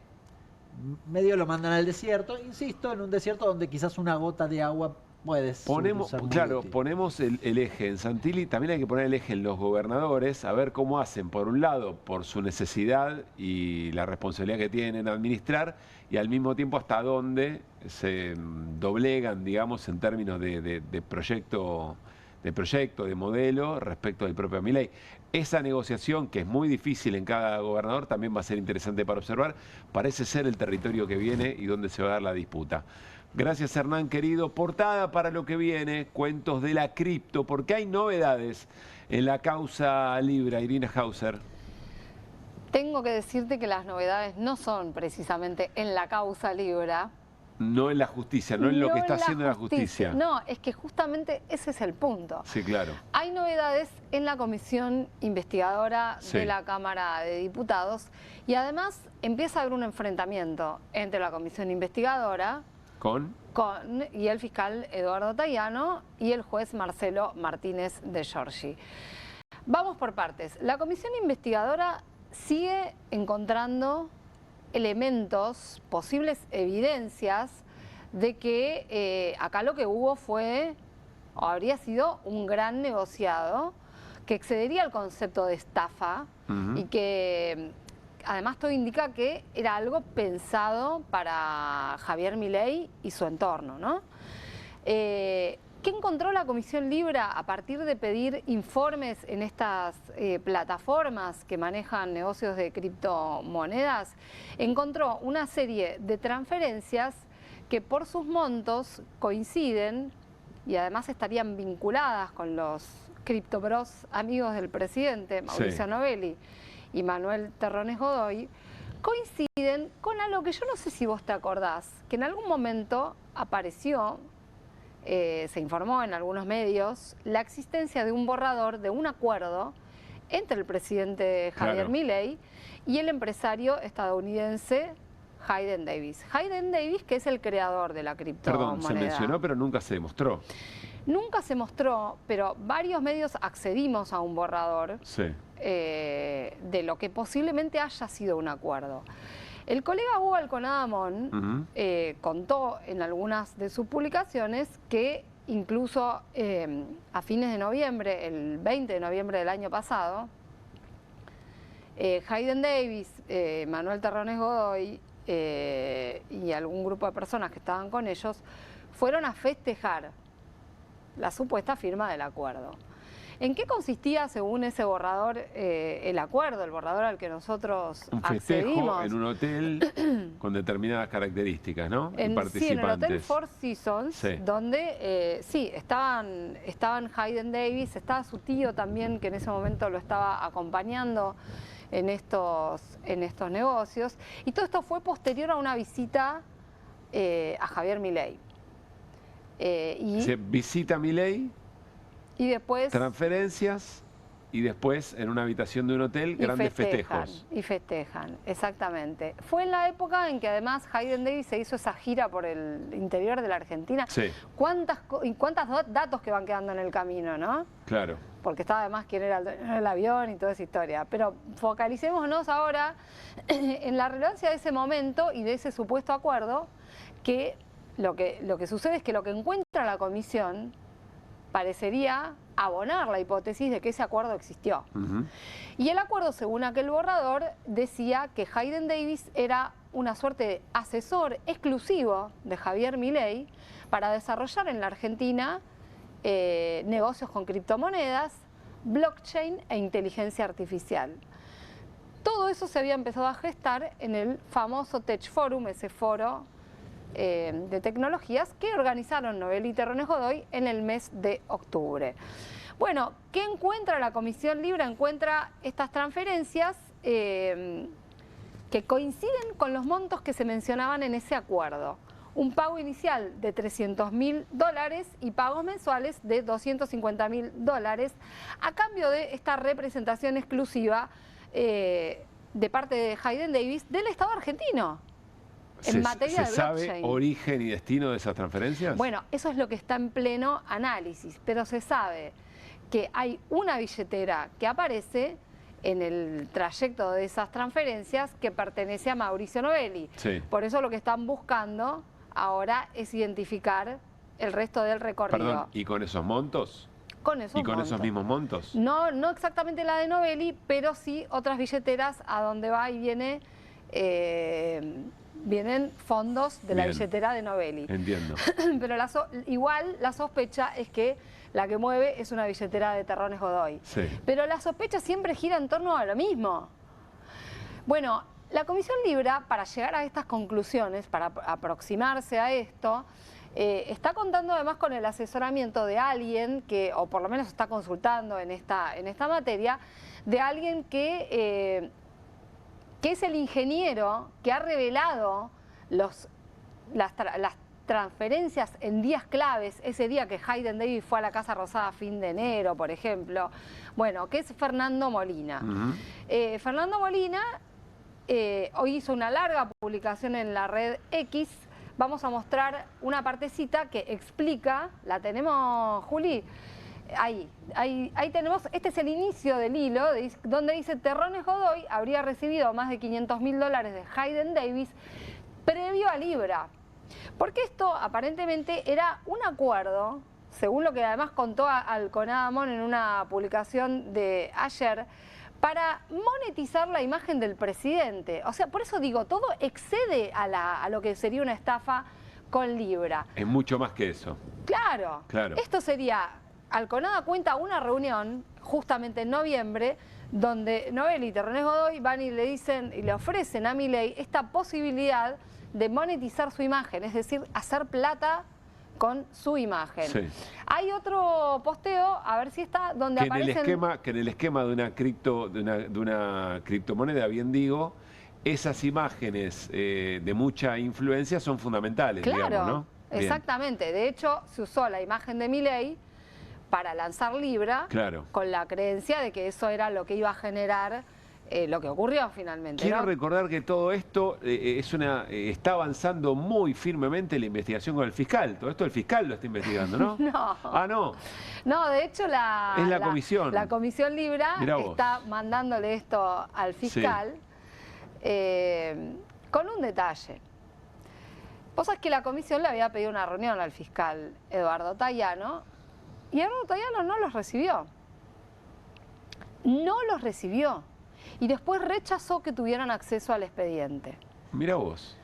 medio lo mandan al desierto, insisto, en un desierto donde quizás una gota de agua puede ponemos el eje en Santilli, también hay que poner el eje en los gobernadores, a ver cómo hacen, por un lado, por su necesidad y la responsabilidad que tienen en administrar, y al mismo tiempo hasta dónde se doblegan, digamos, en términos de proyecto, de modelo respecto del propio Milei. Esa negociación, que es muy difícil en cada gobernador, también va a ser interesante para observar. Parece ser el territorio que viene y donde se va a dar la disputa. Gracias, Hernán, querido. Portada para lo que viene, cuentos de la cripto, porque hay novedades en la causa Libra. Irina Hauser. Tengo que decirte que las novedades no son precisamente en la causa Libra. No en la justicia, no en lo que está haciendo la justicia. No, es que justamente ese es el punto. Sí, claro. Hay novedades en la comisión investigadora de la Cámara de Diputados y además empieza a haber un enfrentamiento entre la comisión investigadora y el fiscal Eduardo Tayano y el juez Marcelo Martínez de Giorgi. Vamos por partes. La comisión investigadora sigue encontrando elementos, posibles evidencias de que acá lo que hubo fue, o habría sido un gran negociado que excedería el concepto de estafa y que además todo indica que era algo pensado para Javier Milei y su entorno, ¿no? ¿Qué ¿Qué encontró la Comisión Libra a partir de pedir informes en estas plataformas que manejan negocios de criptomonedas? Encontró una serie de transferencias que por sus montos coinciden y además estarían vinculadas con los criptobros amigos del presidente, Mauricio Novelli y Manuel Terrones Godoy, coinciden con algo que yo no sé si vos te acordás, que en algún momento apareció, se informó en algunos medios, la existencia de un borrador de un acuerdo entre el presidente Javier Milei y el empresario estadounidense Hayden Davis. Hayden Davis, que es el creador de la criptomoneda. Perdón, se mencionó, pero nunca se demostró. Nunca se mostró, pero varios medios accedimos a un borrador de lo que posiblemente haya sido un acuerdo. El colega Hugo Alconadamón contó en algunas de sus publicaciones que incluso a fines de noviembre, el 20 de noviembre del año pasado, Hayden Davis, Manuel Terrones Godoy y algún grupo de personas que estaban con ellos fueron a festejar la supuesta firma del acuerdo. ¿En qué consistía, según ese borrador, el acuerdo, el borrador al que nosotros accedimos? En un hotel con determinadas características, ¿no? Sí, en el Hotel Four Seasons, donde estaban Hayden Davis, estaba su tío también, que en ese momento lo estaba acompañando en estos negocios. Y todo esto fue posterior a una visita a Javier Milei. Se visita a Milei. Y después... transferencias y después en una habitación de un hotel grandes festejos. Y festejan, exactamente. Fue en la época en que además Hayden Davis se hizo esa gira por el interior de la Argentina. Sí. ¿Cuántos datos que van quedando en el camino, no? Claro. Porque estaba además quién era el avión y toda esa historia. Pero focalicémonos ahora en la relevancia de ese momento y de ese supuesto acuerdo, que lo que sucede es que lo que encuentra la comisión parecería abonar la hipótesis de que ese acuerdo existió. Y el acuerdo, según aquel borrador, decía que Hayden Davis era una suerte de asesor exclusivo de Javier Milei para desarrollar en la Argentina negocios con criptomonedas, blockchain e inteligencia artificial. Todo eso se había empezado a gestar en el famoso Tech Forum, ese foro de tecnologías que organizaron Novelli y Terrones Godoy en el mes de octubre. Bueno, ¿qué encuentra la Comisión Libra? Encuentra estas transferencias que coinciden con los montos que se mencionaban en ese acuerdo. Un pago inicial de $300.000 y pagos mensuales de $250.000 a cambio de esta representación exclusiva de parte de Hayden Davis del Estado argentino. En materia de blockchain. ¿Se sabe origen y destino de esas transferencias? Bueno, eso es lo que está en pleno análisis, pero se sabe que hay una billetera que aparece en el trayecto de esas transferencias que pertenece a Mauricio Novelli. Por eso lo que están buscando ahora es identificar el resto del recorrido. Perdón, ¿y con esos montos? Con esos montos. Esos mismos montos? No exactamente la de Novelli, pero sí otras billeteras a donde va y viene... vienen fondos de la billetera de Novelli. Entiendo. Pero igual la sospecha es que la que mueve es una billetera de Terrones Godoy. Pero la sospecha siempre gira en torno a lo mismo. Bueno, la Comisión Libra, para llegar a estas conclusiones, para aproximarse a esto, está contando además con el asesoramiento de alguien que, o por lo menos está consultando en esta materia, de alguien que es el ingeniero que ha revelado las transferencias en días claves, ese día que Hayden Davis fue a la Casa Rosada a fin de enero, por ejemplo, bueno, que es Fernando Molina. Fernando Molina hoy hizo una larga publicación en la red X. Vamos a mostrar una partecita que explica, ¿la tenemos, Juli? Ahí tenemos, este es el inicio del hilo, donde dice Terrones Godoy habría recibido más de $500.000 de Hayden Davis previo a Libra. Porque esto aparentemente era un acuerdo, según lo que además contó Alconadamón en una publicación de ayer, para monetizar la imagen del presidente. O sea, por eso digo, todo excede a lo que sería una estafa con Libra. Es mucho más que eso. Claro. Esto sería, Alconada cuenta una reunión justamente en noviembre donde Novelli y Terrones Godoy van y le dicen y le ofrecen a Milei esta posibilidad de monetizar su imagen, es decir, hacer plata con su imagen. Sí. Hay otro posteo, a ver si está, donde aparecen... Que en el esquema de una criptomoneda, bien digo, esas imágenes de mucha influencia son fundamentales, digamos, ¿no? Exactamente. De hecho, se usó la imagen de Milei para lanzar Libra, con la creencia de que eso era lo que iba a generar lo que ocurrió finalmente. Quiero recordar que todo esto está avanzando muy firmemente la investigación con el fiscal. Todo esto el fiscal lo está investigando, ¿no? No. Ah, no. No, de hecho es la comisión. La comisión Libra está mandándole esto al fiscal con un detalle. Vos sabés que la comisión le había pedido una reunión al fiscal Eduardo Tayano y Eduardo Tayano no los recibió. No los recibió. Y después rechazó que tuvieran acceso al expediente. Mira vos.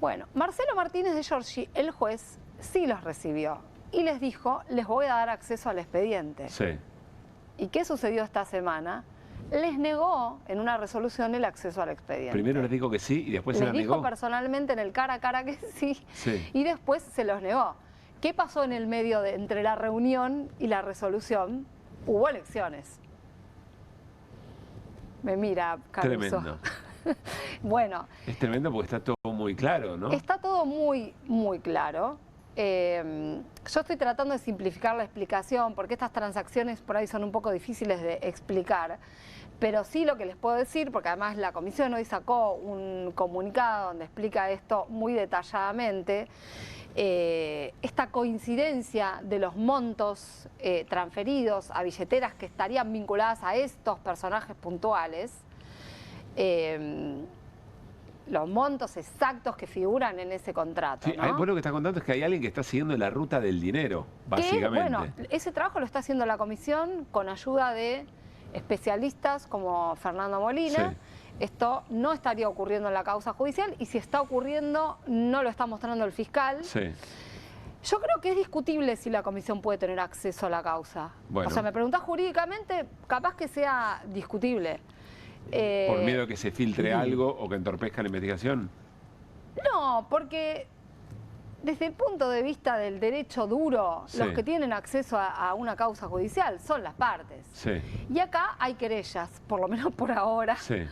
Bueno, Marcelo Martínez de Giorgi, el juez, sí los recibió y les dijo, les voy a dar acceso al expediente. Sí. ¿Y qué sucedió esta semana? Les negó en una resolución el acceso al expediente. Primero les dijo que sí y después se la negó. Les dijo personalmente en el cara a cara que sí. Y después se los negó. ¿Qué pasó en el medio entre la reunión y la resolución? Hubo elecciones. Me mira, Caruso. Tremendo. Bueno. Es tremendo porque está todo muy claro, ¿no? Está todo muy, muy claro. Yo estoy tratando de simplificar la explicación porque estas transacciones por ahí son un poco difíciles de explicar. Pero sí lo que les puedo decir, porque además la comisión hoy sacó un comunicado donde explica esto muy detalladamente, esta coincidencia de los montos transferidos a billeteras que estarían vinculadas a estos personajes puntuales, los montos exactos que figuran en ese contrato. Sí, ¿no? Vos lo que estás contando es que hay alguien que está siguiendo la ruta del dinero, básicamente. Bueno, ese trabajo lo está haciendo la comisión con ayuda de especialistas como Fernando Molina. Sí. Esto no estaría ocurriendo en la causa judicial y si está ocurriendo no lo está mostrando el fiscal. Sí. Yo creo que es discutible si la comisión puede tener acceso a la causa. Bueno. O sea, me preguntás jurídicamente, capaz que sea discutible. ¿Por miedo a que se filtre algo o que entorpezca la investigación? No, porque desde el punto de vista del derecho duro, los que tienen acceso a una causa judicial son las partes. Sí. Y acá hay querellas, por lo menos por ahora. Sí.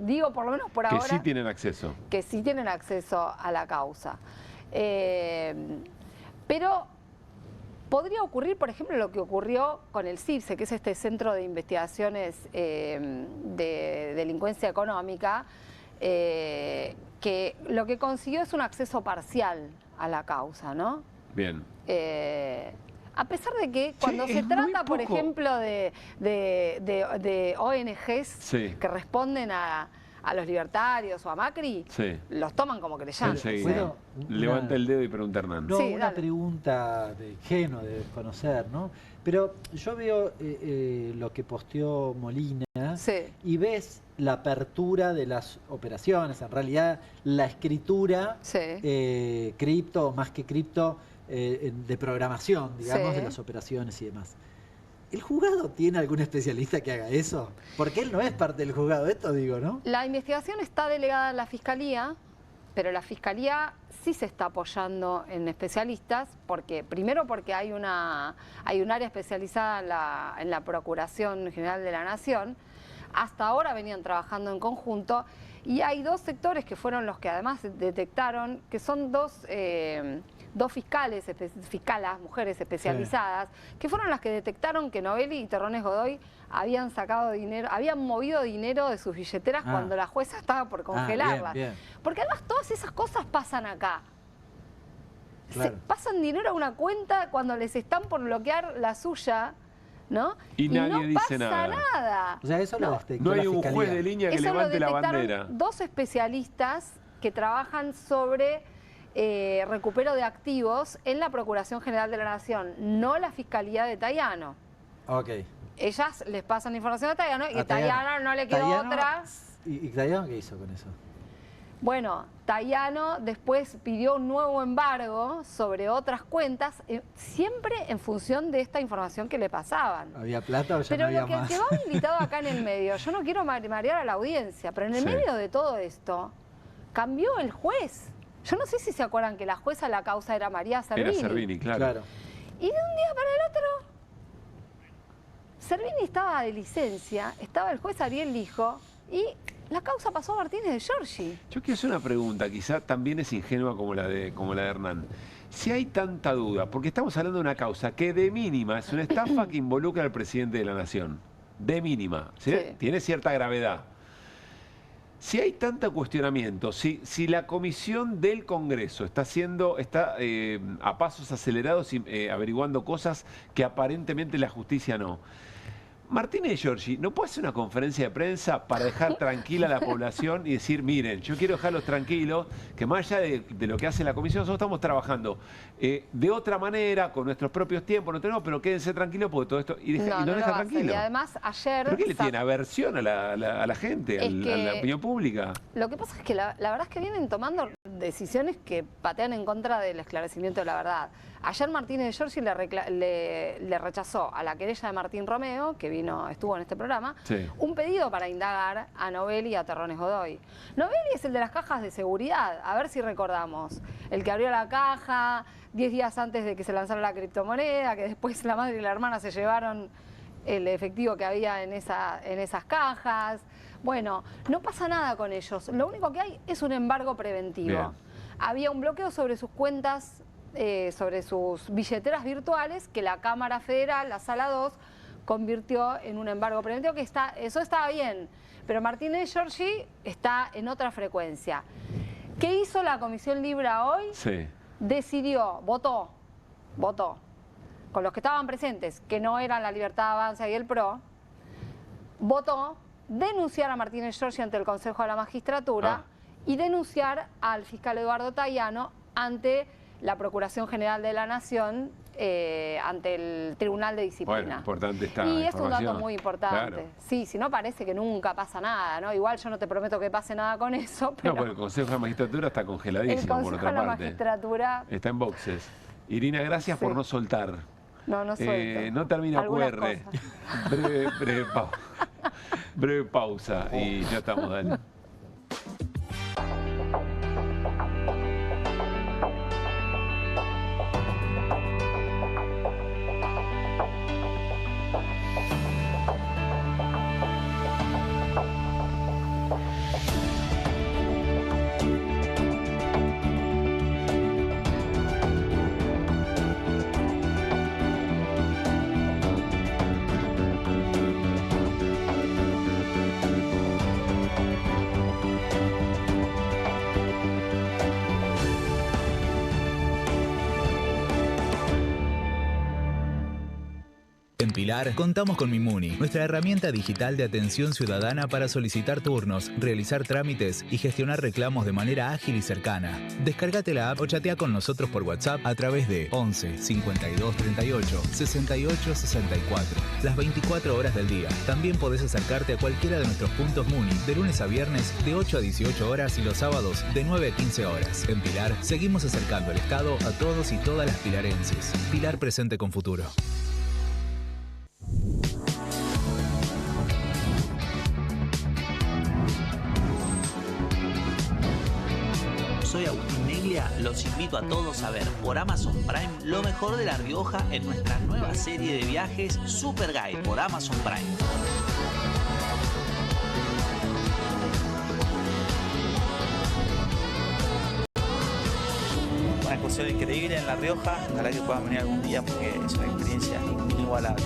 Digo por lo menos por ahora. Que sí tienen acceso. Que sí tienen acceso a la causa. Pero podría ocurrir, por ejemplo, lo que ocurrió con el CIPSE, que es este Centro de Investigaciones de Delincuencia Económica, que lo que consiguió es un acceso parcial a la causa, ¿no? Bien. A pesar de que cuando se trata, por ejemplo, de ONGs que responden a los libertarios o a Macri, los toman como creyentes. Bueno, levanta el dedo y pregunta Hernán. No, una pregunta de ingenuo, de desconocer, ¿no? Pero yo veo lo que posteó Molina y ves la apertura de las operaciones, en realidad la escritura cripto, más que cripto, de programación, digamos, de las operaciones y demás. ¿El juzgado tiene algún especialista que haga eso? Porque él no es parte del juzgado, esto digo, ¿no? La investigación está delegada en la Fiscalía, pero la Fiscalía sí se está apoyando en especialistas, primero porque hay un área especializada en la Procuración General de la Nación. Hasta ahora venían trabajando en conjunto y hay dos sectores que fueron los que además detectaron, que son dos fiscalas, mujeres especializadas, que fueron las que detectaron que Novelli y Terrones Godoy habían sacado dinero, habían movido dinero de sus billeteras cuando la jueza estaba por congelarlas. Bien. Porque además todas esas cosas pasan acá. Claro. Pasan dinero a una cuenta cuando les están por bloquear la suya, ¿no? Y nadie dice nada. O sea, eso lo detectó no hay la un Fiscalía. juez de línea que levante la bandera. Dos especialistas que trabajan sobre recupero de activos en la Procuración General de la Nación, no la Fiscalía de Tayano. Ok. Ellas les pasan información a Tayano y a Tayano no le quedó otra. ¿Y Tayano qué hizo con eso? Bueno, Tayano después pidió un nuevo embargo sobre otras cuentas, siempre en función de esta información que le pasaban. ¿Había plata o ya pero no había lo que más? quedó habilitado acá en el medio, yo no quiero marear a la audiencia, pero en el medio de todo esto, cambió el juez. Yo no sé si se acuerdan que la jueza de la causa era María Servini. Era Servini, claro. Y de un día para el otro, Servini estaba de licencia, estaba el juez Ariel Lijo y la causa pasó a Martínez de Giorgi. Yo quiero hacer una pregunta, quizá también es ingenua como la de Hernán. Si hay tanta duda, porque estamos hablando de una causa que de mínima es una estafa que involucra al presidente de la Nación. De mínima, ¿sí? Tiene cierta gravedad. Si hay tanto cuestionamiento, si la comisión del Congreso está a pasos acelerados averiguando cosas que aparentemente la justicia no, Martínez de Giorgi ¿no puede hacer una conferencia de prensa para dejar tranquila a la población y decir, miren, yo quiero dejarlos tranquilos, que más allá de lo que hace la comisión, nosotros estamos trabajando de otra manera, con nuestros propios tiempos, no tenemos, pero quédense tranquilos porque todo esto... Y no deja tranquilo. Y además ayer... ¿Por qué le tiene aversión a la gente, a la opinión pública? Lo que pasa es que la verdad es que vienen tomando decisiones que patean en contra del esclarecimiento de la verdad. Ayer Martínez de Giorgi le rechazó a la querella de Martín Romeo, que estuvo en este programa, un pedido para indagar a Novelli y a Terrones Godoy. Novelli es el de las cajas de seguridad, a ver si recordamos. El que abrió la caja 10 días antes de que se lanzara la criptomoneda, que después la madre y la hermana se llevaron el efectivo que había en esas cajas. Bueno, no pasa nada con ellos. Lo único que hay es un embargo preventivo. Bien. Había un bloqueo sobre sus cuentas, sobre sus billeteras virtuales, que la Cámara Federal, la Sala 2, convirtió en un embargo preventivo, que eso estaba bien, pero Martínez de Giorgi está en otra frecuencia. ¿Qué hizo la Comisión Libra hoy? Decidió, votó, con los que estaban presentes, que no eran la Libertad Avanza y el PRO, votó denunciar a Martínez de Giorgi ante el Consejo de la Magistratura y denunciar al fiscal Eduardo Tayano ante la Procuración General de la Nación, ante el Tribunal de Disciplina. Bueno, importante esta y es un dato información. muy importante. Claro. Sí, si no parece que nunca pasa nada, ¿no? Igual yo no te prometo que pase nada con eso, pero... No, porque el Consejo de la Magistratura está congeladísimo, por Consejo otra de la parte. Magistratura... Está en boxes. Irina, gracias por no soltar. No suelto. No termina Algunas QR. Breve pausa y ya estamos, dale. En Pilar contamos con Mimuni, nuestra herramienta digital de atención ciudadana para solicitar turnos, realizar trámites y gestionar reclamos de manera ágil y cercana. Descárgate la app o chatea con nosotros por WhatsApp a través de 11 52 38 68 64, las 24 horas del día. También podés acercarte a cualquiera de nuestros puntos Muni de lunes a viernes de 8 a 18 horas y los sábados de 9 a 15 horas. En Pilar seguimos acercando el Estado a todos y todas las pilarenses. Pilar presente con futuro. Soy Agustín Neglia, los invito a todos a ver por Amazon Prime lo mejor de La Rioja en nuestra nueva serie de viajes Super Guide por Amazon Prime. Una excursión increíble en La Rioja, ojalá que puedan venir algún día porque es una experiencia inigualable.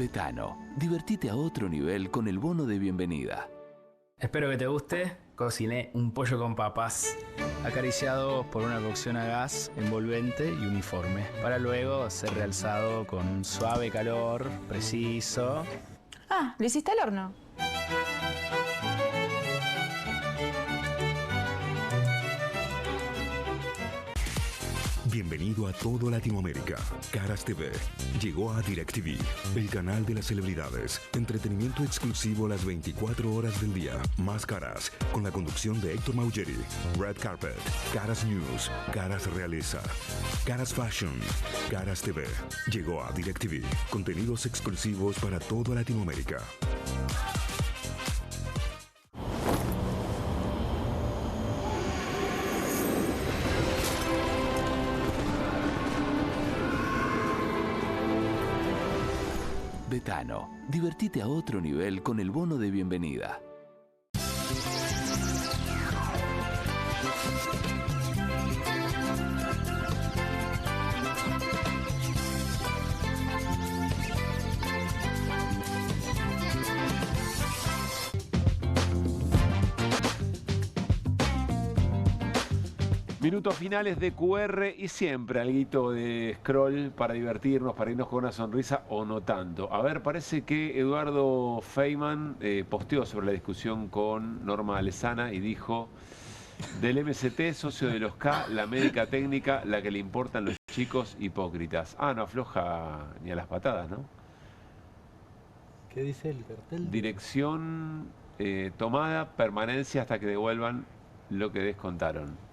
Betano, divertite a otro nivel con el bono de bienvenida. Espero que te guste. Cociné un pollo con papas, acariciado por una cocción a gas envolvente y uniforme, para luego ser realzado con un suave calor preciso. Ah, ¿le hiciste al horno? Bienvenido a todo Latinoamérica. Caras TV llegó a DirecTV, el canal de las celebridades. Entretenimiento exclusivo las 24 horas del día. Más Caras, con la conducción de Héctor Maugeri. Red Carpet, Caras News, Caras Realeza, Caras Fashion, Caras TV. Llegó a DirecTV. Contenidos exclusivos para toda Latinoamérica. Betano, divertite a otro nivel con el bono de bienvenida. Minutos finales de QR y siempre alguito de scroll para divertirnos, para irnos con una sonrisa o no tanto. A ver, parece que Eduardo Feynman posteó sobre la discusión con Norma Alesana y dijo: del MST, socio de los K, la médica técnica, la que le importan los chicos hipócritas. Ah, no afloja ni a las patadas, ¿no? ¿Qué dice el cartel? Dirección tomada, permanencia hasta que devuelvan lo que descontaron.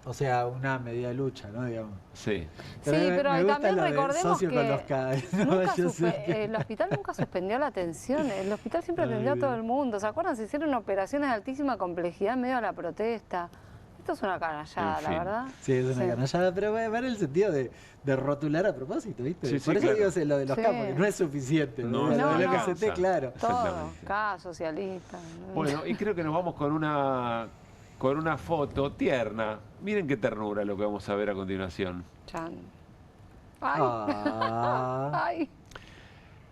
O sea, una media lucha, ¿no? Digamos. Sí. Pero también recordemos que con los K, ¿no? el hospital nunca suspendió la atención. El hospital siempre atendió a todo el mundo. ¿Se acuerdan? Se hicieron operaciones de altísima complejidad en medio de la protesta. Esto es una canallada, la verdad. Sí, es una canallada, pero va en el sentido de rotular a propósito, ¿viste? Sí, Por eso claro. digo lo de los K, porque no es suficiente. No, lo del no. MST, claro. Todo, K, socialista. Bueno, y creo que nos vamos con una foto tierna. Miren qué ternura lo que vamos a ver a continuación. Chan. Ay.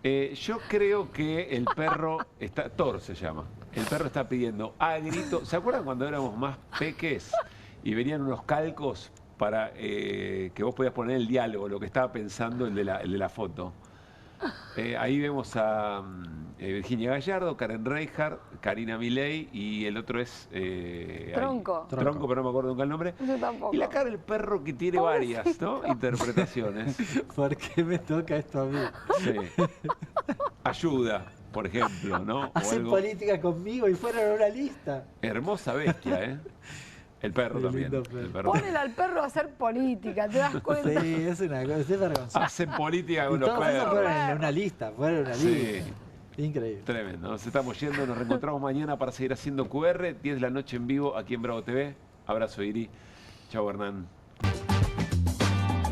Ay. Yo creo que el perro está, Thor se llama. El perro está pidiendo a grito. ¿Se acuerdan cuando éramos más peques y venían unos calcos para que vos podías poner el diálogo, lo que estaba pensando el de la foto? Ahí vemos a Virginia Gallardo, Karen Reinhardt, Karina Milei y el otro es... Tronco. Tronco, pero no me acuerdo nunca el nombre. Yo tampoco. Y la cara del perro que tiene varias, ¿no? Interpretaciones. ¿Por qué me toca esto a mí? Sí. Ayuda, por ejemplo, ¿no? Hacen política conmigo y fueron a una lista. Hermosa bestia, ¿eh? El perro también. El perro. Ponen al perro a hacer política, ¿te das cuenta? Sí, es una cosa, es vergonzoso. Hacen política con Y los todo eso perros. fueron en una lista, Sí. Increíble. Tremendo. Nos estamos yendo, nos reencontramos mañana para seguir haciendo QR, 10 de la noche en vivo aquí en Bravo TV. Abrazo, Iri. Chau, Hernán.